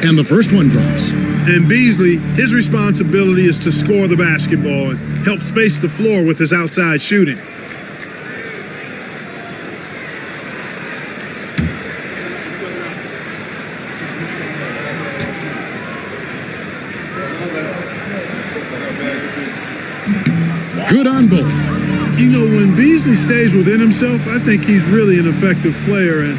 And the first one drops. And Beasley, his responsibility is to score the basketball and help space the floor with his outside shooting. Good on both. You know, when Beasley stays within himself, I think he's really an effective player, and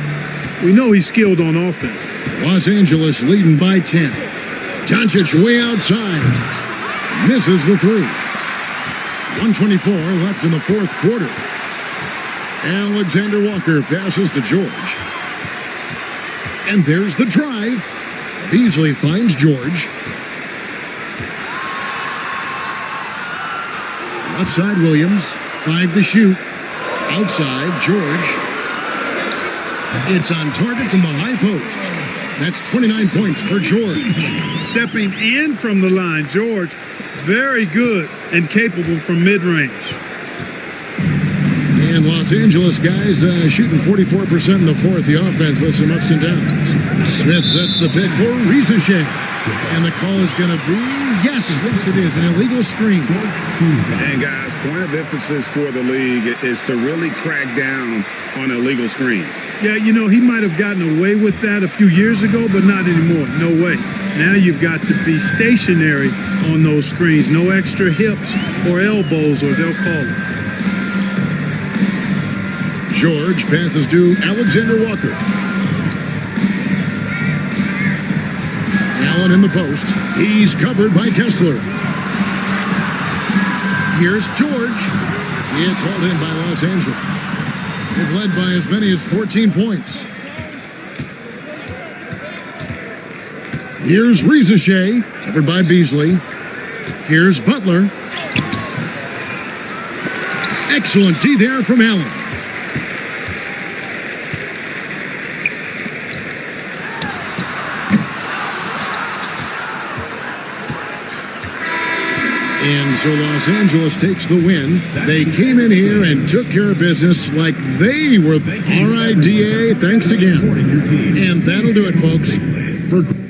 we know he's skilled on offense. Los Angeles leading by 10. Doncic way outside. Misses the three. 1:24 left in the fourth quarter. Alexander Walker passes to George. And there's the drive. Beasley finds George. Left side Williams. 5 to shoot. Outside George. It's on target from the high post. That's 29 points for George. Stepping in from the line, George, very good and capable from mid-range. And Los Angeles guys shooting 44% in the fourth. The offense with some ups and downs. Smith sets the pick for Rizachet. And the call is going to be, yes, it is, an illegal screen. And guys, point of emphasis for the league is to really crack down on illegal screens. Yeah, you know, he might have gotten away with that a few years ago, but not anymore. No way. Now you've got to be stationary on those screens. No extra hips or elbows, or they'll call it. George passes to Alexander Walker. Allen in the post. He's covered by Kessler. Here's George. It's hauled in by Los Angeles. They've led by as many as 14 points. Here's Rizachet, covered by Beasley. Here's Butler. Excellent D there from Allen. And so Los Angeles takes the win. They came in here and took care of business like they were. All right, DA, thanks again. And that'll do it, folks. For